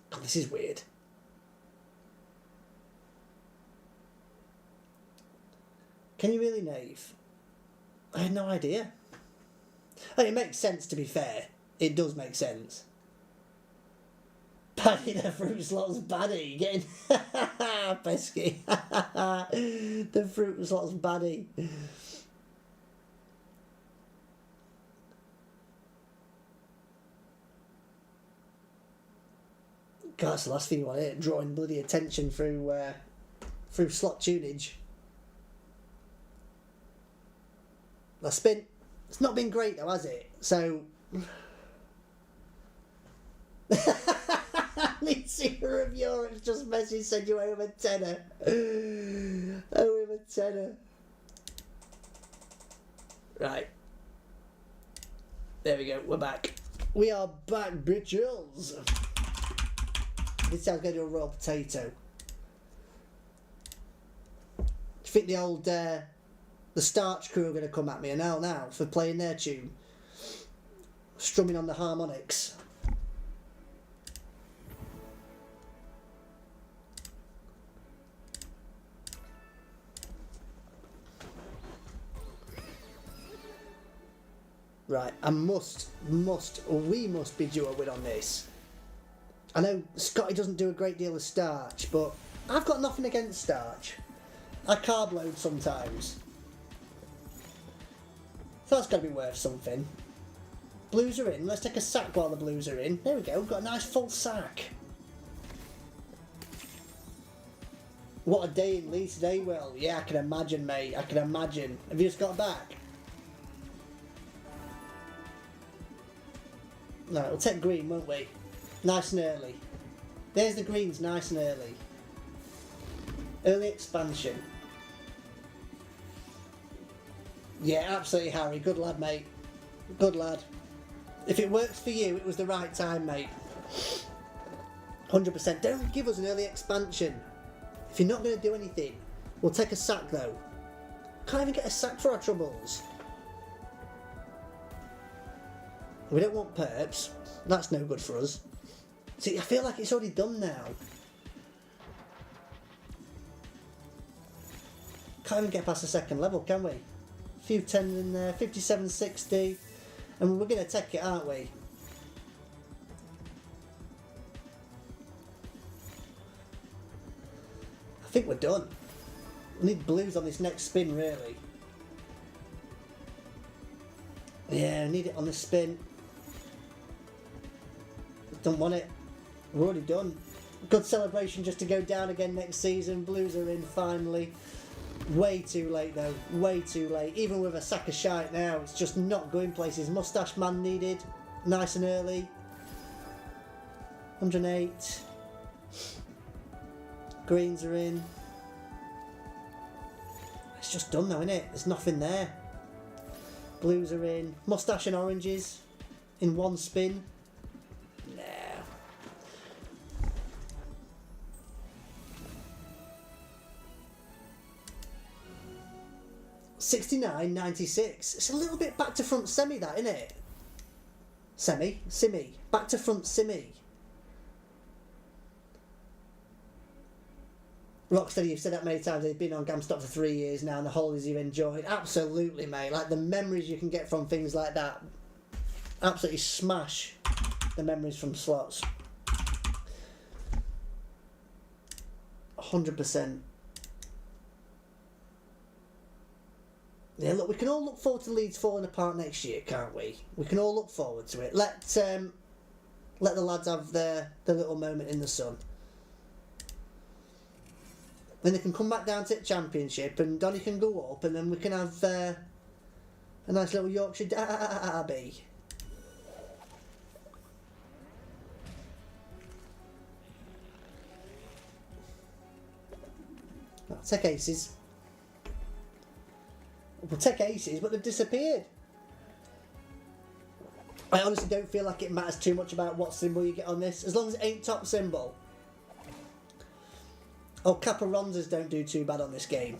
God, this is weird. Can you really, Nave? I had no idea. I mean, it makes sense, to be fair. It does make sense. Paddy the fruit slots baddie, getting pesky. The fruit slots baddie. God, that's the last thing you want to hear, drawing bloody attention through slot tunage. That's been... It's not been great though, has it? So... Seer of Europe's just messaged, said you owe him a tenner. Owe him a tenner. Right. There we go, we're back. We are back, bitches. This time I'm going to do a raw potato. Do you think the old, the Starch crew are going to come at me now for playing their tune? Strumming on the harmonics. Right, we must be due a win on this. I know Scotty doesn't do a great deal of starch, but I've got nothing against starch. I carb load sometimes. So that's got to be worth something. Blues are in. Let's take a sack while the blues are in. There we go, we've got a nice full sack. What a day in Leeds today, Will. Yeah, I can imagine, mate. I can imagine. Have you just got back? No, we'll take green, won't we? Nice and early. There's the greens, nice and early. Early expansion. Yeah, absolutely, Harry. Good lad, mate. Good lad. If it works for you, it was the right time, mate. 100%. Don't give us an early expansion. If you're not going to do anything, we'll take a sack, though. Can't even get a sack for our troubles. We don't want perps. That's no good for us. See, I feel like it's already done now. Can't even get past the second level, can we? A few 10 in there, 57, 60. And we're going to take it, aren't we? I think we're done. We need blues on this next spin, really. Yeah, I need it on the spin. Don't want it. We're already done. Good celebration just to go down again next season. Blues are in finally. Way too late though. Way too late. Even with a sack of shite now, it's just not going places. Mustache man needed. Nice and early. 108. Greens are in. It's just done now, isn't it? There's nothing there. Blues are in. Mustache and oranges in one spin. 69.96. It's a little bit back to front semi, that, isn't it? Simmy. Back to front simmy. Rocksteady, you've said that many times. They've been on GamStop for 3 years now, and the holidays you've enjoyed. Absolutely, mate. Like the memories you can get from things like that. Absolutely smash the memories from slots. 100%. Yeah, look, we can all look forward to Leeds falling apart next year, can't we? We can all look forward to it. Let the lads have their little moment in the sun. Then they can come back down to the Championship, and Donny can go up, and then we can have a nice little Yorkshire derby. I'll take aces. We'll take aces, but they've disappeared. I honestly don't feel like it matters too much about what symbol you get on this, as long as it ain't top symbol. Oh, Caparonzas don't do too bad on this game.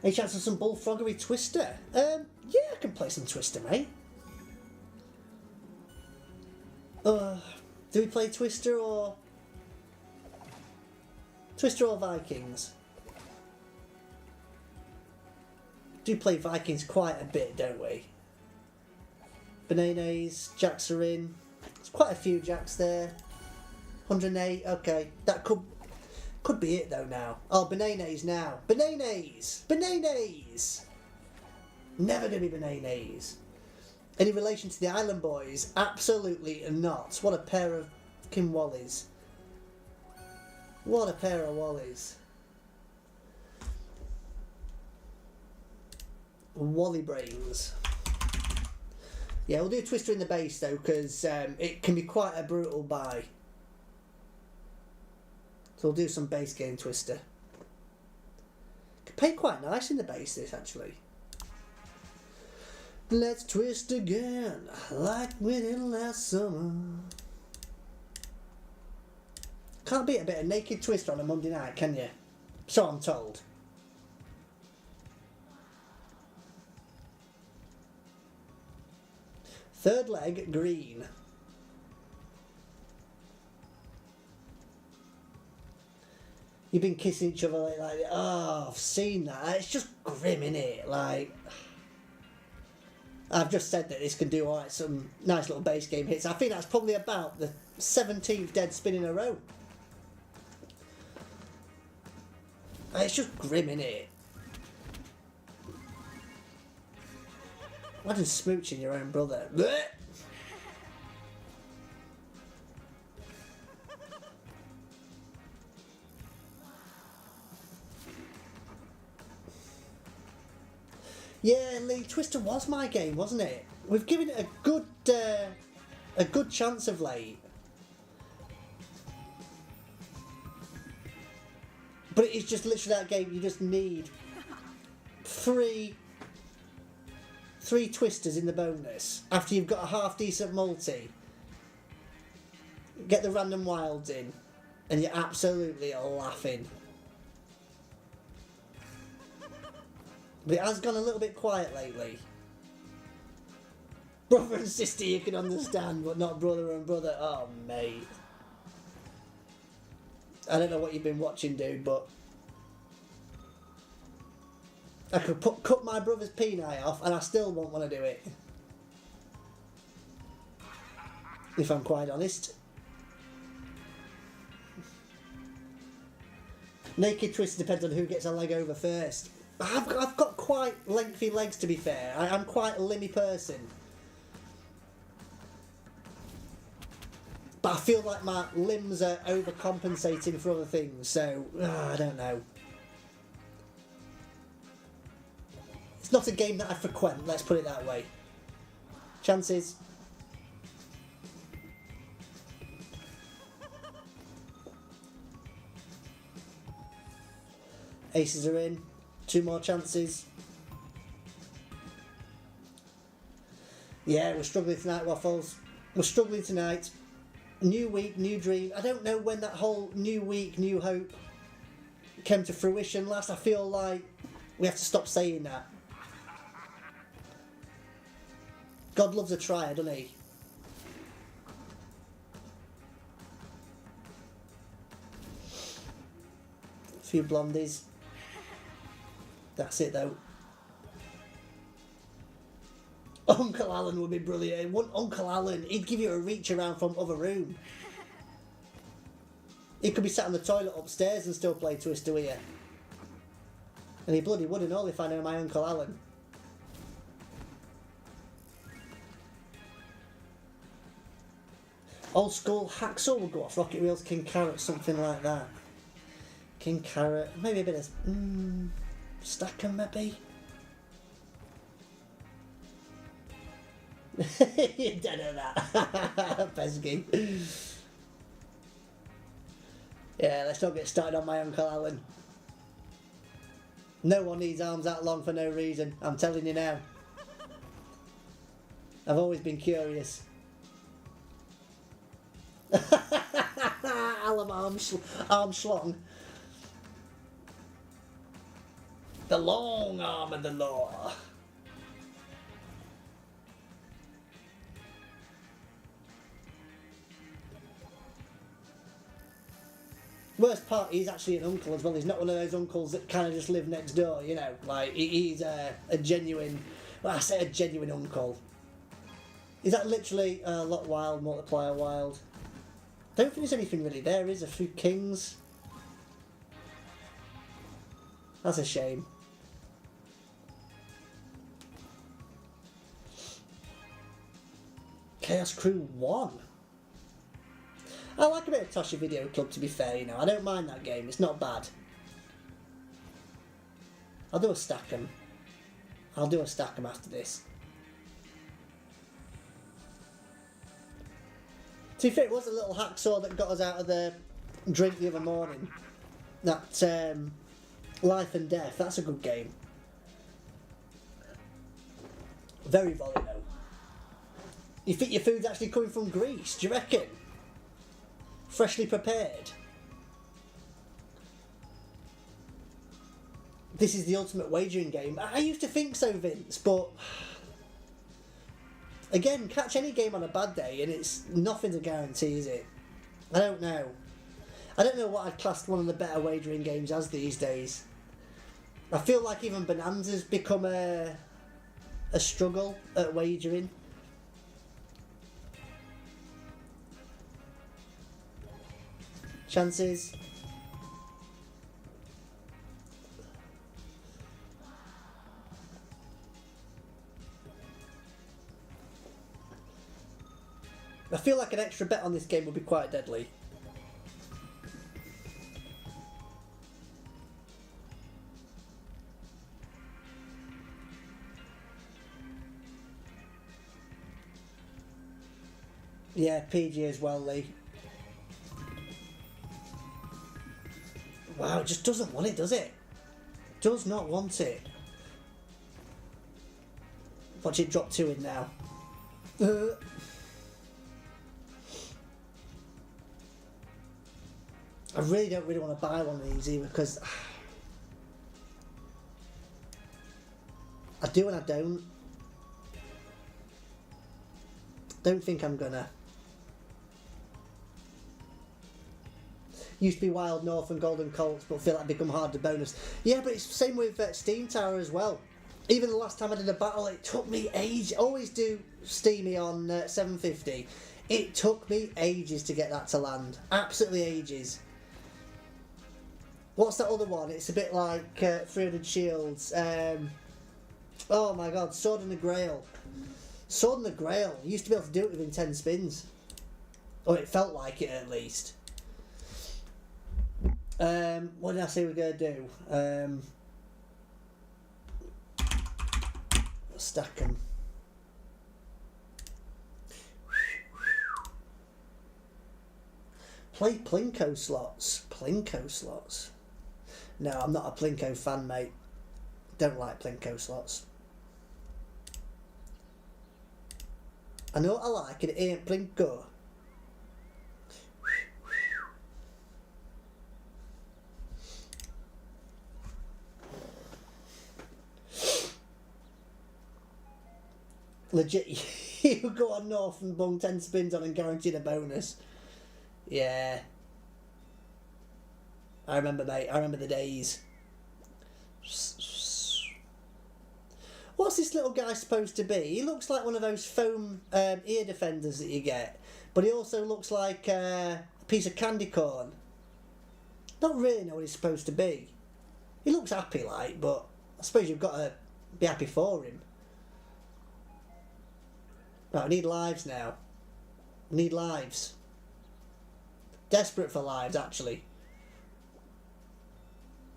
Any chance of some bullfroggery Twister? Yeah, I can play some Twister, mate. Do we play Twister or Vikings? Do play Vikings quite a bit, don't we? Bananas, jacks are in. There's quite a few jacks there. 108, okay. That could be it though now. Oh, bananas now. Bananas! Bananas! Never gonna be bananas. Any relation to the Island Boys? Absolutely not. What a pair of Kim Wallies. What a pair of Wallies. Wally brains. Yeah, we'll do a Twister in the base though, because it can be quite a brutal buy. So we'll do some base game Twister. Paid quite nice in the base, this, actually. Let's twist again, like we did last summer. Can't beat a bit of naked twister on a Monday night, can you? So I'm told. Third leg, green. You've been kissing each other like oh, I've seen that. It's just grim, innit? Like, I've just said that this can do alright, some nice little base game hits. I think that's probably about the 17th dead spin in a row. It's just grim, innit? Imagine smooching your own brother. Blech! Yeah, Lee, Twister was my game, wasn't it? We've given it a good chance of late. But it's just literally that game, you just need three twisters in the bonus after you've got a half decent multi. Get the random wilds in, and you're absolutely laughing. But it has gone a little bit quiet lately. Brother and sister you can understand, but not brother and brother. Oh, mate. I don't know what you've been watching, dude, but I could cut my brother's peni off and I still won't want to do it. If I'm quite honest. Naked twist depends on who gets a leg over first. I've got quite lengthy legs, to be fair. I'm quite a limby person. But I feel like my limbs are overcompensating for other things, so I don't know. It's not a game that I frequent, let's put it that way. Chances. Aces are in. 2 more chances. Yeah, we're struggling tonight, Waffles. We're struggling tonight. New week, new dream. I don't know when that whole new week, new hope came to fruition last. I feel like we have to stop saying that. God loves a trier, doesn't he? A few blondies. That's it though. Uncle Alan would be brilliant. Uncle Alan, he'd give you a reach around from other room. He could be sat on the toilet upstairs and still play Twister with you. And he bloody wouldn't all if I know my Uncle Alan. Old school Hacksaw would go off Rocket Wheels, King Carrot, something like that. King Carrot, maybe a bit of Stacker, maybe. You don't know that. Pesky. Yeah, let's not get started on my Uncle Alan. No one needs arms that long for no reason, I'm telling you now. I've always been curious. Alan Armstrong. The long arm of the law. Worst part, he's actually an uncle as well. He's not one of those uncles that kind of just live next door, you know. Like, he's a genuine, well, I say a genuine uncle. Is that literally lot wild, multiplier wild? Don't think there's anything really there, is a few kings. That's a shame. Chaos Crew 1. I like a bit of Tosha Video Club, to be fair, you know. I don't mind that game, it's not bad. I'll do a stack 'em. I'll do a stack 'em after this. To be fair, it was a little hacksaw that got us out of the drink the other morning. That Life and Death, that's a good game. Very volley though. You think your food's actually coming from Greece, do you reckon? Freshly prepared. This is the ultimate wagering game. I used to think so, Vince, but again, catch any game on a bad day and it's nothing's a guarantee, is it? I don't know. I don't know what I'd class one of the better wagering games as these days. I feel like even Bonanza's become a struggle at wagering. Chances. I feel like an extra bet on this game would be quite deadly. Yeah, PG as well, Lee. Wow, it just doesn't want it, does it? Does not want it. Watch it drop 2 in now. I really don't want to buy one of these either because I do and I don't. Don't think I'm gonna. Used to be Wild North and Golden Colts, but feel like become hard to bonus. Yeah, but it's the same with Steam Tower as well. Even the last time I did a battle, it took me ages. Always do Steamy on 750. It took me ages to get that to land. Absolutely ages. What's that other one? It's a bit like 300 Shields. Oh my god, Sword and the Grail. Sword and the Grail. You used to be able to do it within 10 spins. Or it felt like it at least. What did I say we were going to do? Stack them. Play Plinko slots. Plinko slots. No, I'm not a Plinko fan, mate. Don't like Plinko slots. I know what I like, and it ain't Plinko. Legit, you go on North and bung 10 spins on and guaranteed a bonus. Yeah. I remember, mate. I remember the days. What's this little guy supposed to be? He looks like one of those foam ear defenders that you get. But he also looks like a piece of candy corn. Don't really know what he's supposed to be. He looks happy, like, but I suppose you've got to be happy for him. Right, we need lives now. We need lives. Desperate for lives, actually.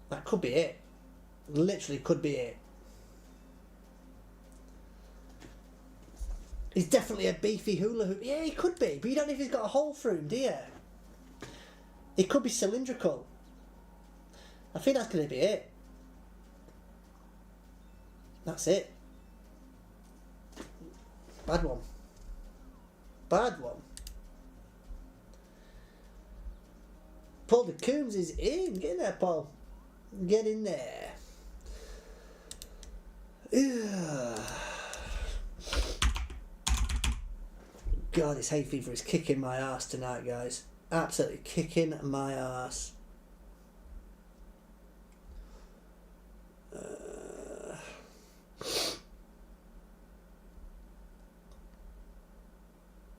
That could be it. Literally could be it. He's definitely a beefy hula hoop. Yeah, he could be, but you don't know if he's got a hole through him, do you? He could be cylindrical. I think that's going to be it. That's it. Bad one. Bad one. Paul de Coombs is in. Get in there, Paul. Get in there. Ugh. God, this hay fever is kicking my ass tonight, guys. Absolutely kicking my ass.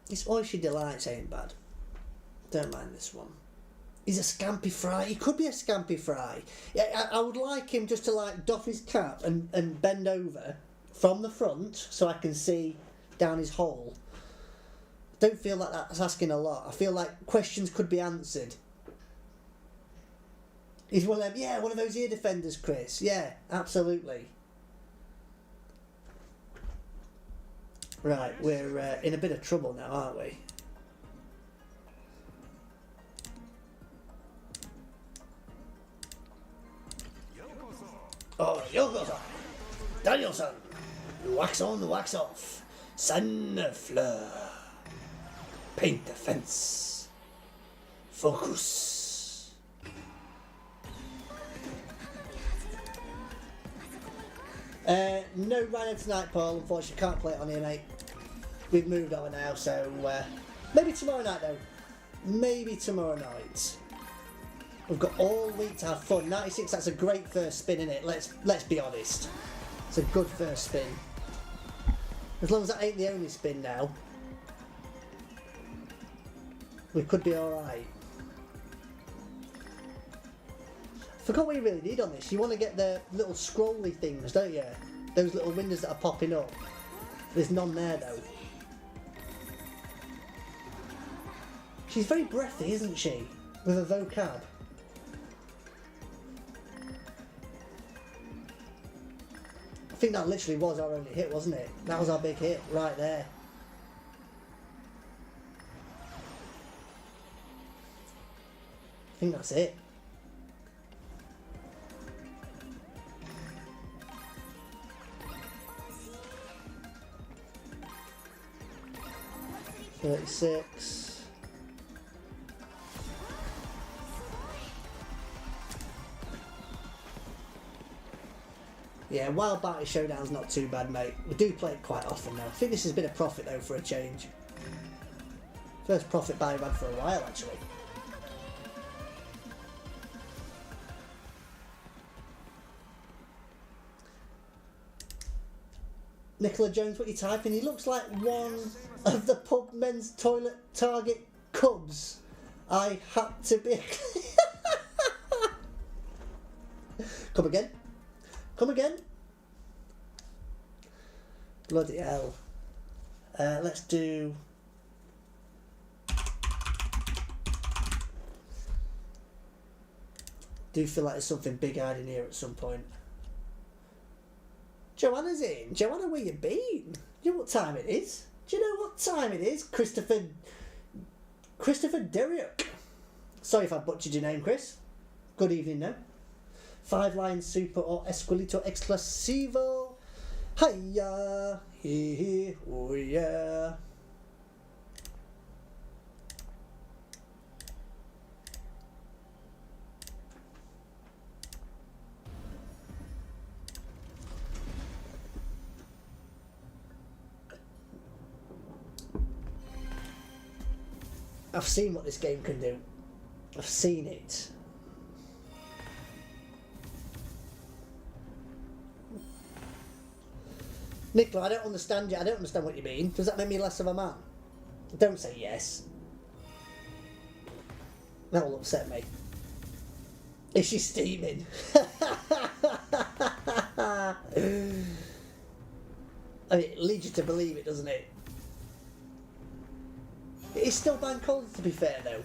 This Oishi Delights ain't bad. Don't mind this one. He's a Scampy Fry. He could be a Scampy Fry. Yeah, I would like him just to like doff his cap and bend over from the front so I can see down his hole. Don't feel like that's asking a lot. I feel like questions could be answered. He's one of them, yeah, one of those ear defenders, Chris. Yeah, absolutely. Right, we're in a bit of trouble now, aren't we? Oh, Yokosan. Danielson. Wax on, wax off. Sunflower. Paint the fence. Focus. No Rhino tonight, Paul. Unfortunately, can't play it on here, mate. We've moved on now, so maybe tomorrow night, though. Maybe tomorrow night. We've got all week to have fun. 96, that's a great first spin, innit? Let's be honest. It's a good first spin. As long as that ain't the only spin now, we could be alright. Forgot what you really need on this. You want to get the little scrolly things, don't you? Those little windows that are popping up. There's none there, though. She's very breathy, isn't she? With a vocab. I think that literally was our only hit, wasn't it? That was our big hit, right there. I think that's it. $36. Yeah, Wild Bounty Showdown's not too bad, mate. We do play it quite often now. I think this has been a profit, though, for a change. First profit buy we've had for a while, actually. Nicola Jones, what are you typing? He looks like one of the pub men's toilet target cubs. I had to be... Come again? Come again? Bloody hell. Let's do... Do feel like there's something big hiding here at some point. Joanna's in. Joanna, where you been? You know what time it is? Do you know what time it is? Christopher Derrick. Sorry if I butchered your name, Chris. Good evening now. 5 line super or esquilito exclusivo. Hiya, hee, oh yeah. I've seen what this game can do. I've seen it. Nicola, I don't understand you. I don't understand what you mean. Does that make me less of a man? Don't say yes. That will upset me. Is she steaming? I mean, it leads you to believe it, doesn't it? It is still bank holiday, to be fair, though.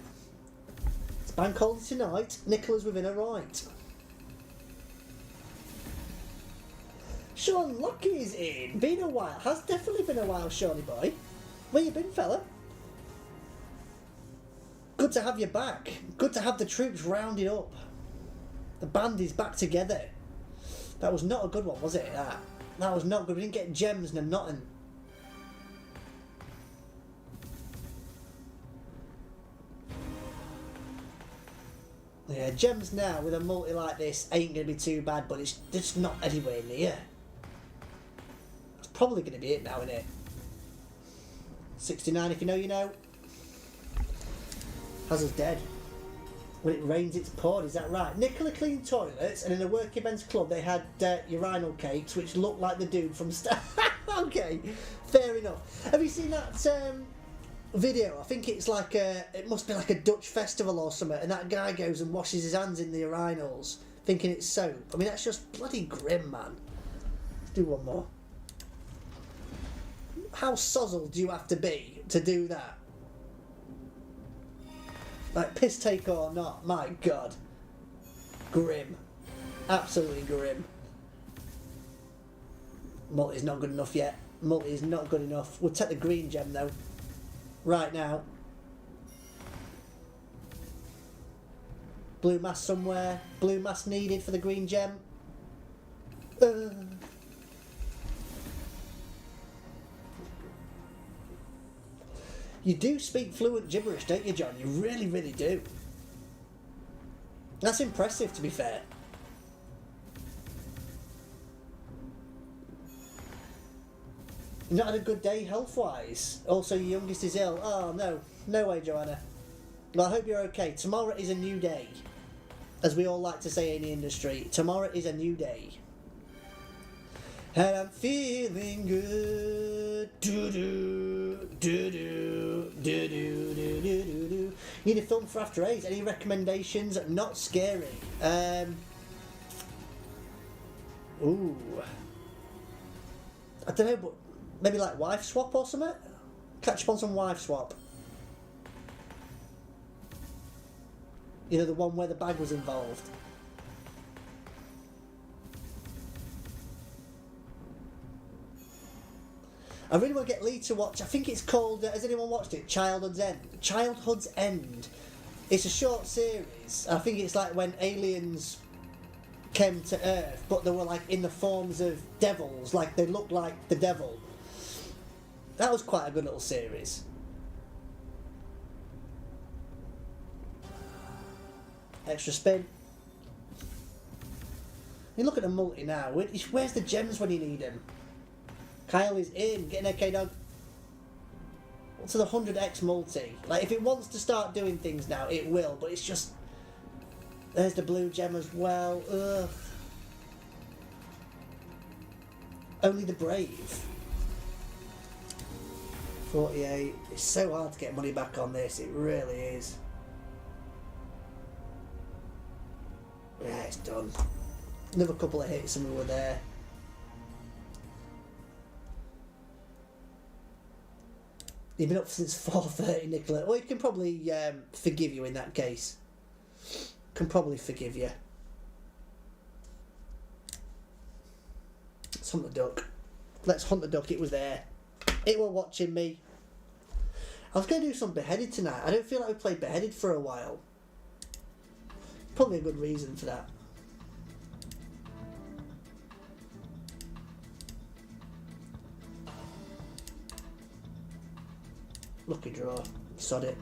It's bank holiday tonight. Nicola's within her right. Sean Lockie's in. Been a while. Has definitely been a while, Shawnee boy. Where you been, fella? Good to have you back. Good to have the troops rounded up. The band is back together. That was not a good one, was it? That was not good. We didn't get gems and nothing. Yeah, gems now with a multi like this ain't going to be too bad, but it's just not anywhere near. That's probably going to be it now, isn't it? 69 if you know, you know. Has us dead. When it rains, it's poured, is that right? Nicola cleaned toilets, and in a working men's club they had urinal cakes, which looked like the dude from Star... Okay, fair enough. Have you seen that video? I think it's like it must be like a Dutch festival or something, and that guy goes and washes his hands in the urinals, thinking it's soap. I mean, that's just bloody grim, man. Let's do one more. How sozzled do you have to be to do that? Like, piss take or not, my God. Grim. Absolutely grim. Multi's not good enough yet. Multi is not good enough. We'll take the green gem, though. Right now. Blue mass somewhere. Blue mass needed for the green gem. You do speak fluent gibberish, don't you, John? You really, really do. That's impressive, to be fair. You've not had a good day health-wise. Also, your youngest is ill. Oh, no. No way, Joanna. Well, I hope you're okay. Tomorrow is a new day. As we all like to say in the industry. Tomorrow is a new day. And I'm feeling good. Do-do, do-do, do-do, do-do, do. Need a film for after 8. Any recommendations? Not scary. Ooh. I don't know, but maybe like Wife Swap or something? Catch up on some Wife Swap. You know, the one where the bag was involved. I really want to get Lee to watch, I think it's called, has anyone watched it? Childhood's End. Childhood's End. It's a short series. I think it's like when aliens came to Earth, but they were like in the forms of devils, like they looked like the devil. That was quite a good little series. Extra spin. You look at the multi now. Where's the gems when you need them? Kyle is in. Get an AK dog. What's the 100x multi? Like, if it wants to start doing things now, it will. But it's just... There's the blue gem as well. Ugh. Only the brave. 48. It's so hard to get money back on this. It really is. Yeah, it's done. Another couple of hits and we were there. You've been up since 4:30, Nicola. Well, you can probably forgive you in that case. Can probably forgive you. Let's hunt the duck. Let's hunt the duck. It was there. It were watching me. I was going to do some beheaded tonight. I don't feel like we played beheaded for a while. Probably a good reason for that. Lucky draw. Sod it.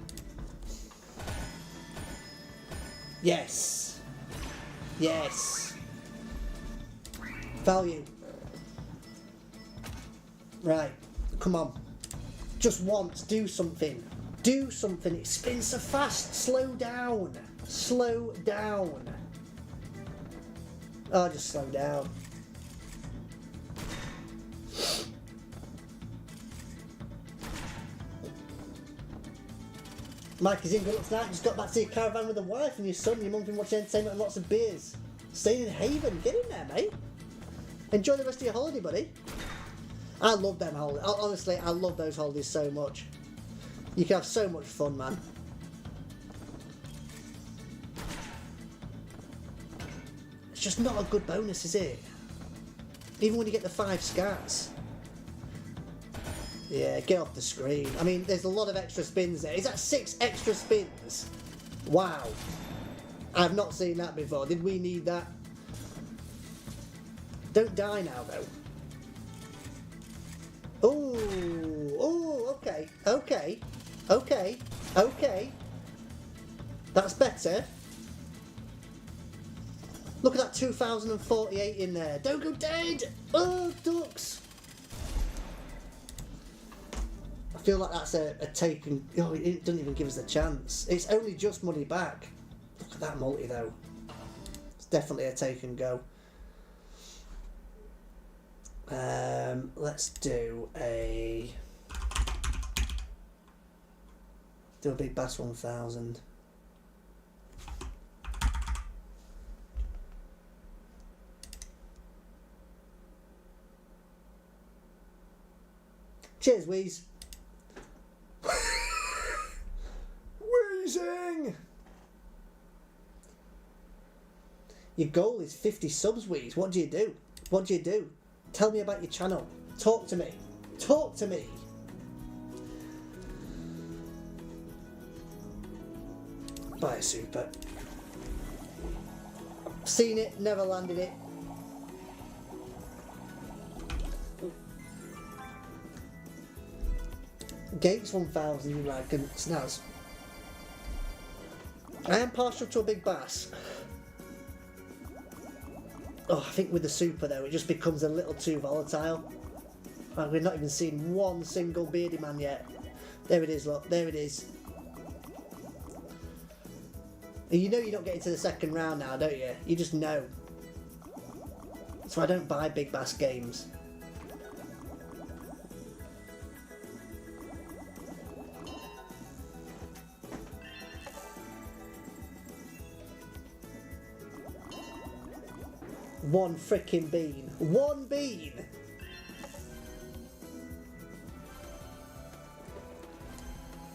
Yes. Yes. Value. Right. Come on. Just once. Do something. Do something. It spins so fast. Slow down. Slow down. Oh, just slow down. Mike is in good luck tonight. Just got back to your caravan with the wife and your son. Your mum's been watching entertainment and lots of beers. Staying in Haven. Get in there, mate. Enjoy the rest of your holiday, buddy. I love them holidays. Honestly, I love those holidays so much. You can have so much fun, man. It's just not a good bonus, is it? Even when you get the 5 scats. Yeah, get off the screen. I mean, there's a lot of extra spins there. Is that 6 extra spins? Wow. I've not seen that before. Did we need that? Don't die now, though. Ooh, ooh, okay, okay, okay, okay. That's better. Look at that 2048 in there. Don't go dead! Oh, ducks! I feel like that's a take and... Oh, it doesn't even give us a chance. It's only just money back. Look at that multi, though. It's definitely a take and go. Let's do a big bass 1000. Cheers, Wheeze. Wheezing. Your goal is 50 subs, Wheeze. What do you do? What do you do? Tell me about your channel. Talk to me. Talk to me. Buy a super. Seen it, never landed it. Gates 1000, you right, good snaz. I am partial to a big bass. Oh, I think with the super though, it just becomes a little too volatile. Like, we're not even seeing one single beardy man yet. There it is, look, there it is. And you know you're not getting to the second round now, don't you? You just know. So I don't buy big bass games. One frickin' bean. One bean!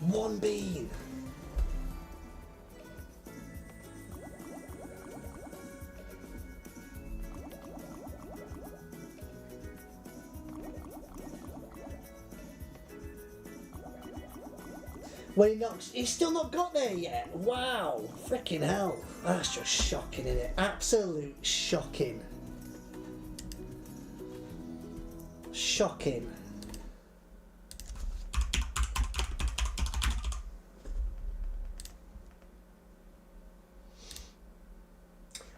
One bean! When he knocks, he's still not got there yet. Wow, freaking hell. That's just shocking, isn't it? Absolute shocking. Shocking.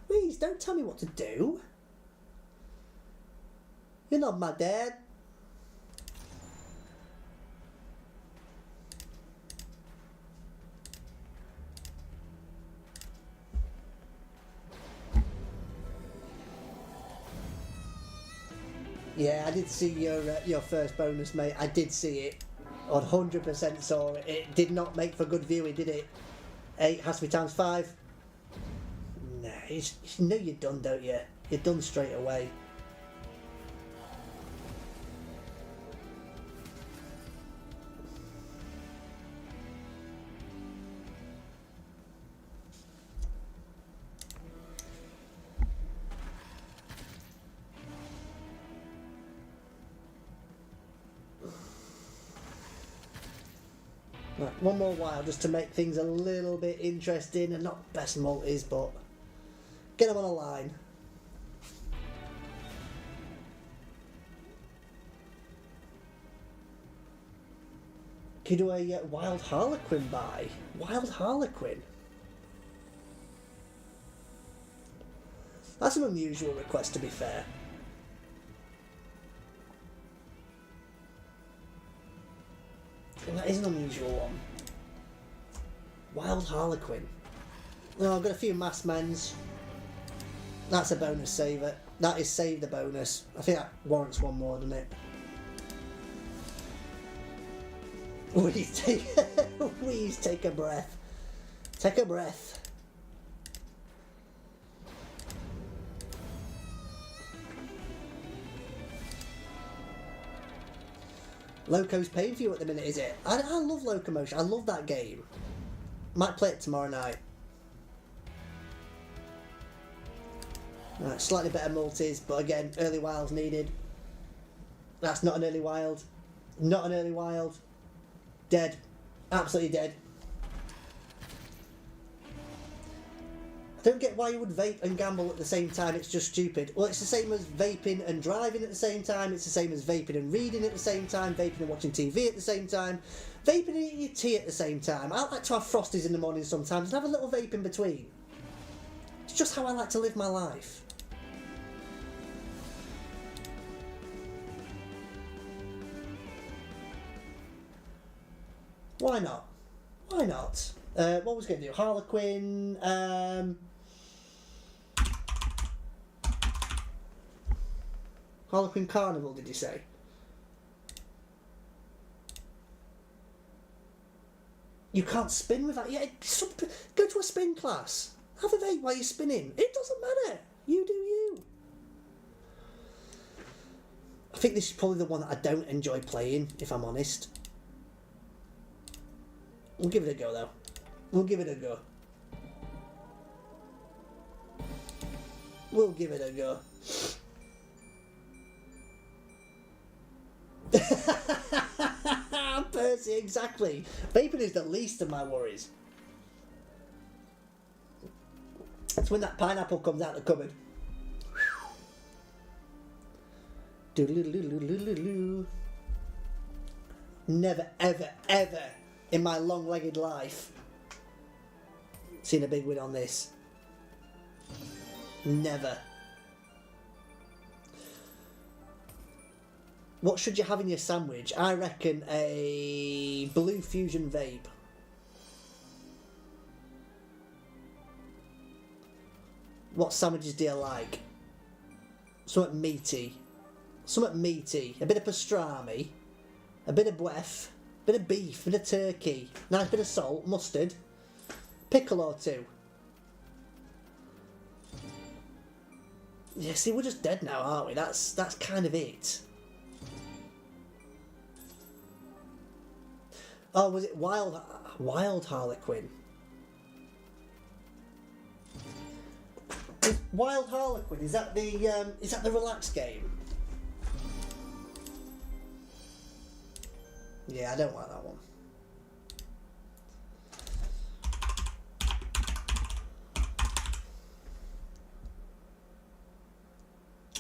Please, don't tell me what to do. You're not my dad. Yeah, I did see your first bonus, mate. I did see it. 100% saw it. It did not make for good viewing, did it? 8 has to be times 5. Nah, you know you're done, don't you? You're done straight away. Right, one more while just to make things a little bit interesting and not best multis, but get them on a line. Could you do a wild harlequin buy? Wild harlequin? That's an unusual request, to be fair. That is an unusual one. Wild harlequin. Oh, I've got a few masked men's. That's a bonus saver. That is save the bonus. I think that warrants one more, doesn't it? Please take a breath. Take a breath. Loco's paying for you at the minute, is it? I love Locomotion. I love that game. Might play it tomorrow night. Right, slightly better multis, but again, early wilds needed. That's not an early wild. Not an early wild. Dead. Absolutely dead. I don't get why you would vape and gamble at the same time. It's just stupid. Well, it's the same as vaping and driving at the same time. It's the same as vaping and reading at the same time. Vaping and watching TV at the same time. Vaping and eating your tea at the same time. I like to have Frosties in the morning sometimes and have a little vape in between. It's just how I like to live my life. Why not? Why not? What was I going to do? Harlequin. Harlequin Carnival, did you say? You can't spin with that. Yeah, go to a spin class. Have a vape while you're spinning. It doesn't matter. You do you. I think this is probably the one that I don't enjoy playing, if I'm honest. We'll give it a go, though. We'll give it a go. We'll give it a go. Percy, exactly. Vaping is the least of my worries. It's when that pineapple comes out the cupboard. Never, ever, ever in my long-legged life seen a big win on this. Never. What should you have in your sandwich? I reckon a Blue Fusion vape. What sandwiches do you like? Something meaty. Something meaty. A bit of pastrami. A bit of boeuf. A bit of beef. A bit of turkey. Nice bit of salt. Mustard. Pickle or two. Yeah, see, we're just dead now, aren't we? That's kind of it. Oh, was it Wild Harlequin? Wild Harlequin, is that the relaxed game? Yeah, I don't like that one.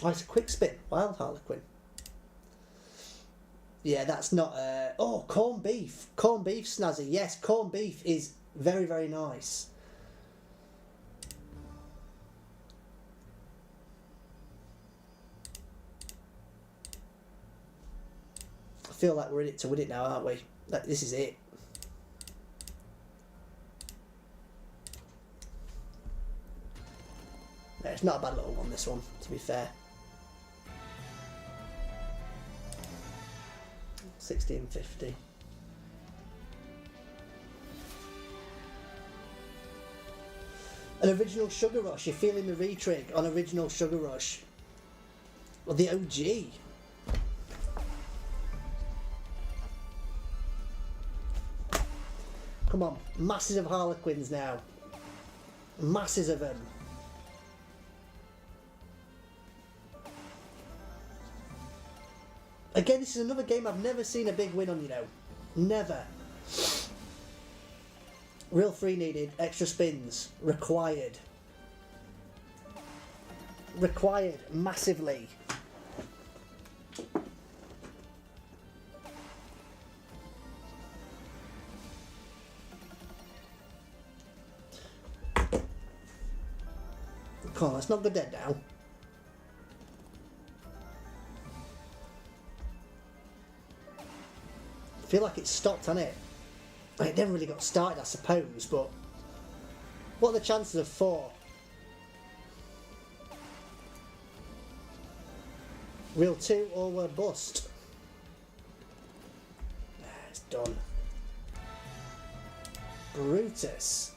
Oh, it's a quick spin. Wild Harlequin. Yeah, that's not... Oh, corned beef. Corned beef snazzy. Yes, corned beef is very, very nice. I feel like we're in it to win it now, aren't we? Like, this is it. No, it's not a bad little one, this one, to be fair. 1650. An original Sugar Rush. You're feeling the retrig on original Sugar Rush. Well, the OG. Come on, masses of Harlequins now. Masses of them. Again, this is another game I've never seen a big win on, you know. Never. Real free needed. Extra spins. Required. Required. Massively. Come on, let's not go dead now. I feel like it stopped, hasn't it? It never really got started, I suppose, but what are the chances of 4? Real 2 or we're bust. It's done. Brutus.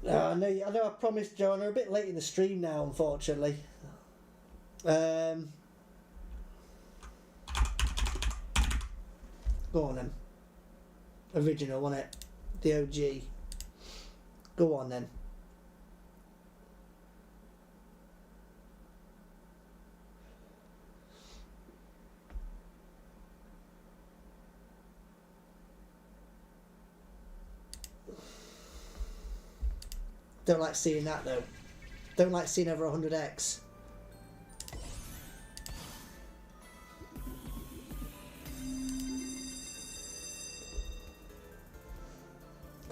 I know I promised Joanna a bit late in the stream now, unfortunately. Go on then. Original, wasn't it? The OG. Go on then. Don't like seeing that though. Don't like seeing over 100x.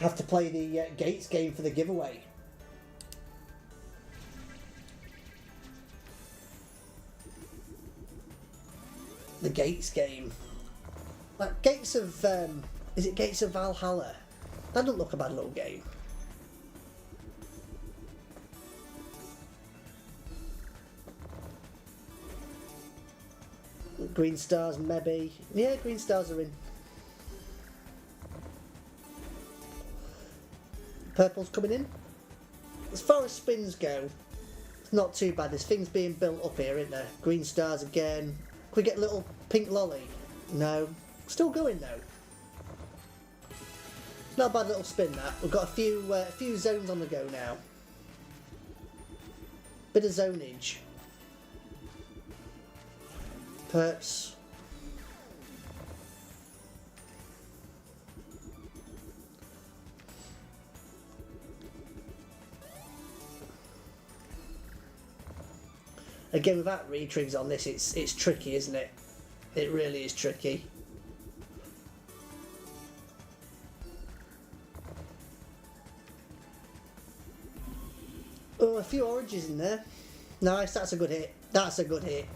Have to play the Gates game for the giveaway. The Gates game. Like Gates of is it Gates of Valhalla? That doesn't look a bad little game. Green stars, maybe. Yeah, green stars are in. Purple's coming in. As far as spins go, it's not too bad. There's things being built up here, isn't there? Green stars again. Can we get a little pink lolly? No. Still going though. Not a bad little spin that. We've got a few zones on the go now. Bit of zonage. Perps. Again, without retrigs on this, it's tricky, isn't it? It really is tricky. Oh, a few oranges in there. Nice, that's a good hit. That's a good hit.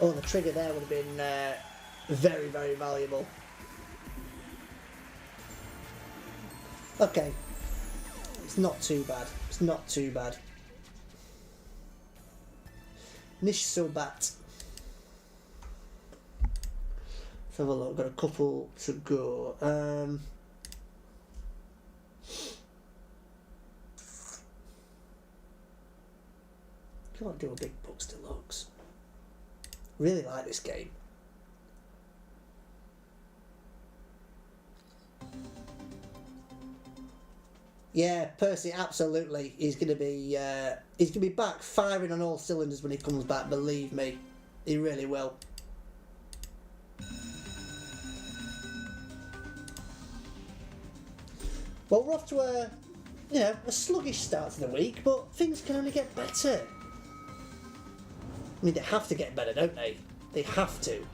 Oh, the trigger there would have been very, very valuable. Okay. It's not too bad. It's not too bad. Nish so bat. Let's have a look. Got a couple to go. Can't do a big books deluxe. Really like this game. Yeah, Percy, absolutely. He's gonna be back firing on all cylinders when he comes back. Believe me, he really will. Well, we're off to a sluggish start to the week, but things can only get better. I mean, they have to get better, don't they? They have to.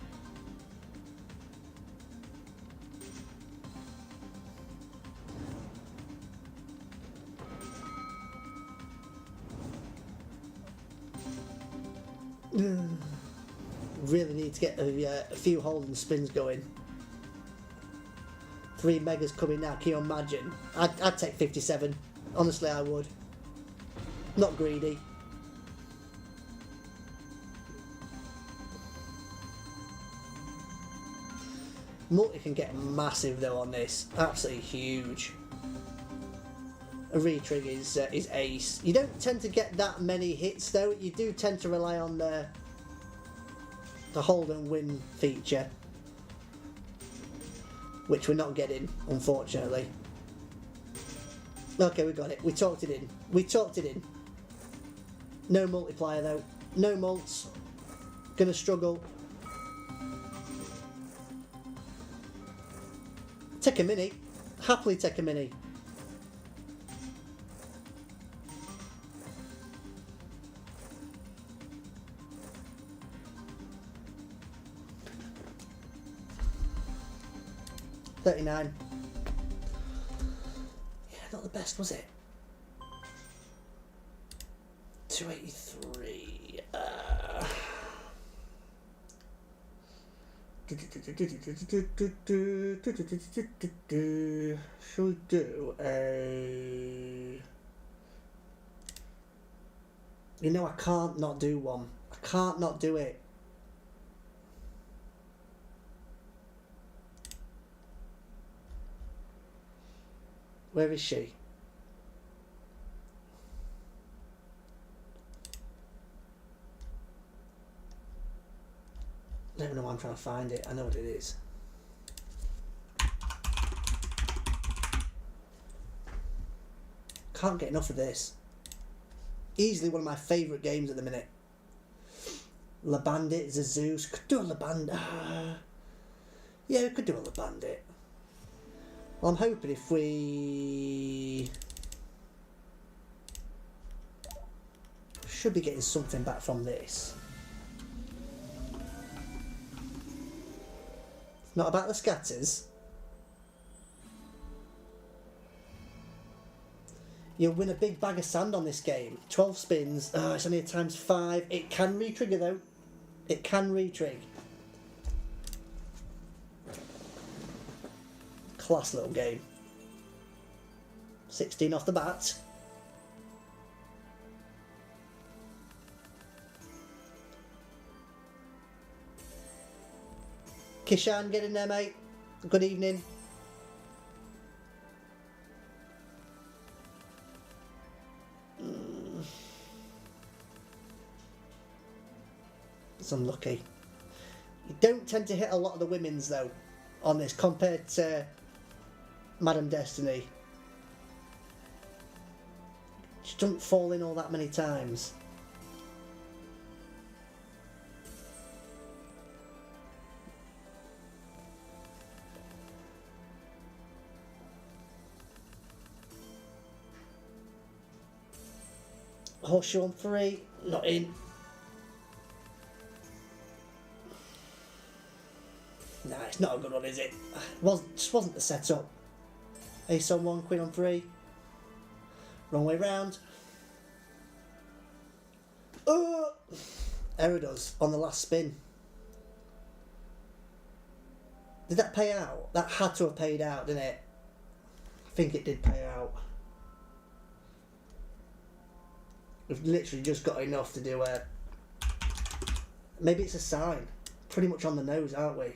Really need to get a few holding spins going. 3 megas coming now, can you imagine? I'd take 57. Honestly, I would. Not greedy. Multi can get massive though on this. Absolutely huge. A retrig is ace. You don't tend to get that many hits though. You do tend to rely on the hold and win feature, which we're not getting, unfortunately. Okay, we got it. We talked it in. We talked it in. No multiplier though. No mults. Gonna struggle. Take a mini. Happily take a mini. $39. Yeah, not the best, was it? 283. Shall we do a... You know, I can't not do one. I can't not do it. Where is she? I don't know why I'm trying to find it. I know what it is. Can't get enough of this. Easily one of my favourite games at the minute. La Bandit, Zeus. Could do a La Bandit. Yeah, we could do a La Bandit. Well, I'm hoping if we... Should be getting something back from this. It's not about the scatters. You'll win a big bag of sand on this game. 12 spins. Oh, it's only a ×5. It can re-trigger though. It can re-trig. Class little game. 16 off the bat. Kishan, get in there, mate. Good evening. It's unlucky. You don't tend to hit a lot of the women's though on this compared to Madam Destiny. She doesn't fall in all that many times. Horseshoe on 3, not in. Nah, it's not a good one, is it? Just wasn't the setup. Ace on 1, queen on 3. Wrong way round. Error does on the last spin. Did that pay out? That had to have paid out, didn't it? I think it did pay out. We've literally just got enough to do a... Maybe it's a sign. Pretty much on the nose, aren't we?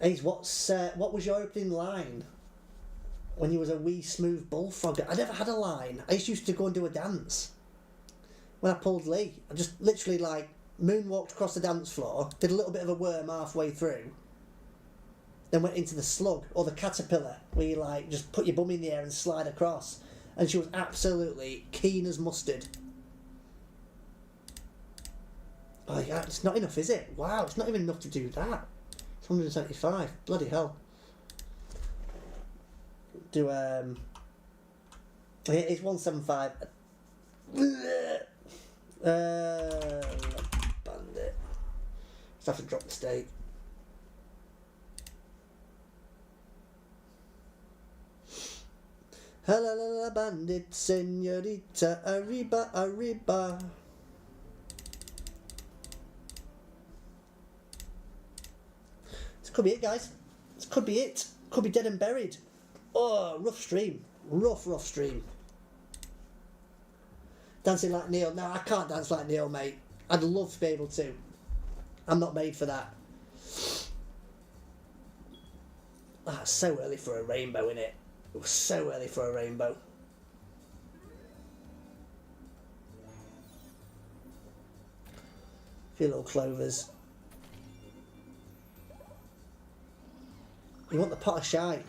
Ace, what was your opening line when you was a wee smooth bullfrog? I never had a line. I used to go and do a dance. When I pulled Lee, I just literally like moonwalked across the dance floor, did a little bit of a worm halfway through, then went into the slug or the caterpillar where you like just put your bum in the air and slide across. And she was absolutely keen as mustard. Oh yeah, it's not enough, is it? Wow, it's not even enough to do that. It's 175. Bloody hell. Do it's 175. Bandit. Just have to drop the stake. Hello, la, la, bandit, señorita, arriba, arriba. This could be it, guys. This could be it. Could be dead and buried. Oh, rough stream. Rough stream. Dancing like Neil. No, I can't dance like Neil, mate. I'd love to be able to. I'm not made for that. Ah, it's so early for a rainbow, innit? It was so early for a rainbow. Few little clovers. You want the pot of shite.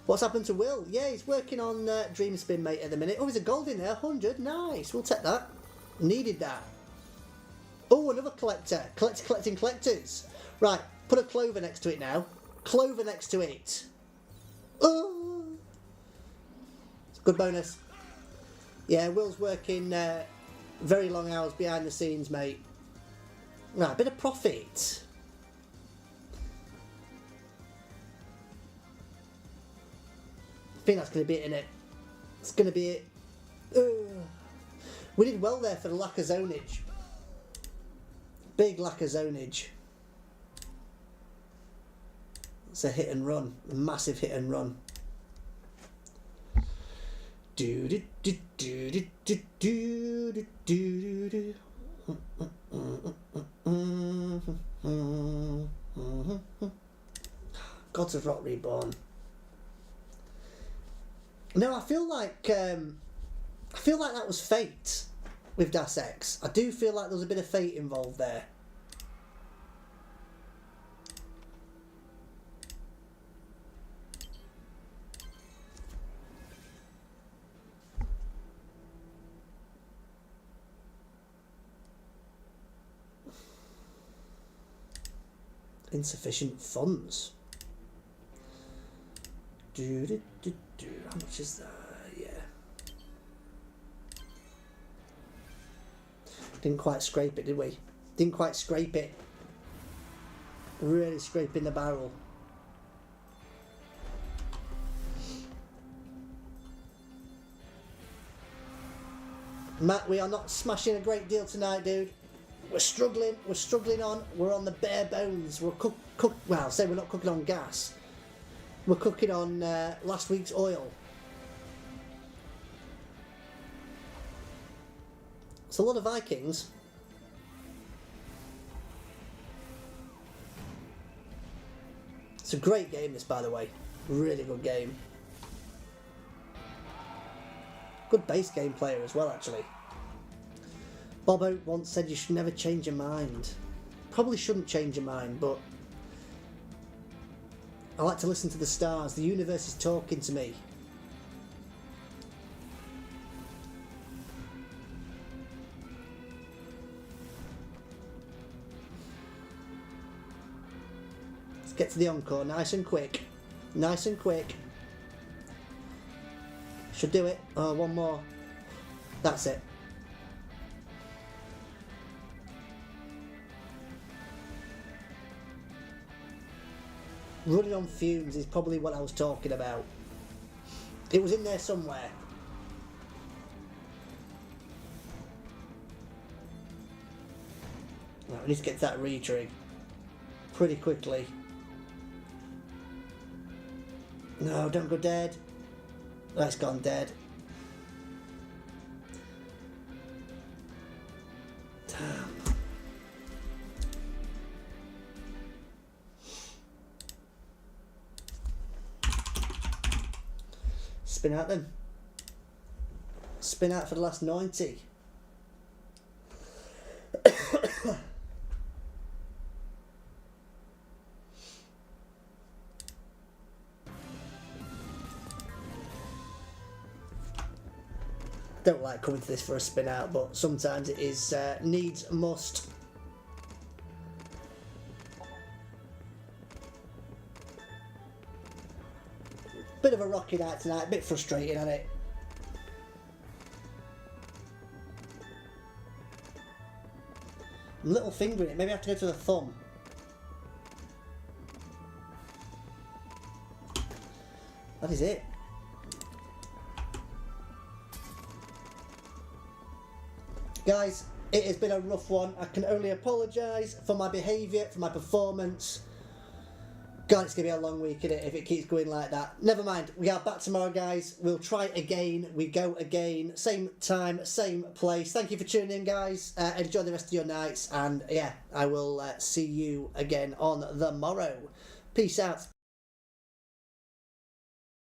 What's happened to Will? Yeah, he's working on Dream Spin, mate, at the minute. Oh, there's a gold in there. 100. Nice. We'll take that. Needed that. Oh, another collector. Collecting collectors. Right, put a clover next to it now. Clover next to it. Oh. It's a good bonus. Yeah, Will's working very long hours behind the scenes, mate. Right, a bit of profit. I think that's going to be it, innit? It's going to be it. We did well there for the lack of zonage. Big lack of zonage. It's a hit and run. A massive hit and run. Do do do do do do do do do. Gods of Rock Reborn. No, I feel like that was fate with Das X. I do feel like there was a bit of fate involved there. Insufficient funds. How much is that? Yeah. Didn't quite scrape it, did we? Didn't quite scrape it. Really scraping the barrel. Matt, we are not smashing a great deal tonight, dude. We're struggling on. We're on the bare bones. We're well, say we're not cooking on gas. We're cooking on last week's oil. It's a lot of Vikings. It's a great game, this, by the way. Really good game. Good base game player as well, actually. Bobo once said you should never change your mind. Probably shouldn't change your mind, but I like to listen to the stars. The universe is talking to me. Get to the encore, nice and quick. Nice and quick. Should do it. Oh, one more. That's it. Running on fumes is probably what I was talking about. It was in there somewhere. Right, we need to get to that retrig pretty quickly. No, don't go dead. That's gone dead. Damn. Spin out then. Spin out for the last 90. Don't like coming to this for a spin out, but sometimes it is needs must. Bit of a rocky night tonight, a bit frustrating, isn't it? Little finger in it, maybe I have to go to the thumb. That is it. Guys, it has been a rough one. I can only apologise for my behaviour, for my performance. God, it's going to be a long week, isn't it, if it keeps going like that. Never mind, we are back tomorrow, guys. We'll try again. We go again. Same time, same place. Thank you for tuning in, guys. Enjoy the rest of your nights. And, yeah, I will see you again on the morrow. Peace out.